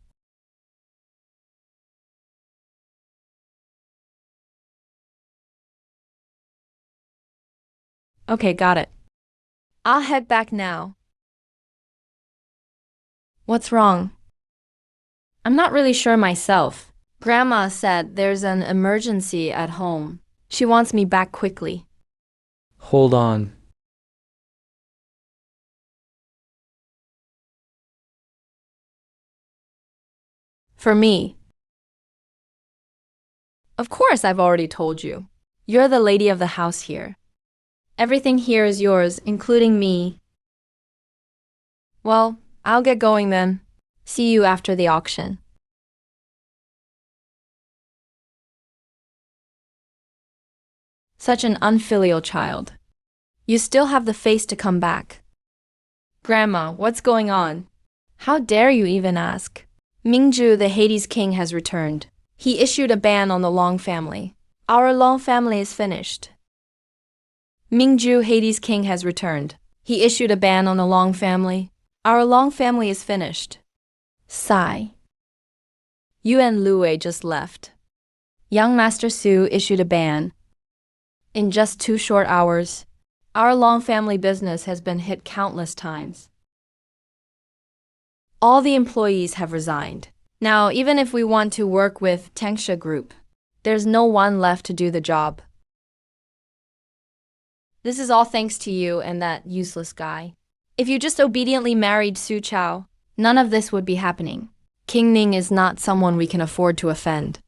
Okay, got it. I'll head back now. What's wrong? I'm not really sure myself. Grandma said there's an emergency at home. She wants me back quickly. Hold on. For me. Of course, I've already told you. You're the lady of the house here. Everything here is yours, including me. Well, I'll get going then. See you after the auction. Such an unfilial child. You still have the face to come back. Grandma, what's going on? How dare you even ask? Mingju, the Hades king, has returned. He issued a ban on the Long family. Our Long family is finished. Mingju, Hades king, has returned. He issued a ban on the Long family. Our Long family is finished. Sigh. Yuan Lue just left. Young Master Su issued a ban. In just 2 short hours, our Long family business has been hit countless times. All the employees have resigned. Now, even if we want to work with Tangsha Group, there's no one left to do the job. This is all thanks to you and that useless guy. If you just obediently married Su Chao, none of this would be happening. King Ning is not someone we can afford to offend.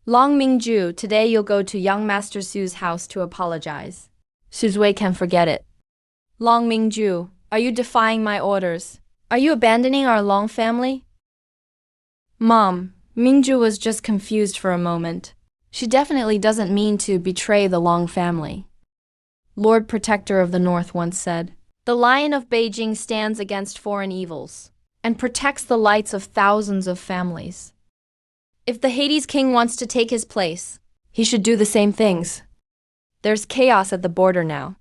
Long Mingju, today you'll go to young Master Su's house to apologize. Su Zui can forget it. Long Mingju, are you defying my orders? Are you abandoning our Long family? Mom, Mingju was just confused for a moment. She definitely doesn't mean to betray the Long family. Lord Protector of the North once said, "The Lion of Beijing stands against foreign evils and protects the lights of thousands of families. If the Hades king wants to take his place, he should do the same things." There's chaos at the border now.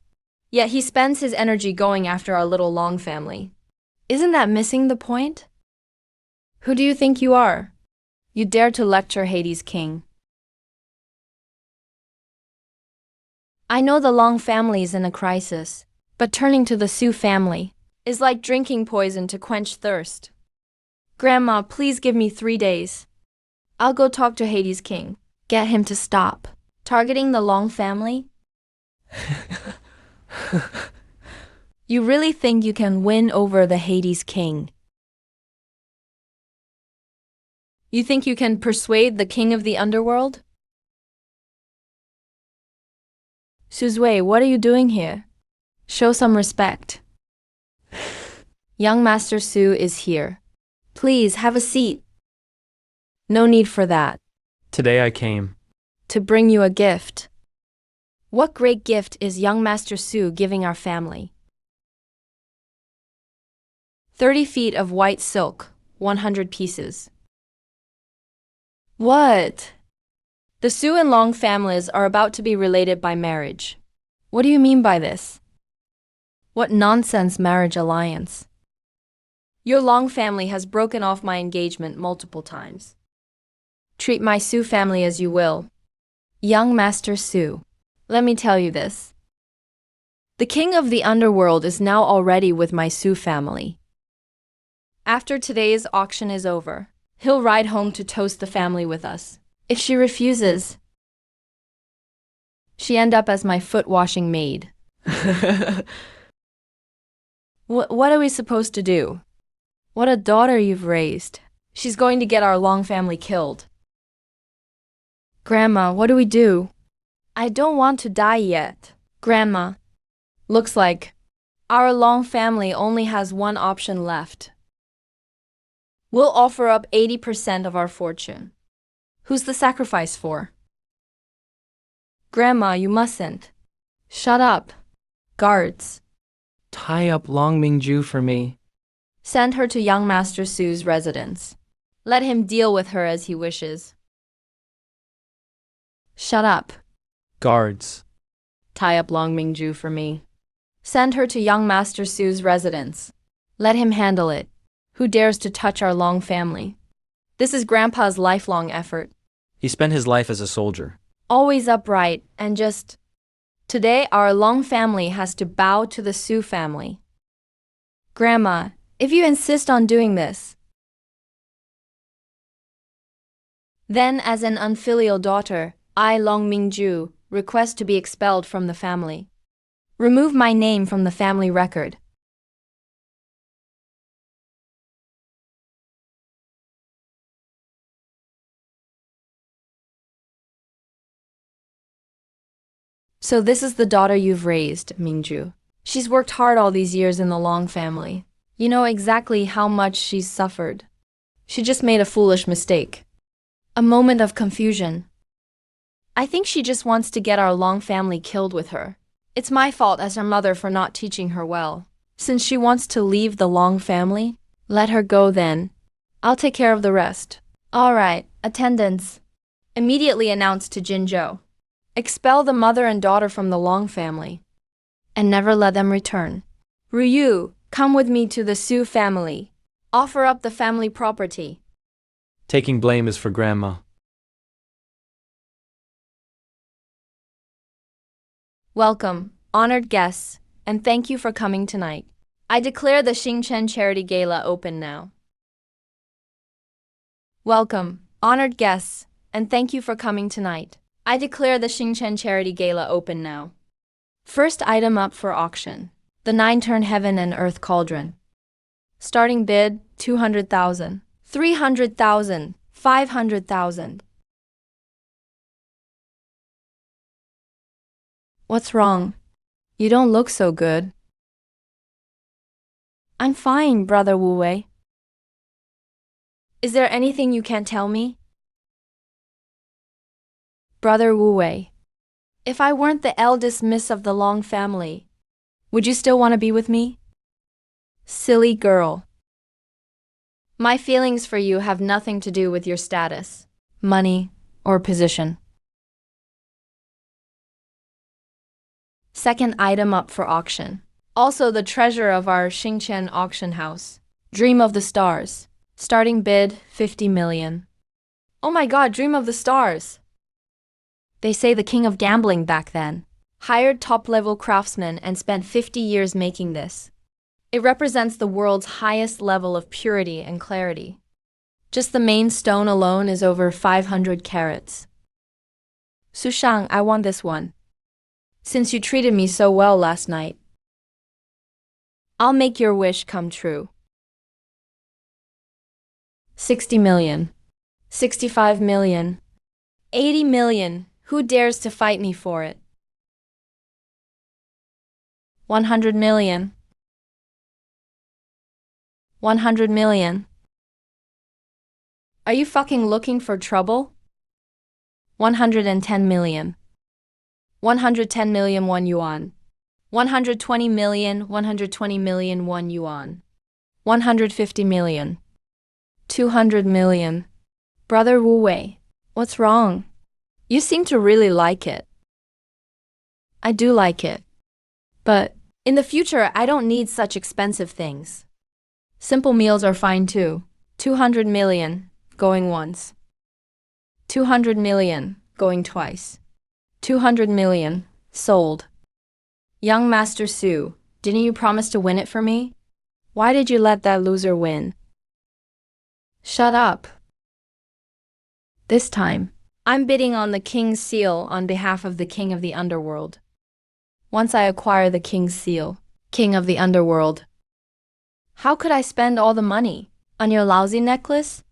Yet he spends his energy going after our little Long family. Isn't that missing the point? Who do you think you are? You dare to lecture Hades king. I know the Long family is in a crisis, but turning to the Su family is like drinking poison to quench thirst. Grandma, please give me 3 days. I'll go talk to Hades king. Get him to stop targeting the Long family. You really think you can win over the Hades king? You think you can persuade the king of the underworld? Su Zui, what are you doing here? Show some respect. Young Master Su is here. Please have a seat. No need for that. Today I came. To bring you a gift. What great gift is young Master Su giving our family? 30 feet of white silk, 100 pieces. What? The Su and Long families are about to be related by marriage. What do you mean by this? What nonsense marriage alliance? Your Long family has broken off my engagement multiple times. Treat my Su family as you will. Young Master Su, let me tell you this. The king of the underworld is now already with my Su family. After today's auction is over, he'll ride home to toast the family with us. If she refuses, she end up as my foot-washing maid. What are we supposed to do? What a daughter you've raised. She's going to get our Long family killed. Grandma, what do we do? I don't want to die yet. Grandma, looks like our Long family only has one option left. We'll offer up 80% of our fortune. Who's the sacrifice for? Grandma, you mustn't. Shut up. Guards. Tie up Long Mingju for me. Send her to young Master Su's residence. Let him deal with her as he wishes. Shut up. Guards. Tie up Long Mingju for me. Send her to young Master Su's residence. Let him handle it. Who dares to touch our Long family? This is Grandpa's lifelong effort. He spent his life as a soldier. Always upright and just... Today, our Long family has to bow to the Su family. Grandma, if you insist on doing this, then as an unfilial daughter, I, Long Mingju, request to be expelled from the family. Remove my name from the family record. So this is the daughter you've raised, Mingju. She's worked hard all these years in the Long family. You know exactly how much she's suffered. She just made a foolish mistake. A moment of confusion. I think she just wants to get our Long family killed with her. It's my fault as her mother for not teaching her well. Since she wants to leave the Long family, let her go then. I'll take care of the rest. All right, attendants. Immediately announce to Jinzhou. Expel the mother and daughter from the Long family, and never let them return. Ryu, come with me to the Su family. Offer up the family property. Taking blame is for Grandma. Welcome, honored guests, and thank you for coming tonight. I declare the Xingchen Charity Gala open now. Welcome, honored guests, and thank you for coming tonight. I declare the Xingchen Charity Gala open now. First item up for auction, the 9-turn Heaven and Earth Cauldron. Starting bid, 200,000, 300,000, 500,000. What's wrong? You don't look so good. I'm fine, Brother Wu Wei. Is there anything you can't tell me? Brother Wu Wei, if I weren't the eldest miss of the Long family, would you still want to be with me? Silly girl. My feelings for you have nothing to do with your status, money, or position. Second item up for auction. Also the treasure of our Xingchen auction house. Dream of the Stars. Starting bid, 50 million. Oh my god, Dream of the Stars! They say the king of gambling back then. Hired top-level craftsmen and spent 50 years making this. It represents the world's highest level of purity and clarity. Just the main stone alone is over 500 carats. Su Shang, I want this one. Since you treated me so well last night, I'll make your wish come true. 60 million. 65 million. 80 million. Who dares to fight me for it? 100 million. 100 million. Are you fucking looking for trouble? 110 million. 110 million won yuan. 120 million, 120 million won yuan. 150 million. 200 million. Brother Wu Wei, what's wrong? You seem to really like it. I do like it. But in the future, I don't need such expensive things. Simple meals are fine too. 200 million, going once. 200 million, going twice. 200 million, sold. Young Master Su, didn't you promise to win it for me? Why did you let that loser win? Shut up. This time, I'm bidding on the king's seal on behalf of the king of the underworld. Once I acquire the king's seal, king of the underworld, how could I spend all the money? On your lousy necklace?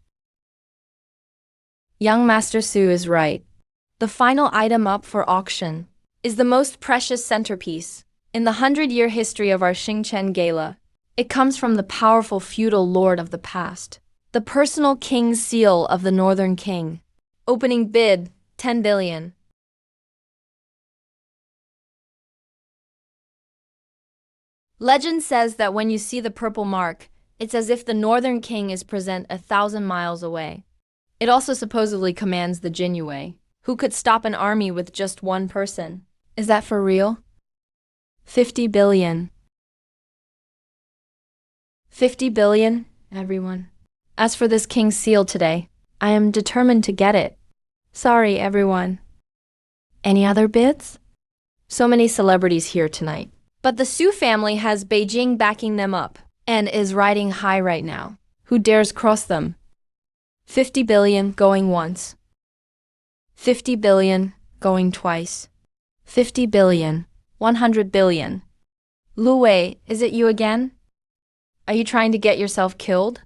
Young Master Su is right. The final item up for auction is the most precious centerpiece in the 100-year history of our Xingchen Gala. It comes from the powerful feudal lord of the past, the personal king's seal of the Northern King. Opening bid, 10 billion. Legend says that when you see the purple mark, it's as if the Northern King is present 1,000 miles away. It also supposedly commands the Jinyue, who could stop an army with just one person. Is that for real? 50 billion. 50 billion, everyone. As for this king's seal today, I am determined to get it. Sorry, everyone. Any other bids? So many celebrities here tonight. But the Su family has Beijing backing them up and is riding high right now. Who dares cross them? 50 billion going once. 50 billion going twice. 50 billion. 100 billion. Lu Wei, is it you again? Are you trying to get yourself killed?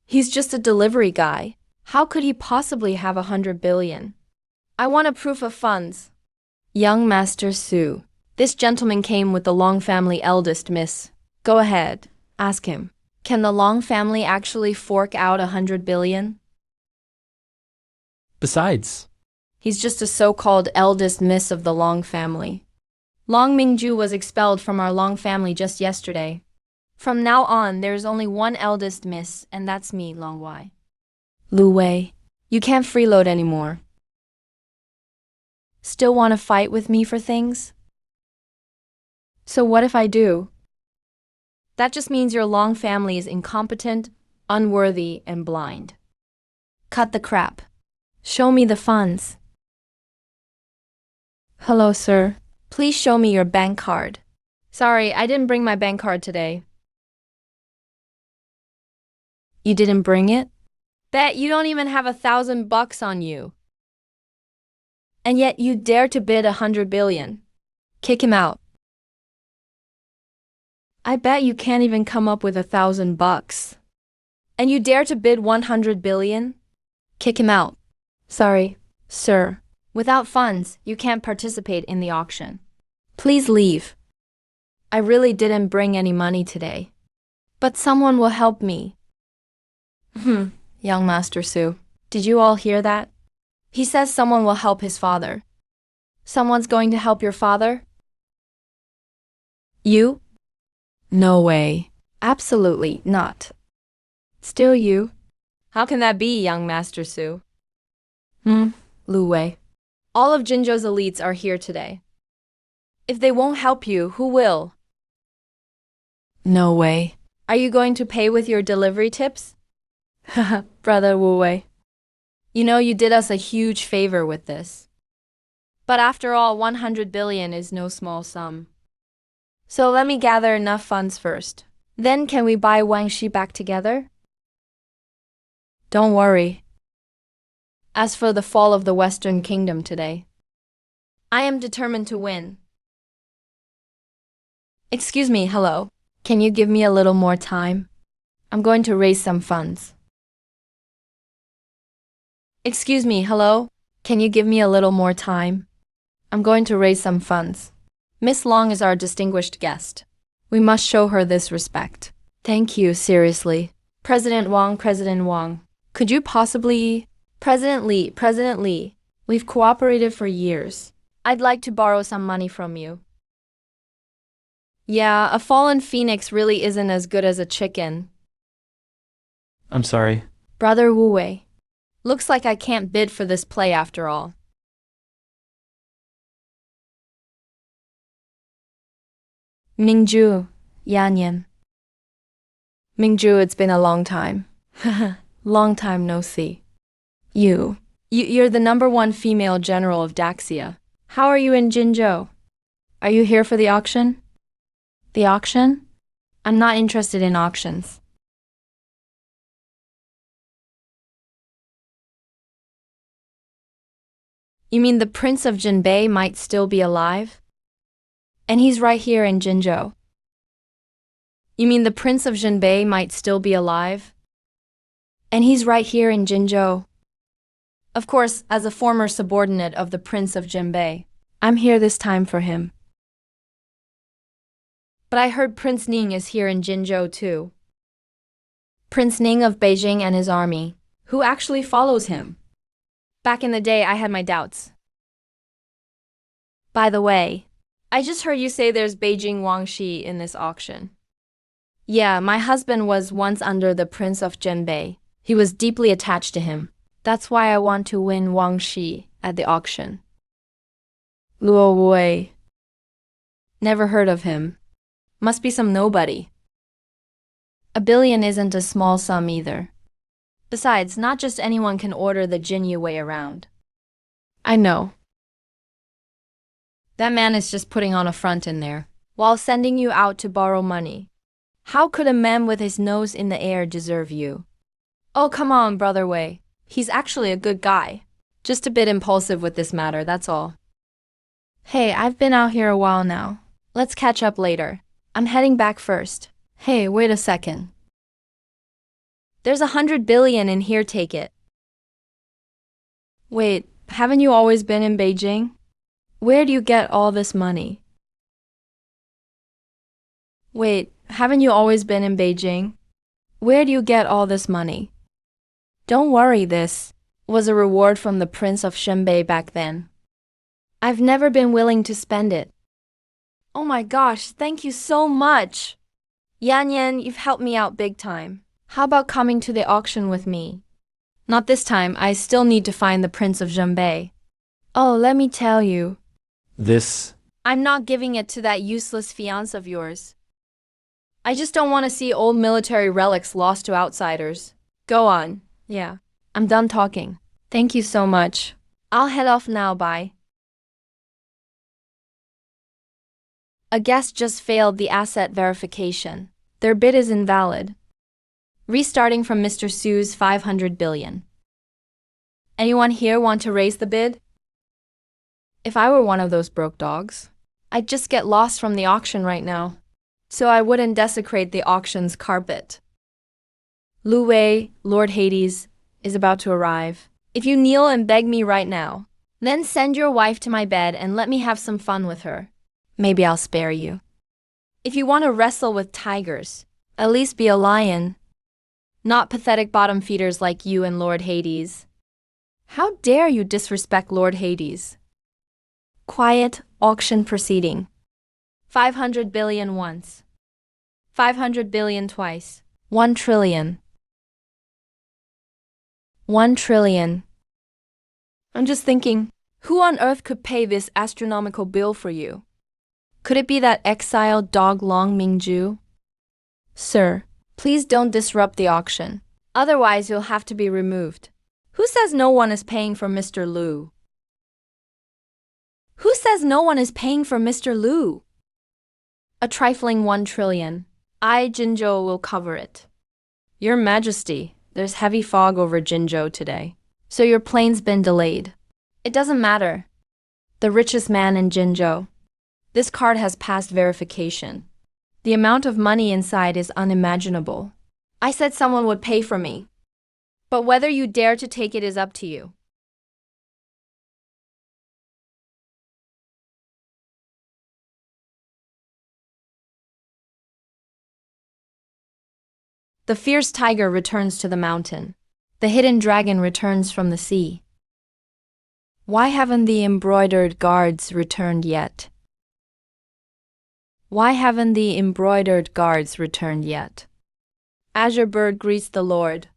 He's just a delivery guy. How could he possibly have 100 billion? I want a proof of funds. Young Master Su. This gentleman came with the Long family eldest miss. Go ahead, ask him. Can the Long family actually fork out 100 billion? Besides, He's just a so-called eldest miss of the Long family. Long Mingju was expelled from our Long family just yesterday. From now on, there's only one eldest miss, and that's me, Long Wei. Lu Wei, you can't freeload anymore. Still want to fight with me for things? So what if I do? That just means your Long family is incompetent, unworthy, and blind. Cut the crap. Show me the funds. Hello, sir. Please show me your bank card. Sorry, I didn't bring my bank card today. You didn't bring it? Bet you don't even have $1,000 on you. And yet you dare to bid 100 billion. Kick him out. I bet you can't even come up with $1,000. And you dare to bid 100 billion? Kick him out. Sorry, sir. Without funds, you can't participate in the auction. Please leave. I really didn't bring any money today. But someone will help me. Young Master Su, did you all hear that? He says someone will help his father. Someone's going to help your father? You? No way. Absolutely not. Still you? How can that be, young Master Su? Lu Wei. All of Jinzhou's elites are here today. If they won't help you, who will? No way. Are you going to pay with your delivery tips? Haha, brother Wu Wei. You know you did us a huge favor with this. But after all, 100 billion is no small sum. So let me gather enough funds first. Then can we buy Wang Shi back together? Don't worry. As for the fall of the Western Kingdom today, I am determined to win. Excuse me, hello. Can you give me a little more time? I'm going to raise some funds. Excuse me, hello. Can you give me a little more time? I'm going to raise some funds. Miss Long is our distinguished guest. We must show her this respect. Thank you, seriously. President Wang, could you possibly... President Li, we've cooperated for years. I'd like to borrow some money from you. Yeah, a fallen phoenix really isn't as good as a chicken. I'm sorry. Brother Wu Wei, looks like I can't bid for this play after all. Mingju, Yanyan. Mingju, it's been a long time. Long time no see. You're the #1 female general of Daxia. How are you in Jinzhou? Are you here for the auction? The auction? I'm not interested in auctions. You mean the Prince of Jinbei might still be alive? And he's right here in Jinzhou. You mean the Prince of Jinbei might still be alive? And he's right here in Jinzhou. Of course, as a former subordinate of the Prince of Jinbei, I'm here this time for him. But I heard Prince Ning is here in Jinzhou too. Prince Ning of Beijing and his army. Who actually follows him? Back in the day, I had my doubts. By the way, I just heard you say there's Beijing Wang Shi in this auction. Yeah, my husband was once under the Prince of Jinbei. He was deeply attached to him. That's why I want to win Wang Shi at the auction. Luo Wei. Never heard of him. Must be some nobody. $1 billion isn't a small sum either. Besides, not just anyone can order the Jin Yue around. I know. That man is just putting on a front in there, while sending you out to borrow money. How could a man with his nose in the air deserve you? Oh, come on, Brother Wei. He's actually a good guy. Just a bit impulsive with this matter, that's all. Hey, I've been out here a while now. Let's catch up later. I'm heading back first. Hey, wait a second. There's $100 billion in here, take it. Wait, haven't you always been in Beijing? Where do you get all this money? Wait, haven't you always been in Beijing? Where do you get all this money? Don't worry, this was a reward from the Prince of Shenbei back then. I've never been willing to spend it. Oh my gosh, thank you so much! Yan Yan, you've helped me out big time. How about coming to the auction with me? Not this time, I still need to find the Prince of Shenbei. Oh, let me tell you. I'm not giving it to that useless fiancé of yours. I just don't want to see old military relics lost to outsiders. Go on. Yeah, I'm done talking. Thank you so much. I'll head off now, bye. A guest just failed the asset verification. Their bid is invalid. Restarting from Mr. Su's 500 billion. Anyone here want to raise the bid? If I were one of those broke dogs, I'd just get lost from the auction right now, so I wouldn't desecrate the auction's carpet. Lu Wei, Lord Hades, is about to arrive. If you kneel and beg me right now, then send your wife to my bed and let me have some fun with her. Maybe I'll spare you. If you want to wrestle with tigers, at least be a lion. Not pathetic bottom feeders like you and Lord Hades. How dare you disrespect Lord Hades? Quiet auction proceeding. 500 billion once. 500 billion twice. 1 trillion. 1 trillion. I'm just thinking, who on earth could pay this astronomical bill for you? Could it be that exiled dog Long Mingju? Sir, please don't disrupt the auction. Otherwise, you'll have to be removed. Who says no one is paying for Mr. Lu? Who says no one is paying for Mr. Lu? A trifling 1 trillion. I, Jinzhou, will cover it. Your Majesty, there's heavy fog over Jinzhou today, so your plane's been delayed. It doesn't matter. The richest man in Jinzhou. This card has passed verification. The amount of money inside is unimaginable. I said someone would pay for me. But whether you dare to take it is up to you. The fierce tiger returns to the mountain. The hidden dragon returns from the sea. Why haven't the embroidered guards returned yet? Why haven't the embroidered guards returned yet? Azure Bird greets the Lord.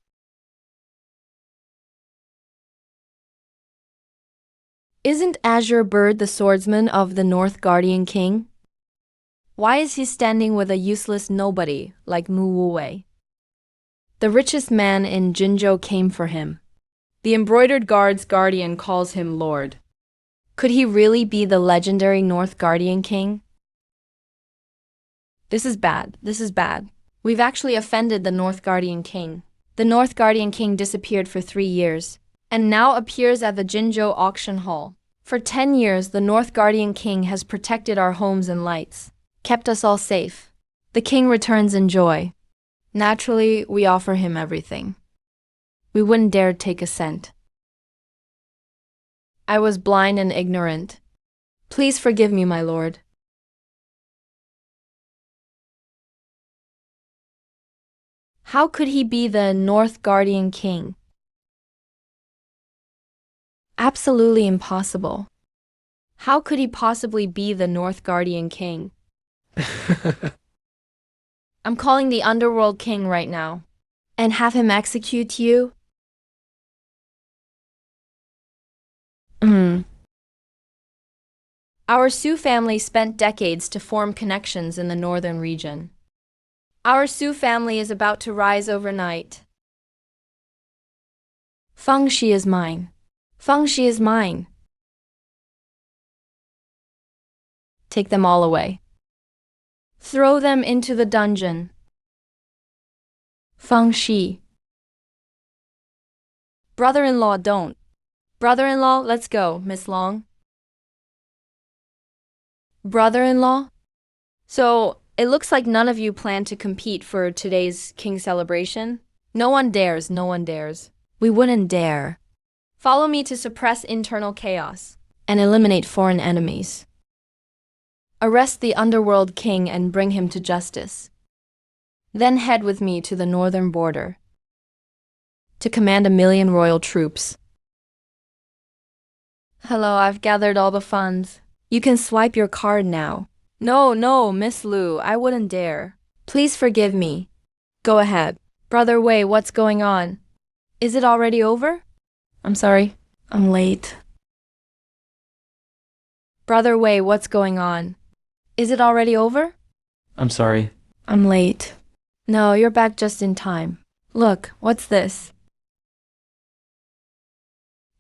Isn't Azure Bird the swordsman of the North Guardian King? Why is he standing with a useless nobody like Mu Wuwei? The richest man in Jinzhou came for him. The embroidered guard's guardian calls him Lord. Could he really be the legendary North Guardian King? This is bad. This is bad. We've actually offended the North Guardian King. The North Guardian King disappeared for 3 years, and now appears at the Jinzhou auction hall. For 10 years, the North Guardian King has protected our homes and lights, kept us all safe. The king returns in joy. Naturally, we offer him everything. We wouldn't dare take a cent. I was blind and ignorant. Please forgive me, my lord. How could he be the North Guardian King? Absolutely impossible. How could he possibly be the North Guardian King? I'm calling the Underworld King right now. And have him execute you? Our Su family spent decades to form connections in the northern region. Our Su family is about to rise overnight. Feng Shi is mine. Feng Shi is mine. Take them all away. Throw them into the dungeon. Feng Shi. Brother-in-law, don't. Brother-in-law, let's go, Miss Long. Brother-in-law? So, it looks like none of you plan to compete for today's king celebration. No one dares, no one dares. We wouldn't dare. Follow me to suppress internal chaos and eliminate foreign enemies. Arrest the Underworld King and bring him to justice. Then head with me to the northern border to command 1 million royal troops. Hello, I've gathered all the funds. You can swipe your card now. No, Miss Lu, I wouldn't dare. Please forgive me. Go ahead. Brother Wei, what's going on? Is it already over? I'm sorry, I'm late. Brother Wei, what's going on? Is it already over? I'm sorry. I'm late. No, you're back just in time. Look, what's this?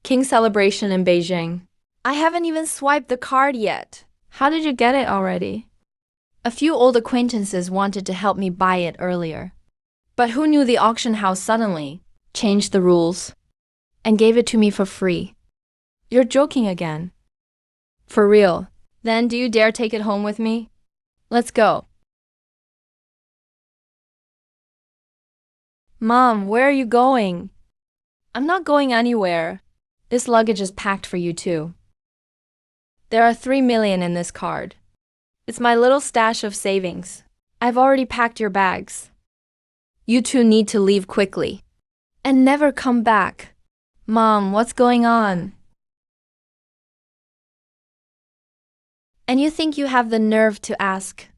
King celebration in Beijing. I haven't even swiped the card yet. How did you get it already? A few old acquaintances wanted to help me buy it earlier. But who knew the auction house suddenly changed the rules and gave it to me for free? You're joking again. For real. Then do you dare take it home with me? Let's go. Mom, where are you going? I'm not going anywhere. This luggage is packed for you too. There are 3 million in this card. It's my little stash of savings. I've already packed your bags. You two need to leave quickly and never come back. Mom, what's going on? And you think you have the nerve to ask?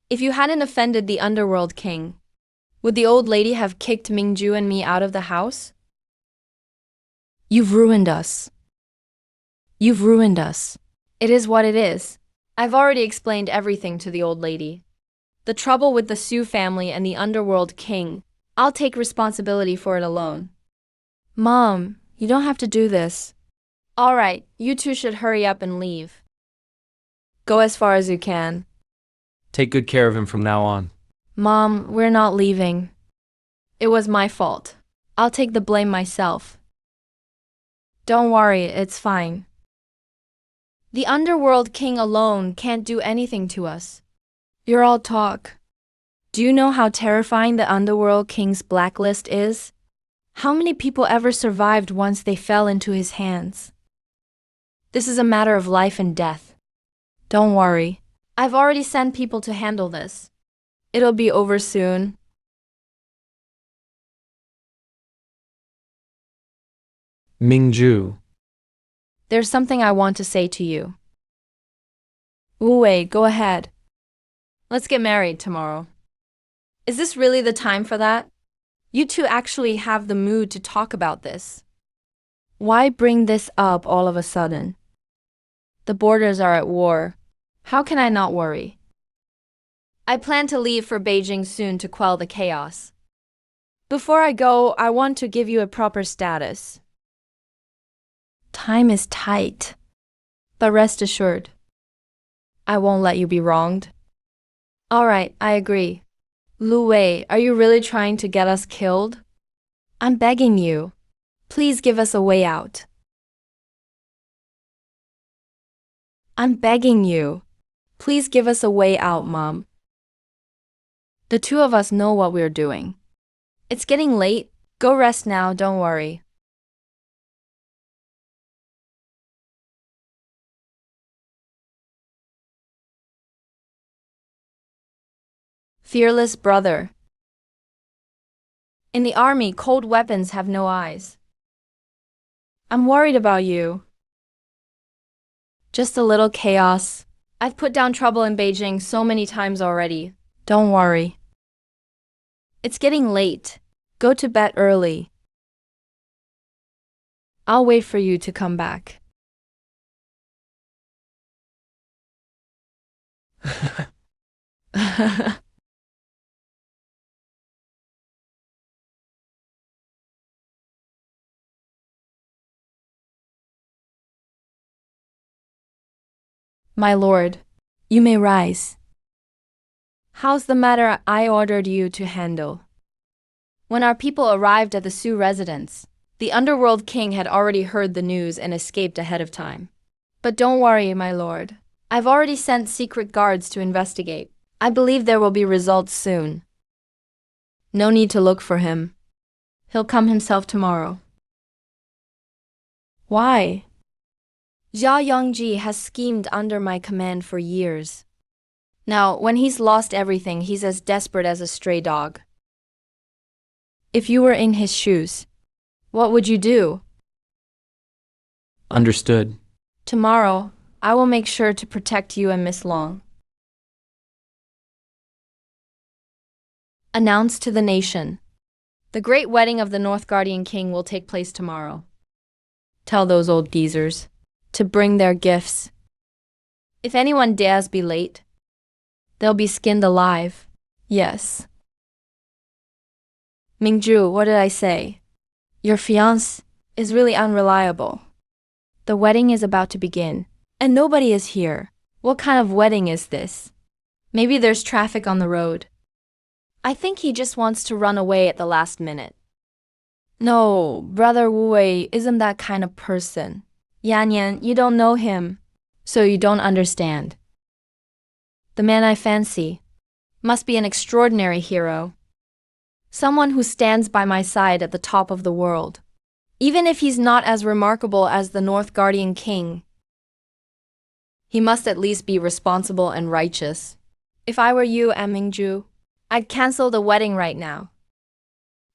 If you hadn't offended the Underworld King, would the old lady have kicked Mingju and me out of the house? You've ruined us. You've ruined us. It is what it is. I've already explained everything to the old lady. The trouble with the Su family and the Underworld King, I'll take responsibility for it alone. Mom, you don't have to do this. All right, you two should hurry up and leave. Go as far as you can. Take good care of him from now on. Mom, we're not leaving. It was my fault. I'll take the blame myself. Don't worry, it's fine. The Underworld King alone can't do anything to us. You're all talk. Do you know how terrifying the Underworld King's blacklist is? How many people ever survived once they fell into his hands? This is a matter of life and death. Don't worry. I've already sent people to handle this. It'll be over soon. Mingju. There's something I want to say to you. Wu Wei, go ahead. Let's get married tomorrow. Is this really the time for that? You two actually have the mood to talk about this. Why bring this up all of a sudden? The borders are at war. How can I not worry? I plan to leave for Beijing soon to quell the chaos. Before I go, I want to give you a proper status. Time is tight, but rest assured, I won't let you be wronged. All right, I agree. Lu Wei, are you really trying to get us killed? I'm begging you. Please give us a way out. I'm begging you. Please give us a way out, Mom. The two of us know what we're doing. It's getting late. Go rest now, don't worry. Fearless brother. In the army, cold weapons have no eyes. I'm worried about you. Just a little chaos. I've put down trouble in Beijing so many times already. Don't worry. It's getting late. Go to bed early. I'll wait for you to come back. My lord, you may rise. How's the matter I ordered you to handle? When our people arrived at the Su residence, the underworld king had already heard the news and escaped ahead of time. But don't worry, my lord. I've already sent secret guards to investigate. I believe there will be results soon. No need to look for him. He'll come himself tomorrow. Why? Zhao Yongji has schemed under my command for years. Now, when he's lost everything, he's as desperate as a stray dog. If you were in his shoes, what would you do? Understood. Tomorrow, I will make sure to protect you and Miss Long. Announce to the nation. The great wedding of the North Guardian King will take place tomorrow. Tell those old geezers to bring their gifts. If anyone dares be late, they'll be skinned alive. Yes. Mingzhu, what did I say? Your fiancé is really unreliable. The wedding is about to begin, and nobody is here. What kind of wedding is this? Maybe there's traffic on the road. I think he just wants to run away at the last minute. No, Brother Wu Wei isn't that kind of person. Yan Yan, you don't know him, so you don't understand. The man I fancy must be an extraordinary hero. Someone who stands by my side at the top of the world. Even if he's not as remarkable as the North Guardian King, he must at least be responsible and righteous. If I were you, Mingzhu, I'd cancel the wedding right now.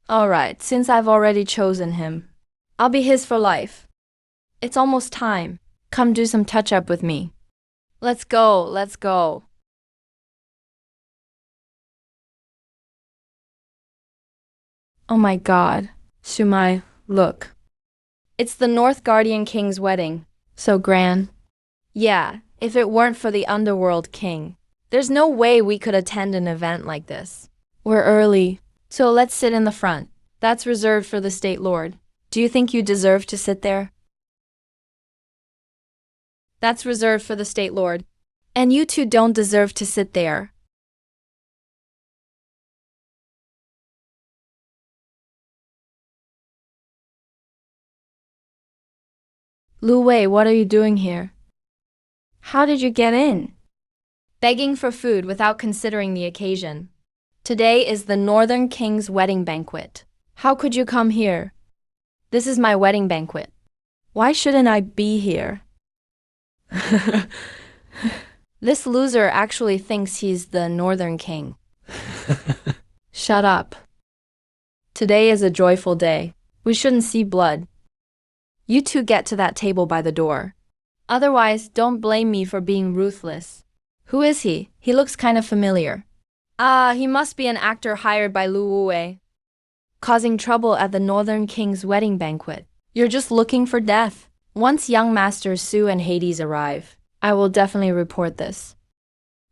All right, since I've already chosen him, I'll be his for life. It's almost time. Come do some touch-up with me. Let's go, let's go. Oh my God, Shumai, look. It's the North Guardian King's wedding. So grand. Yeah, if it weren't for the Underworld King, there's no way we could attend an event like this. We're early, so let's sit in the front. That's reserved for the State Lord. Do you think you deserve to sit there? That's reserved for the State Lord. And you two don't deserve to sit there. Lu Wei, what are you doing here? How did you get in? Begging for food without considering the occasion. Today is the Northern King's wedding banquet. How could you come here? This is my wedding banquet. Why shouldn't I be here? This loser actually thinks he's the Northern King. Shut up. Today is a joyful day. We shouldn't see blood. You two get to that table by the door. Otherwise, don't blame me for being ruthless. Who is he? He looks kind of familiar. Ah, he must be an actor hired by Lu Wuwei, causing trouble at the Northern King's wedding banquet. You're just looking for death. Once young masters Su and Hades arrive, I will definitely report this.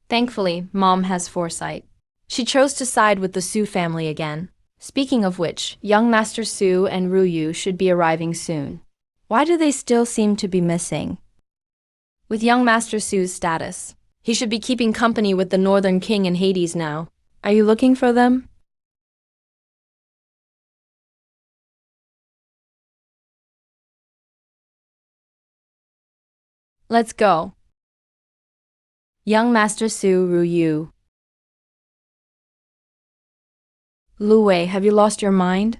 Thankfully, Mom has foresight. She chose to side with the Su family again. Speaking of which, young Master Su and Ruyu should be arriving soon. Why do they still seem to be missing? With young Master Su's status, he should be keeping company with the Northern King in Hades now. Are you looking for them? Let's go. Young Master Su, Ruyu. Lu Wei, have you lost your mind?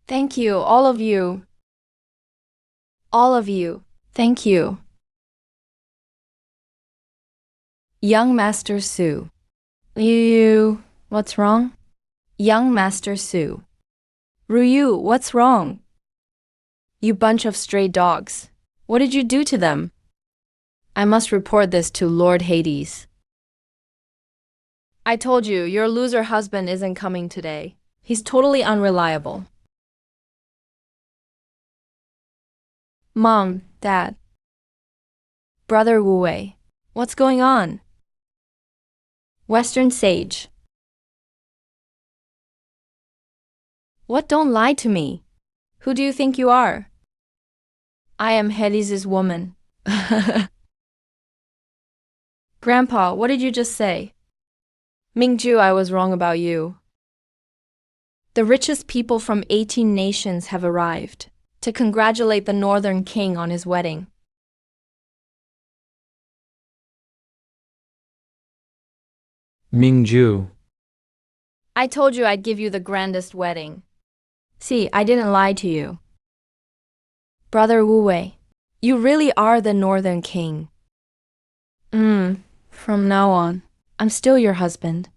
Thank you, all of you. All of you. Thank you. Young Master Su. Ruyu, what's wrong? Young Master Su. Ruyu, what's wrong? You bunch of stray dogs. What did you do to them? I must report this to Lord Hades. I told you, your loser husband isn't coming today. He's totally unreliable. Mom, Dad. Brother Wu Wei. What's going on? Western Sage. What? Don't lie to me. Who do you think you are? I am Hades' woman. Grandpa, what did you just say? Mingju, I was wrong about you. The richest people from 18 nations have arrived to congratulate the Northern King on his wedding. Mingju. I told you I'd give you the grandest wedding. See, I didn't lie to you. Brother Wu Wei, you really are the Northern King. From now on, I'm still your husband.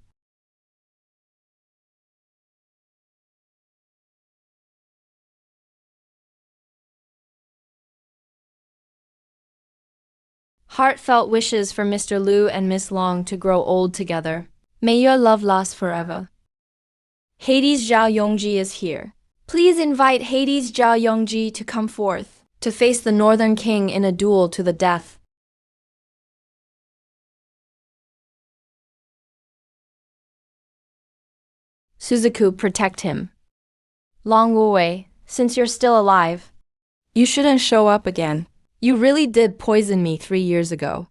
Heartfelt wishes for Mr. Liu and Miss Long to grow old together. May your love last forever. Hades Zhao Yongji is here. Please invite Hades Zhao Yongji to come forth to face the Northern King in a duel to the death. Suzaku, protect him. Long Wu Wei, since you're still alive, you shouldn't show up again. You really did poison me 3 years ago.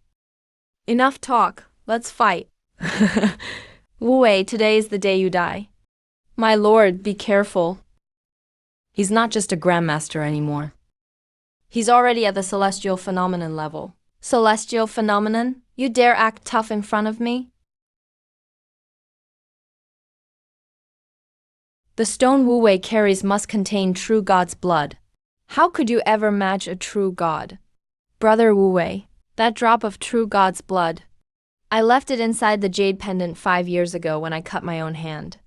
Enough talk, let's fight. Wu Wei, today is the day you die. My lord, be careful. He's not just a grandmaster anymore. He's already at the celestial phenomenon level. Celestial phenomenon? You dare act tough in front of me? The stone Wu Wei carries must contain true God's blood. How could you ever match a true God? Brother Wu Wei, that drop of true God's blood. I left it inside the jade pendant 5 years ago when I cut my own hand.